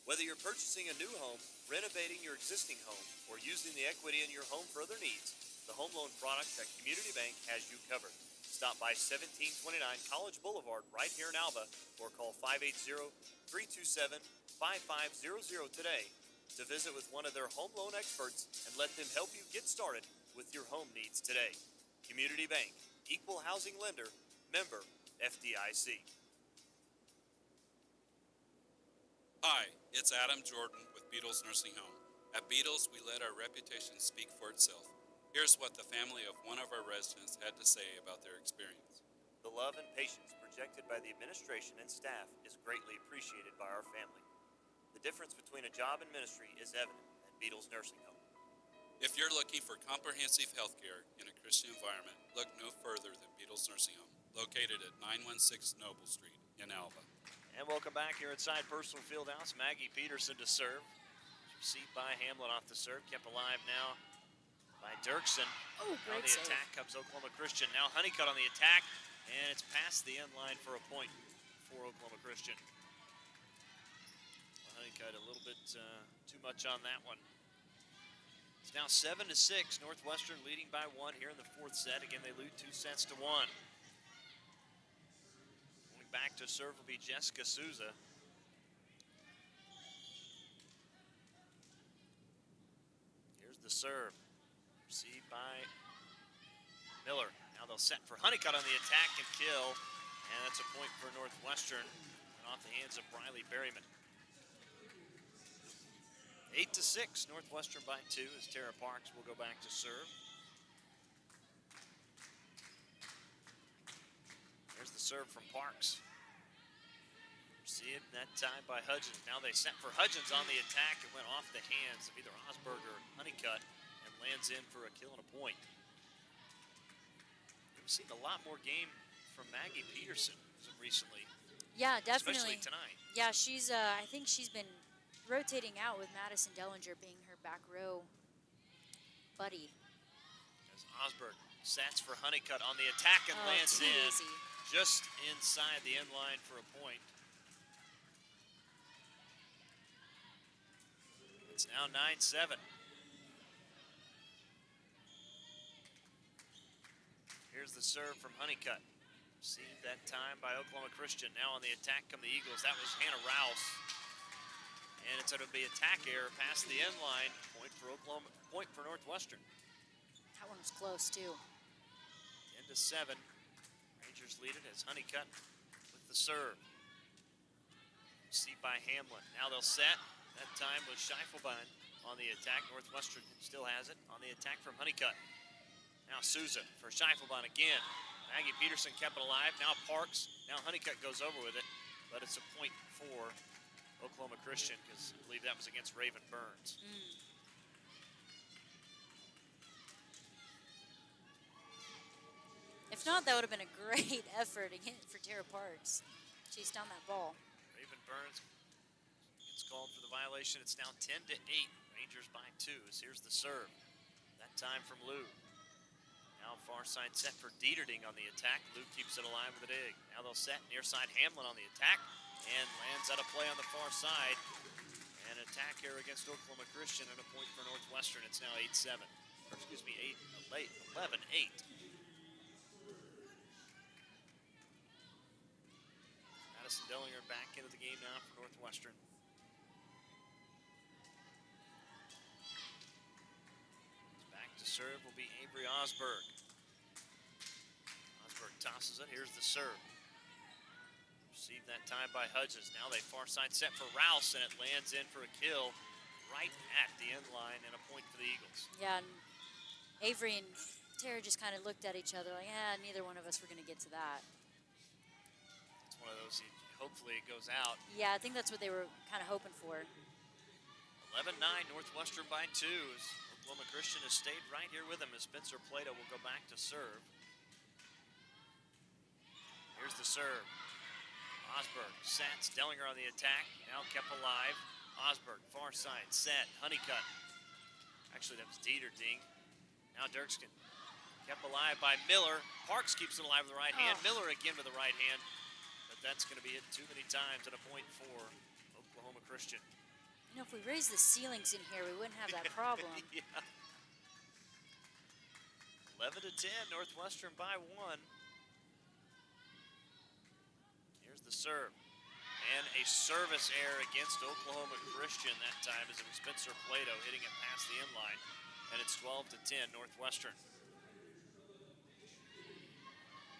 Whether you're purchasing a new home, renovating your existing home, or using the equity in your home for other needs, the home loan product at Community Bank has you covered. Stop by 1729 College Boulevard right here in Alva or call 580-327-5500 today to visit with one of their home loan experts and let them help you get started with your home needs today. Community Bank, equal housing lender, member FDIC. Hi, it's Adam Jordan with Beatles Nursing Home. At Beatles, we let our reputation speak for itself. Here's what the family of one of our residents had to say about their experience. The love and patience projected by the administration and staff is greatly appreciated by our family. The difference between a job and ministry is evident at Beatles Nursing Home. If you're looking for comprehensive health care in a Christian environment, look no further than Beatles Nursing Home, located at 916 Noble Street in Alva. And welcome back here inside Personal Fieldhouse. Maggie Peterson to serve. Received by Hamlin off the serve. Kept alive now by Dirksen. Oh, great on the save. attack comes Oklahoma Christian. Now Honeycutt on the attack, and it's past the end line for a point for Oklahoma Christian. Well, Honeycutt a little bit too much on that one. It's now 7-6. Northwestern leading by 1 here in the 4th set. Again, they lead 2-1. Going back to serve will be Jessica Souza. Here's the serve. Received by Miller. Now they'll set for Honeycutt on the attack and kill. And that's a point for Northwestern. And off the hands of Briley Berryman. 8-6. Northwestern by 2 as Tara Parks will go back to serve. Here's the serve from Parks. Received that time by Hudgens. Now they set for Hudgens on the attack. It went off the hands of either Osberg or Honeycutt. Lands in for a kill and a point. We've seen a lot more game from Maggie Peterson recently. Yeah, definitely. Especially tonight. Yeah, she's. I think she's been rotating out with Madison Dellinger being her back row buddy. As Osberg sets for Honeycutt on the attack and lands too in easy. just inside the end line for a point. It's now 9-7. Here's the serve from Honeycutt. Received that time by Oklahoma Christian. Now on the attack come the Eagles. That was Hannah Rouse. And it's going to be attack error past the end line. Point for Northwestern. That one was close, too. 10-7. Rangers lead it as Honeycutt with the serve. Received by Hamlin. Now they'll set. That time was Scheifelbein on the attack. Northwestern still has it on the attack from Honeycutt. Now Souza for Scheifelbein again. Maggie Peterson kept it alive. Now Parks. Now Honeycutt goes over with it, but it's a point for Oklahoma Christian because I believe that was against Raven Burns. If not, that would have been a great effort again for Tara Parks. Chased down that ball. Raven Burns gets called for the violation. It's now 10-8. Rangers by 2. Here's the serve. That time from Lou. Now far side set for Dieterding on the attack. Lou keeps it alive with a dig. Now they'll set near side Hamlin on the attack and lands out of play on the far side. An attack here against Oklahoma Christian and a point for Northwestern. It's now 8-7. Or excuse me, 11-8. Madison Dellinger back into the game now for Northwestern. Back to serve will be Avery Osberg. Osberg tosses it. Here's the serve. Received that time by Hudgens. Now they far side set for Rouse, and it lands in for a kill right at the end line and a point for the Eagles. Yeah, and Avery and Tara just kind of looked at each other like, neither one of us were going to get to that. It's one of those, hopefully it goes out. Yeah, I think that's what they were kind of hoping for. 11-9, Northwestern by 2. As Oklahoma Christian has stayed right here with them as Spencer Plato will go back to serve. Here's the serve. Osberg sets, Dellinger on the attack, now kept alive. Osberg, far side, set, Honeycutt. Actually, that was Dieterding. Now Dirkskin, kept alive by Miller. Parks keeps it alive with the right hand. Miller again with the right hand, but that's going to be it too many times and a point for Oklahoma Christian. You know, if we raised the ceilings in here, we wouldn't have that problem. Yeah. 11-10, Northwestern by 1. Serve. And a service error against Oklahoma Christian that time as it was Spencer Plato hitting it past the end line. And it's 12-10 Northwestern.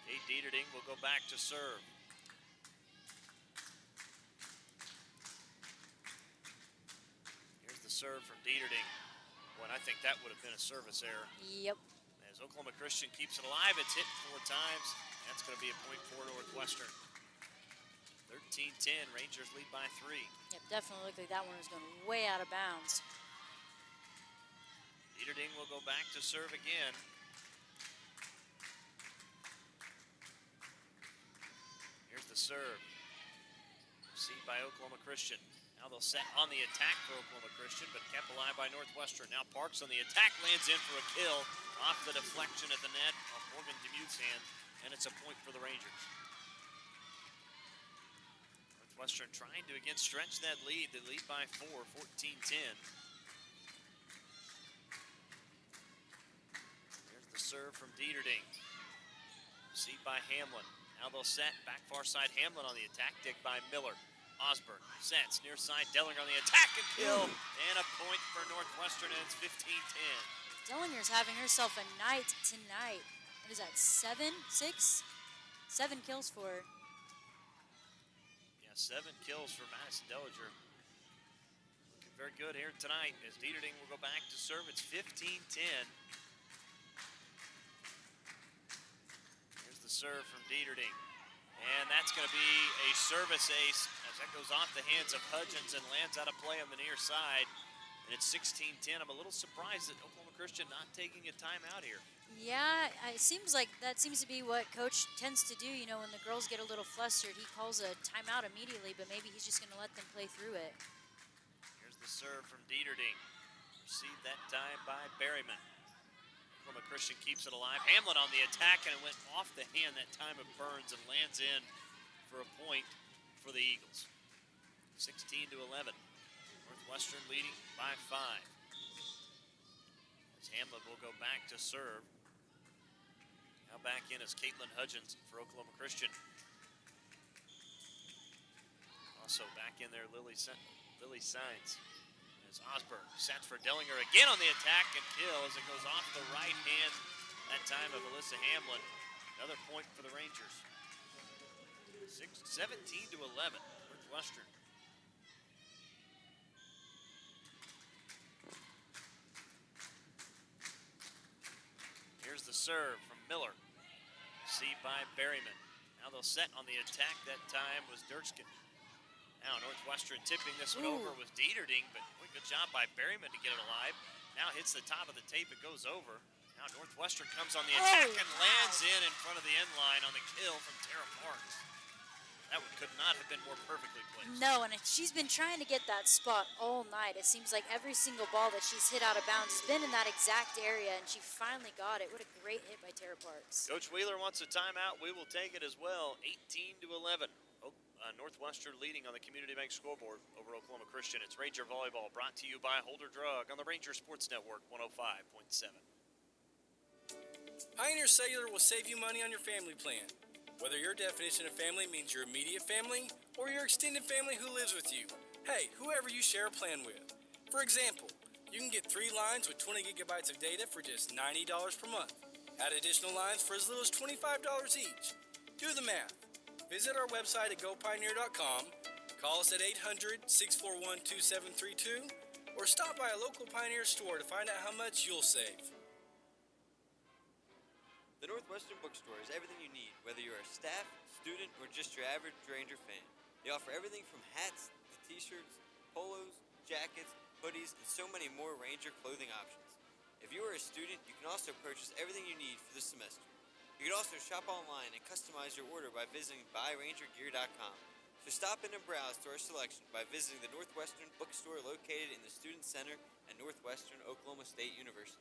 Kate Dieterding will go back to serve. Here's the serve from Dieterding. Boy, I think that would have been a service error. Yep. As Oklahoma Christian keeps it alive, it's hit 4 times. That's going to be a point for Northwestern. 13-10, Rangers lead by 3. Yep, definitely looked like that one was going way out of bounds. Dieterding will go back to serve again. Here's the serve. Received by Oklahoma Christian. Now they'll set on the attack for Oklahoma Christian, but kept alive by Northwestern. Now Parks on the attack, lands in for a kill off the deflection at the net of Morgan Demuth's hand, and it's a point for the Rangers. Northwestern trying to again stretch that lead. They lead by 4, 14-10. Here's the serve from Dieterding. Received by Hamlin. Now they'll set back far side. Hamlin on the attack. Dig by Miller. Osberg sets near side. Dellinger on the attack and kill. And a point for Northwestern, and it's 15-10. Dellinger's having herself a night tonight. What is that, 7 kills for her. 7 kills for Madison Dellinger. Looking very good here tonight as Dieterding will go back to serve. It's 15-10. Here's the serve from Dieterding. And that's going to be a service ace as that goes off the hands of Hudgens and lands out of play on the near side. And it's 16-10. I'm a little surprised that Oklahoma Christian not taking a timeout here. Yeah, it seems like that seems to be what Coach tends to do. You know, when the girls get a little flustered, he calls a timeout immediately, but maybe he's just going to let them play through it. Here's the serve from Dieterding. Received that time by Berryman. Oklahoma Christian keeps it alive. Hamlin on the attack, and it went off the hand that time of Burns and lands in for a point for the Eagles. 16-11. Northwestern leading by 5. As Hamlin will go back to serve. Now back in is Caitlin Hudgens for Oklahoma Christian. Also back in there, Lily Lily Signs. As Osberg sets for Dellinger again on the attack and kill as it goes off the right hand, that time of Alyssa Hamlin. Another point for the Rangers. 17-11, Northwestern. Here's the serve from Miller. Received by Berryman. Now they'll set on the attack. That time was Dirkskin. Now Northwestern tipping this one over was Dieterding, but boy, good job by Berryman to get it alive. Now hits the top of the tape. It goes over. Now Northwestern comes on the attack and lands in front of the end line on the kill from Tara Parks. That one could not have been more perfectly placed. No, and she's been trying to get that spot all night. It seems like every single ball that she's hit out of bounds has been in that exact area, and she finally got it. What a great hit by Tara Parks. Coach Wheeler wants a timeout. We will take it as well. 18-11. Northwestern leading on the Community Bank scoreboard over Oklahoma Christian. It's Ranger Volleyball brought to you by Holder Drug on the Ranger Sports Network 105.7. Pioneer Cellular will save you money on your family plan. Whether your definition of family means your immediate family or your extended family who lives with you. Hey, whoever you share a plan with. For example, you can get 3 lines with 20 gigabytes of data for just $90 per month. Add additional lines for as little as $25 each. Do the math. Visit our website at gopioneer.com, call us at 800-641-2732, or stop by a local Pioneer store to find out how much you'll save. The Northwestern Bookstore is everything you need, whether you're a staff, student, or just your average Ranger fan. They offer everything from hats to t-shirts, polos, jackets, hoodies, and so many more Ranger clothing options. If you are a student, you can also purchase everything you need for the semester. You can also shop online and customize your order by visiting buyrangergear.com. So stop in and browse through our selection by visiting the Northwestern Bookstore located in the Student Center at Northwestern Oklahoma State University.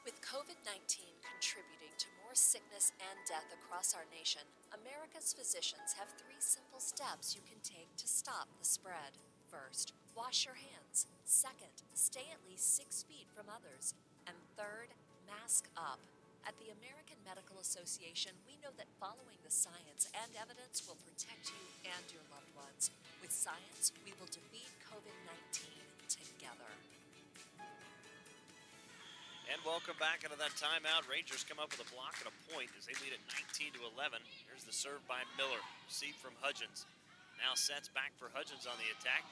With COVID-19 contributing to more sickness and death across our nation, America's physicians have 3 simple steps you can take to stop the spread. First, wash your hands. Second, stay at least 6 feet from others. And third, mask up. At the American Medical Association, we know that following the science and evidence will protect you and your loved ones. With science, we will defeat COVID-19 together. And welcome back into that timeout. Rangers come up with a block and a point as they lead at 19-11. Here's the serve by Miller, received from Hudgens. Now sets back for Hudgens on the attack.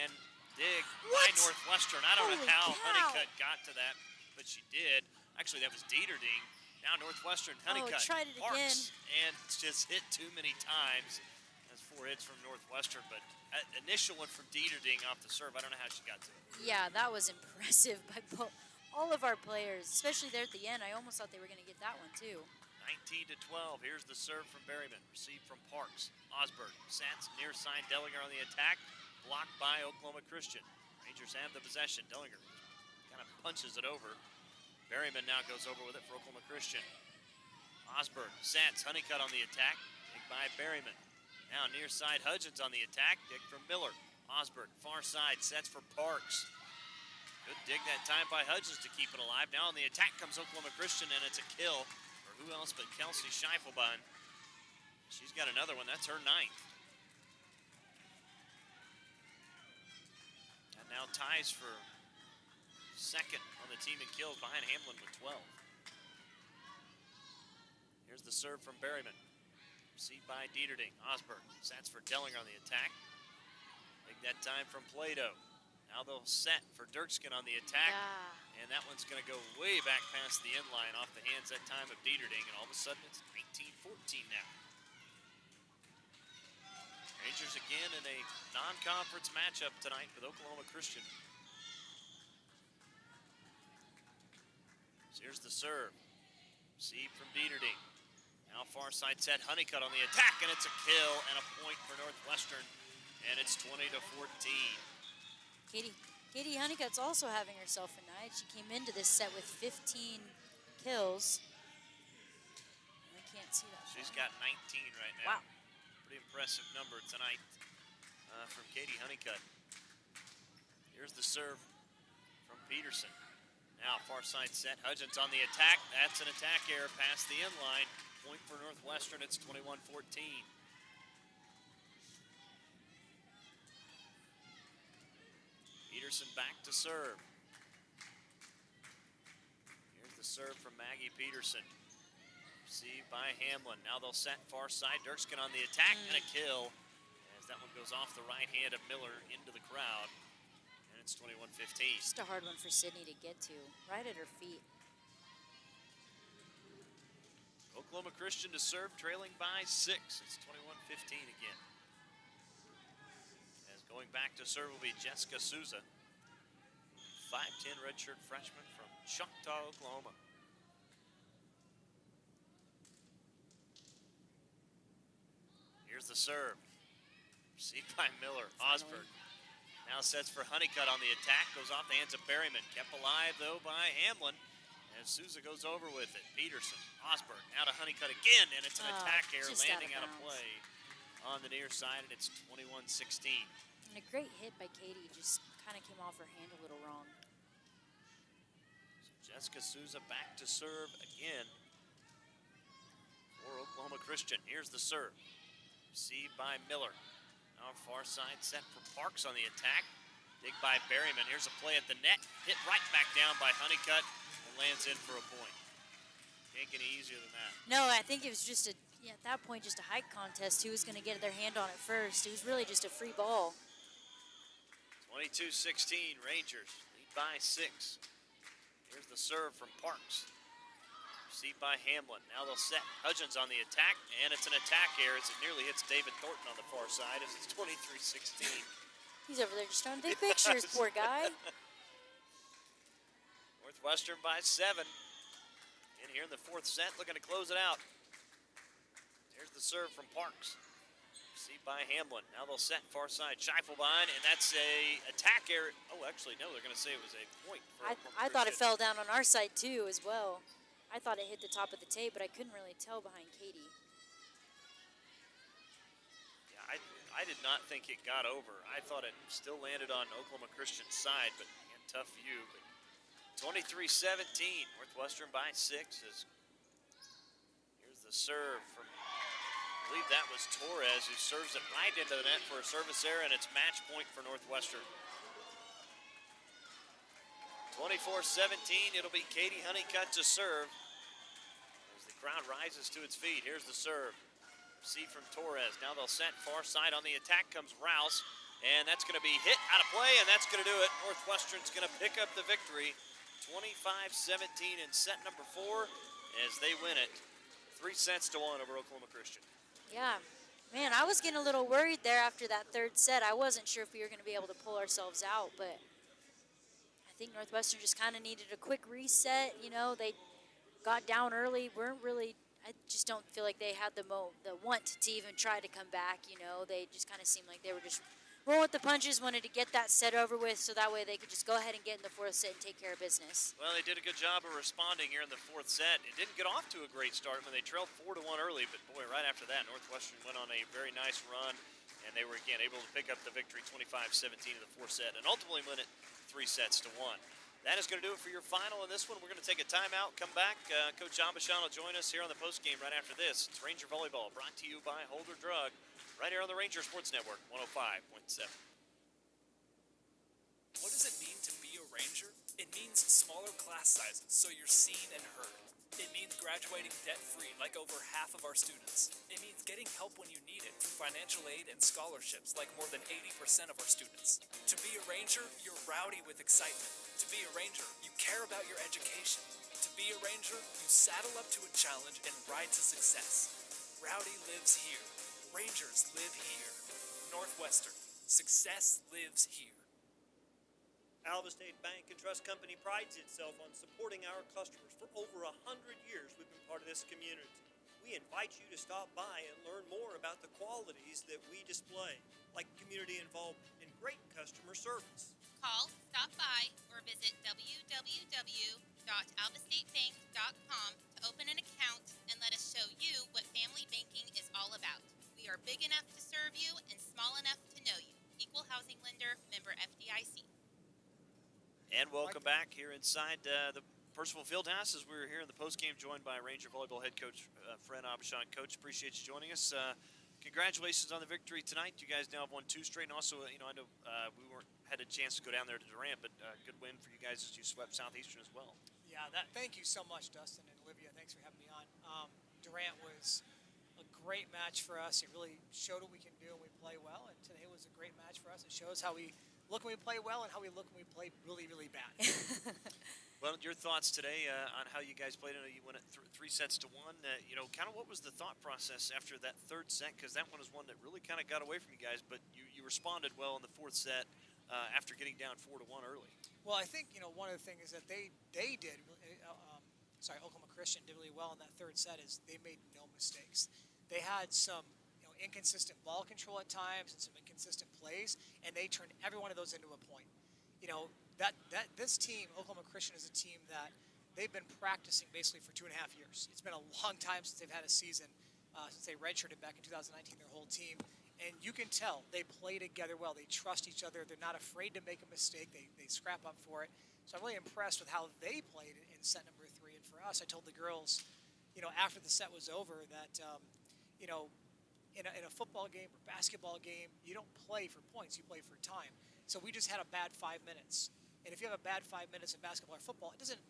And dig by Northwestern. I don't know how Honeycutt got to that, but she did. Actually, that was Dieterding. Now Northwestern, Honeycutt, tried it Parks, and just hit too many times. That's 4 hits from Northwestern, but initial one from Dieterding off the serve. I don't know how she got to it. Yeah, that was impressive by all of our players, especially there at the end. I almost thought they were going to get that one too. 19-12. Here's the serve from Berryman, received from Parks. Osberg, Sats near side. Dellinger on the attack, blocked by Oklahoma Christian. Rangers have the possession. Dellinger kind of punches it over. Berryman now goes over with it for Oklahoma Christian. Osberg, Sats, Honeycutt on the attack, dig by Berryman. Now near side, Hudgens on the attack, dig from Miller. Osberg, far side, sets for Parks. Good dig that time by Hudgens to keep it alive. Now on the attack comes Oklahoma Christian, and it's a kill for who else but Kelsey Scheiffelbein. She's got another one. That's her 9th. And now ties for second on the team in kills behind Hamlin with 12. Here's the serve from Berryman. Received by Dieterding. Osberg sets for Dellinger on the attack. Take that time from Plato. Now they'll set for Dirkskin on the attack. And that one's going to go way back past the end line off the hands that time of Dieterding. And all of a sudden it's 19-14 now. Rangers again in a non-conference matchup tonight with Oklahoma Christian. So here's the serve. Received from Dieterding. Now far side set, Honeycutt on the attack, and it's a kill and a point for Northwestern. And it's 20-14. Katie Honeycutt's also having herself a night. She came into this set with 15 kills. I can't see that. She's got 19 right now. Wow. Pretty impressive number tonight from Katie Honeycutt. Here's the serve from Peterson. Now far side set, Hudgens on the attack. That's an attack error past the end line. Point for Northwestern, it's 21-14. Peterson back to serve. Here's the serve from Maggie Peterson. Received by Hamlin. Now they'll set far side. Dirkskin on the attack and a kill. As that one goes off the right hand of Miller into the crowd. And it's 21-15. Just a hard one for Sydney to get to. Right at her feet. Oklahoma Christian to serve, trailing by 6. It's 21-15 again. As going back to serve will be Jessica Souza. 5'10" redshirt freshman from Choctaw, Oklahoma. Here's the serve. Received by Miller. Osberg now sets for Honeycutt on the attack. Goes off the hands of Berryman. Kept alive, though, by Hamlin. As Souza goes over with it. Peterson. Osberg now to Honeycutt again. And it's an attack error landing out of play on the near side. And it's 21-16. And a great hit by Katie. Just kind of came off her hand a little wrong. So Jessica Souza back to serve again for Oklahoma Christian. Here's the serve. Received by Miller. Now far side set for Parks on the attack. Dig by Berryman. Here's a play at the net. Hit right back down by Honeycutt and lands in for a point. Can't get any easier than that. No, I think it was just at that point, just a height contest. Who was going to get their hand on it first? It was really just a free ball. 22-16, Rangers lead by 6. Here's the serve from Parks. Received by Hamlin. Now they'll set Hudgens on the attack, and it's an attack error as it nearly hits David Thornton on the far side as it's 23-16. He's over there just trying to take pictures, poor guy. Northwestern by 7. In here in the 4th set, looking to close it out. Here's the serve from Parks. Received by Hamlin. Now they'll set far side. Scheiffelbein, and that's a attack error. Oh, actually, no, they're going to say it was a point. I thought it fell down on our side, too, as well. I thought it hit the top of the tape, but I couldn't really tell behind Katie. Yeah, I did not think it got over. I thought it still landed on Oklahoma Christian's side, but again, tough view. But 23-17, Northwestern by 6. Here's the serve from, I believe that was Torres, who serves it right into the net for a service error, and it's match point for Northwestern. 24-17, it'll be Katie Honeycutt to serve. As the crowd rises to its feet, here's the serve. Received from Torres. Now they'll set far side. On the attack comes Rouse, and that's going to be hit out of play, and that's going to do it. Northwestern's going to pick up the victory. 25-17 in set number 4 as they win it 3-1 over Oklahoma Christian. Yeah. Man, I was getting a little worried there after that 3rd set. I wasn't sure if we were going to be able to pull ourselves out, but I think Northwestern just kind of needed a quick reset. You know, they got down early, I just don't feel like they had the want to even try to come back. You know, they just kind of seemed like they were just rolling with the punches, wanted to get that set over with so that way they could just go ahead and get in the 4th set and take care of business. Well, they did a good job of responding here in the 4th set. It didn't get off to a great start when they trailed 4-1 early, but boy, right after that, Northwestern went on a very nice run, and they were again able to pick up the victory 25-17 in the 4th set and ultimately win it 3-1. That is going to do it for your final in this one. We're going to take a timeout, come back. Coach Abashan will join us here on the postgame right after this. It's Ranger Volleyball brought to you by Holder Drug right here on the Ranger Sports Network, 105.7. What does it mean to be a Ranger? It means smaller class sizes so you're seen and heard. It means graduating debt-free like over half of our students. It means getting help when you need it through financial aid and scholarships like more than 80% of our students. To be a Ranger, you're rowdy with excitement. To be a Ranger, you care about your education. To be a Ranger, you saddle up to a challenge and ride to success. Rowdy lives here. Rangers live here. Northwestern. Success lives here. Alva State Bank and Trust Company prides itself on supporting our customers. For over 100 years, we've been part of this community. We invite you to stop by and learn more about the qualities that we display, like community involvement and great customer service. Call, stop by, or visit www.alvastatebank.com to open an account and let us show you what family banking is all about. We are big enough to serve you and small enough to know you. Equal housing lender, member FDIC. And welcome back here inside the Percival Fieldhouse as we're here in the postgame joined by Ranger Volleyball head coach Fred Abashan. Coach, appreciate you joining us. Congratulations on the victory tonight. You guys now have won 2 straight. And also, I know we weren't had a chance to go down there to Durant, but good win for you guys as you swept Southeastern as well. Yeah, thank you so much, Dustin and Olivia. Thanks for having me on. Durant was a great match for us. It really showed what we can do, and we play well. And today was a great match for us. It shows how we look when we play well and how we look when we play really, really bad. Well, your thoughts today on how you guys played? I know you went at 3 sets to 1. Kind of what was the thought process after that third set? Because that one was one that really kind of got away from you guys, but you responded well in the fourth set after getting down 4 to 1 early. Well, I think one of the things that they did. Oklahoma Christian did really well in that third set is they made no mistakes. They had some inconsistent ball control at times and some inconsistent plays, and they turned every one of those into a point. This team, Oklahoma Christian, is a team that they've been practicing basically for 2.5 years. It's been a long time since they've had a season, since they redshirted back in 2019, their whole team. And you can tell they play together well. They trust each other. They're not afraid to make a mistake. They scrap up for it. So I'm really impressed with how they played in set number 3. And for us, I told the girls, after the set was over that, in a football game or basketball game, you don't play for points. You play for time. So we just had a bad 5 minutes. And if you have a bad 5 minutes in basketball or football, it doesn't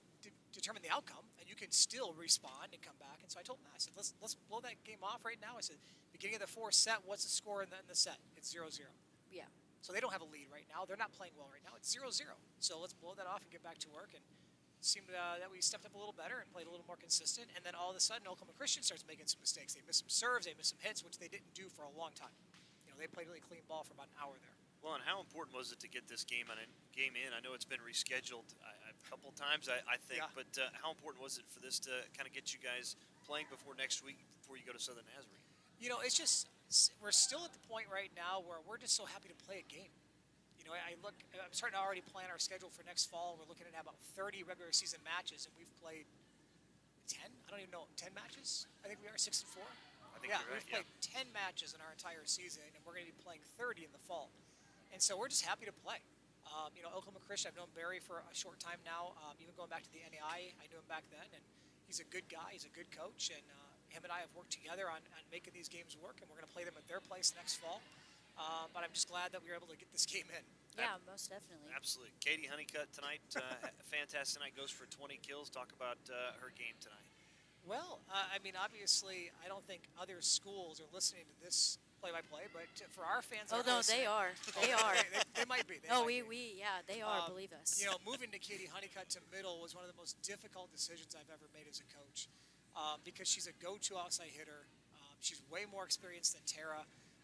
determine the outcome, and you can still respond and come back. And so I told them, I said, let's blow that game off right now. I said, beginning of the fourth set, what's the score in the set? It's 0-0. Yeah. So they don't have a lead right now. They're not playing well right now. It's 0-0. So let's blow that off and get back to work. And it seemed that we stepped up a little better and played a little more consistent. And then all of a sudden, Oklahoma Christian starts making some mistakes. They missed some serves. They missed some hits, which they didn't do for a long time. They played really clean ball for about an hour there. Well, and how important was it to get this game in? I know it's been rescheduled a couple times, I think, Yeah. but how important was it for this to kind of get you guys playing before next week, before you go to Southern Nazarene? It's just we're still at the point right now where we're just so happy to play a game. I'm starting to already plan our schedule for next fall. We're looking at about 30 regular season matches, and we've played 10. I don't even know 10 matches. I think we are 6-4. I think you're right. We've played 10 matches in our entire season, and we're going to be playing 30 in the fall. And so we're just happy to play. Oklahoma Christian, I've known Barry for a short time now, even going back to the NAI. I knew him back then, and he's a good guy. He's a good coach, and him and I have worked together on making these games work, and we're going to play them at their place next fall. But I'm just glad that we were able to get this game in. Yeah, most definitely. Absolutely. Katie Honeycutt tonight, fantastic night, goes for 20 kills. Talk about her game tonight. Well, obviously, I don't think other schools are listening to this play-by-play, but for our fans, Oh no, they are. They are. They might be. They are. Believe us. Moving to Katie Honeycutt to middle was one of the most difficult decisions I've ever made as a coach, because she's a go-to outside hitter. She's way more experienced than Tara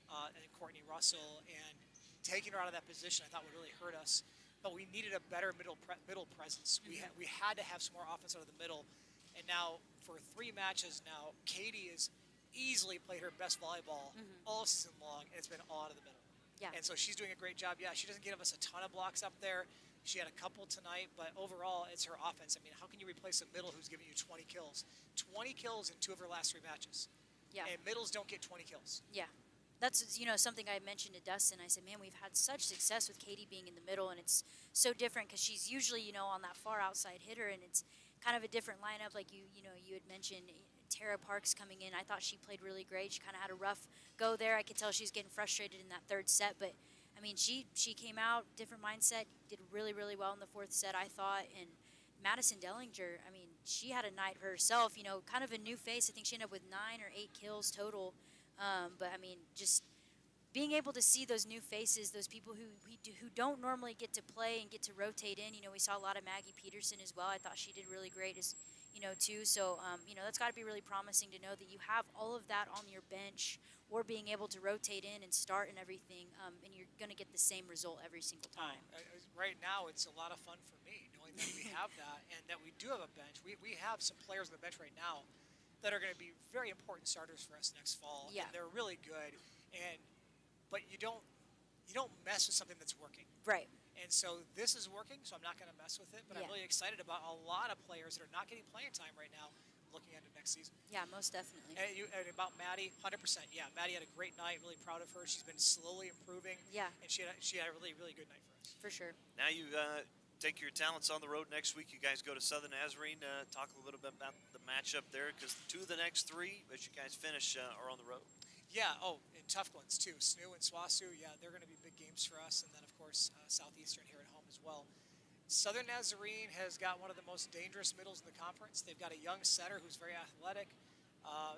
and Courtney Russell, and taking her out of that position I thought would really hurt us. But we needed a better middle presence. We had to have some more offense out of the middle, and now for 3 matches now, Katie is easily played her best volleyball all season long, and it's been all out of the middle. Yeah. And so she's doing a great job. Yeah, she doesn't give us a ton of blocks up there. She had a couple tonight, but overall, it's her offense. How can you replace a middle who's giving you 20 kills? 20 kills in 2 of her last 3 matches. Yeah. And middles don't get 20 kills. Yeah. That's, something I mentioned to Dustin. I said, man, we've had such success with Katie being in the middle, and it's so different because she's usually, on that far outside hitter, and it's kind of a different lineup. Like you had mentioned, Tara Parks coming in. I thought she played really great. She kind of had a rough go there. I could tell she was getting frustrated in that third set, but she came out, different mindset, did really, really well in the fourth set, I thought. And Madison Dellinger, she had a night herself, kind of a new face. I think she ended up with 9 or 8 kills total. But just being able to see those new faces, those people who don't normally get to play and get to rotate in. We saw a lot of Maggie Peterson as well. I thought she did really great too. So, that's got to be really promising to know that you have all of that on your bench or being able to rotate in and start and everything, and you're going to get the same result every single time. Right now, it's a lot of fun for me knowing that we have that and that we do have a bench. We have some players on the bench right now that are going to be very important starters for us next fall. Yeah. And they're really good. But you don't mess with something that's working. Right. And so this is working, so I'm not going to mess with it. But I'm really excited about a lot of players that are not getting playing time right now looking at it next season. Yeah, most definitely. And about Maddie, 100%. Yeah, Maddie had a great night. Really proud of her. She's been slowly improving. Yeah. And she had a really, really good night for us. For sure. Now you take your talents on the road next week. You guys go to Southern Nazarene. Talk a little bit about the matchup there, because 2 of the next 3, as you guys finish, are on the road. Yeah, and tough ones too. SNU and SWASU, yeah, they're going to be big games for us. And then, of course, Southeastern here at home as well. Southern Nazarene has got one of the most dangerous middles in the conference. They've got a young setter who's very athletic,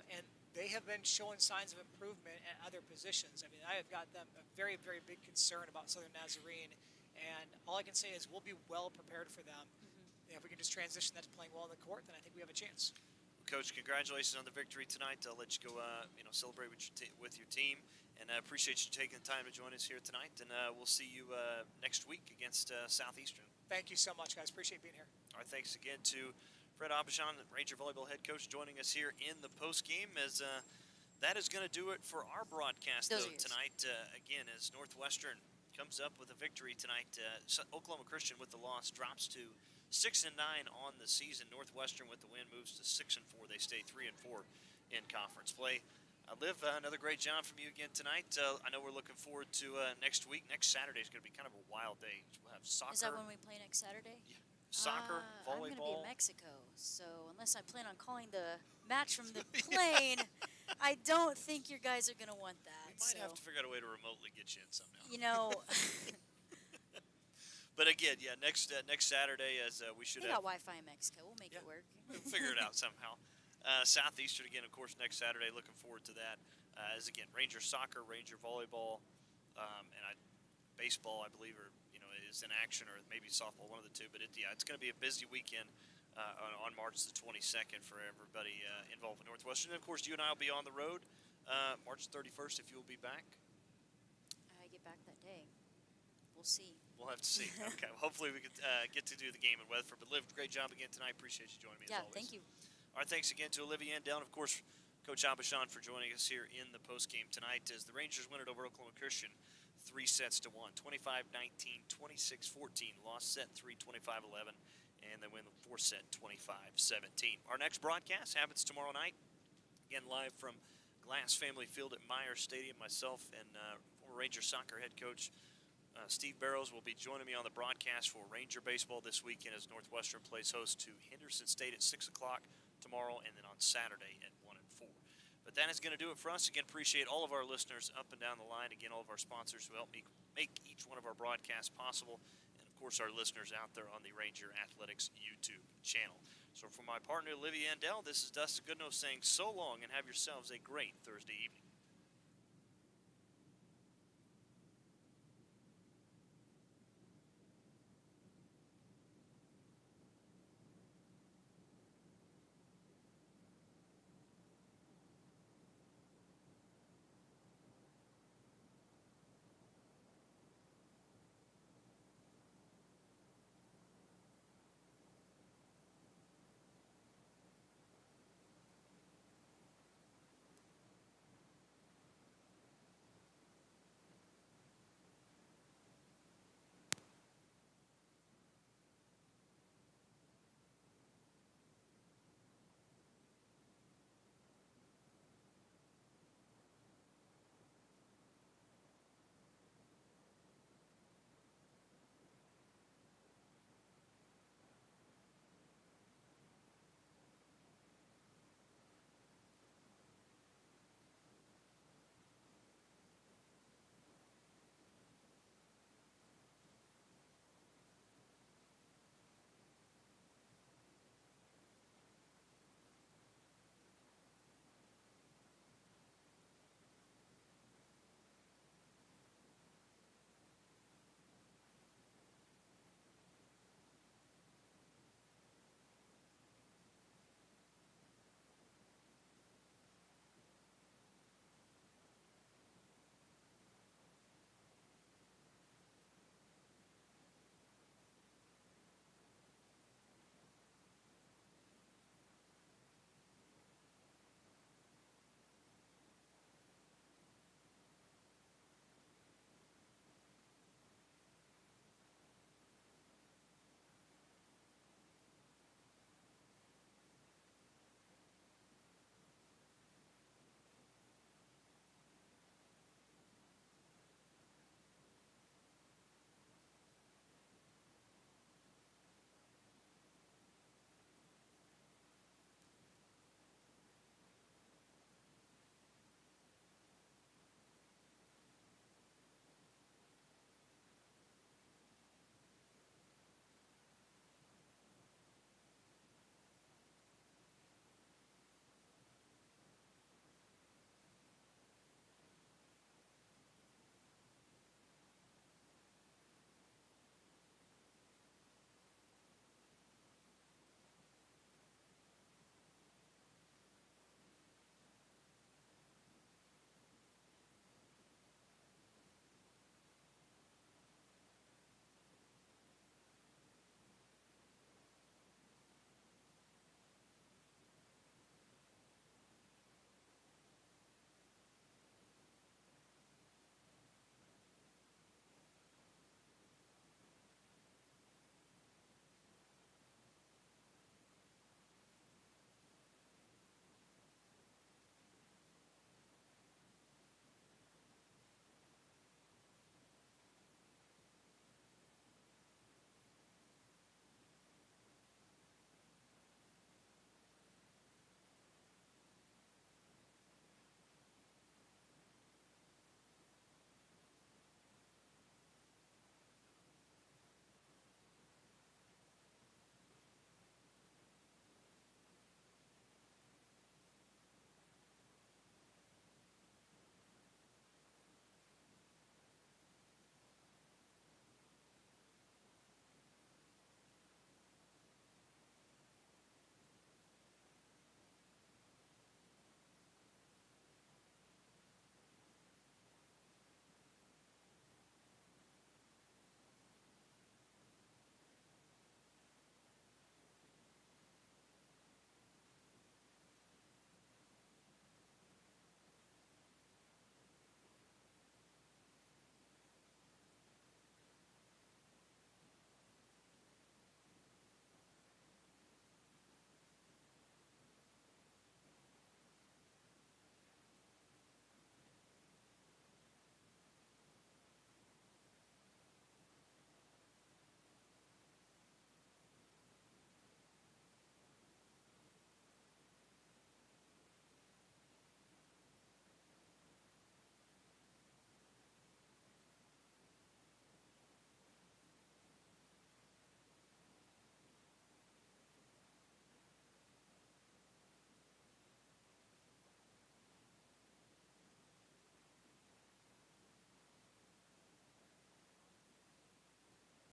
and they have been showing signs of improvement at other positions. I mean, I have got them a very, very big concern about Southern Nazarene, and all I can say is we'll be well prepared for them. If we can just transition that to playing well in the court, then I think we have a chance. Coach, congratulations on the victory tonight. I'll let you go, celebrate with your team, and I appreciate you taking the time to join us here tonight. And we'll see you next week against Southeastern. Thank you so much, guys. Appreciate being here. All right, thanks again to Fred Abishan, Ranger volleyball head coach, joining us here in the post game. As that is going to do it for our broadcast tonight. Again, as Northwestern comes up with a victory tonight, Oklahoma Christian with the loss drops to 6-9 on the season. Northwestern with the win moves to 6-4. They stay 3-4 in conference play. Liv, another great job from you again tonight. I know we're looking forward to next week. Next Saturday is going to be kind of a wild day. We'll have soccer. Is that when we play next Saturday? Yeah. Soccer, volleyball. I'm going to be in Mexico, so unless I plan on calling the match from the plane, I don't think your guys are going to want that. We might have to figure out a way to remotely get you in somehow. You know. But again, yeah, next Saturday, as we should have. We got Wi-Fi in Mexico. We'll make it work. We'll figure it out somehow. Southeastern again, of course, next Saturday. Looking forward to that. As again, Ranger soccer, Ranger volleyball, and baseball, I believe, is in action, or maybe softball, one of the two. But it's going to be a busy weekend on March the 22nd for everybody involved in Northwestern. And of course, you and I will be on the road March 31st if you will be back. I get back that day. We'll see. We'll have to see. Okay. Well, hopefully we can get to do the game in Weatherford. But Liv, great job again tonight. Appreciate you joining me as always. Yeah, thank you. All right, thanks again to Olivia Andell, and of course, Coach Abishan for joining us here in the postgame tonight as the Rangers win it over Oklahoma Christian 3-1, 25-19, 26-14. Lost set 3, 25-11, and they win the fourth set 25-17. Our next broadcast happens tomorrow night, again live from Glass Family Field at Myers Stadium. Myself and former Ranger soccer head coach Steve Barrows will be joining me on the broadcast for Ranger baseball this weekend as Northwestern plays host to Henderson State at 6 o'clock tomorrow, and then on Saturday at 1 and 4. But that is going to do it for us. Again, appreciate all of our listeners up and down the line. Again, all of our sponsors who help me make each one of our broadcasts possible, and of course our listeners out there on the Ranger Athletics YouTube channel. So for my partner Olivia Andell, this is Dustin Goodnow saying so long, and have yourselves a great Thursday evening.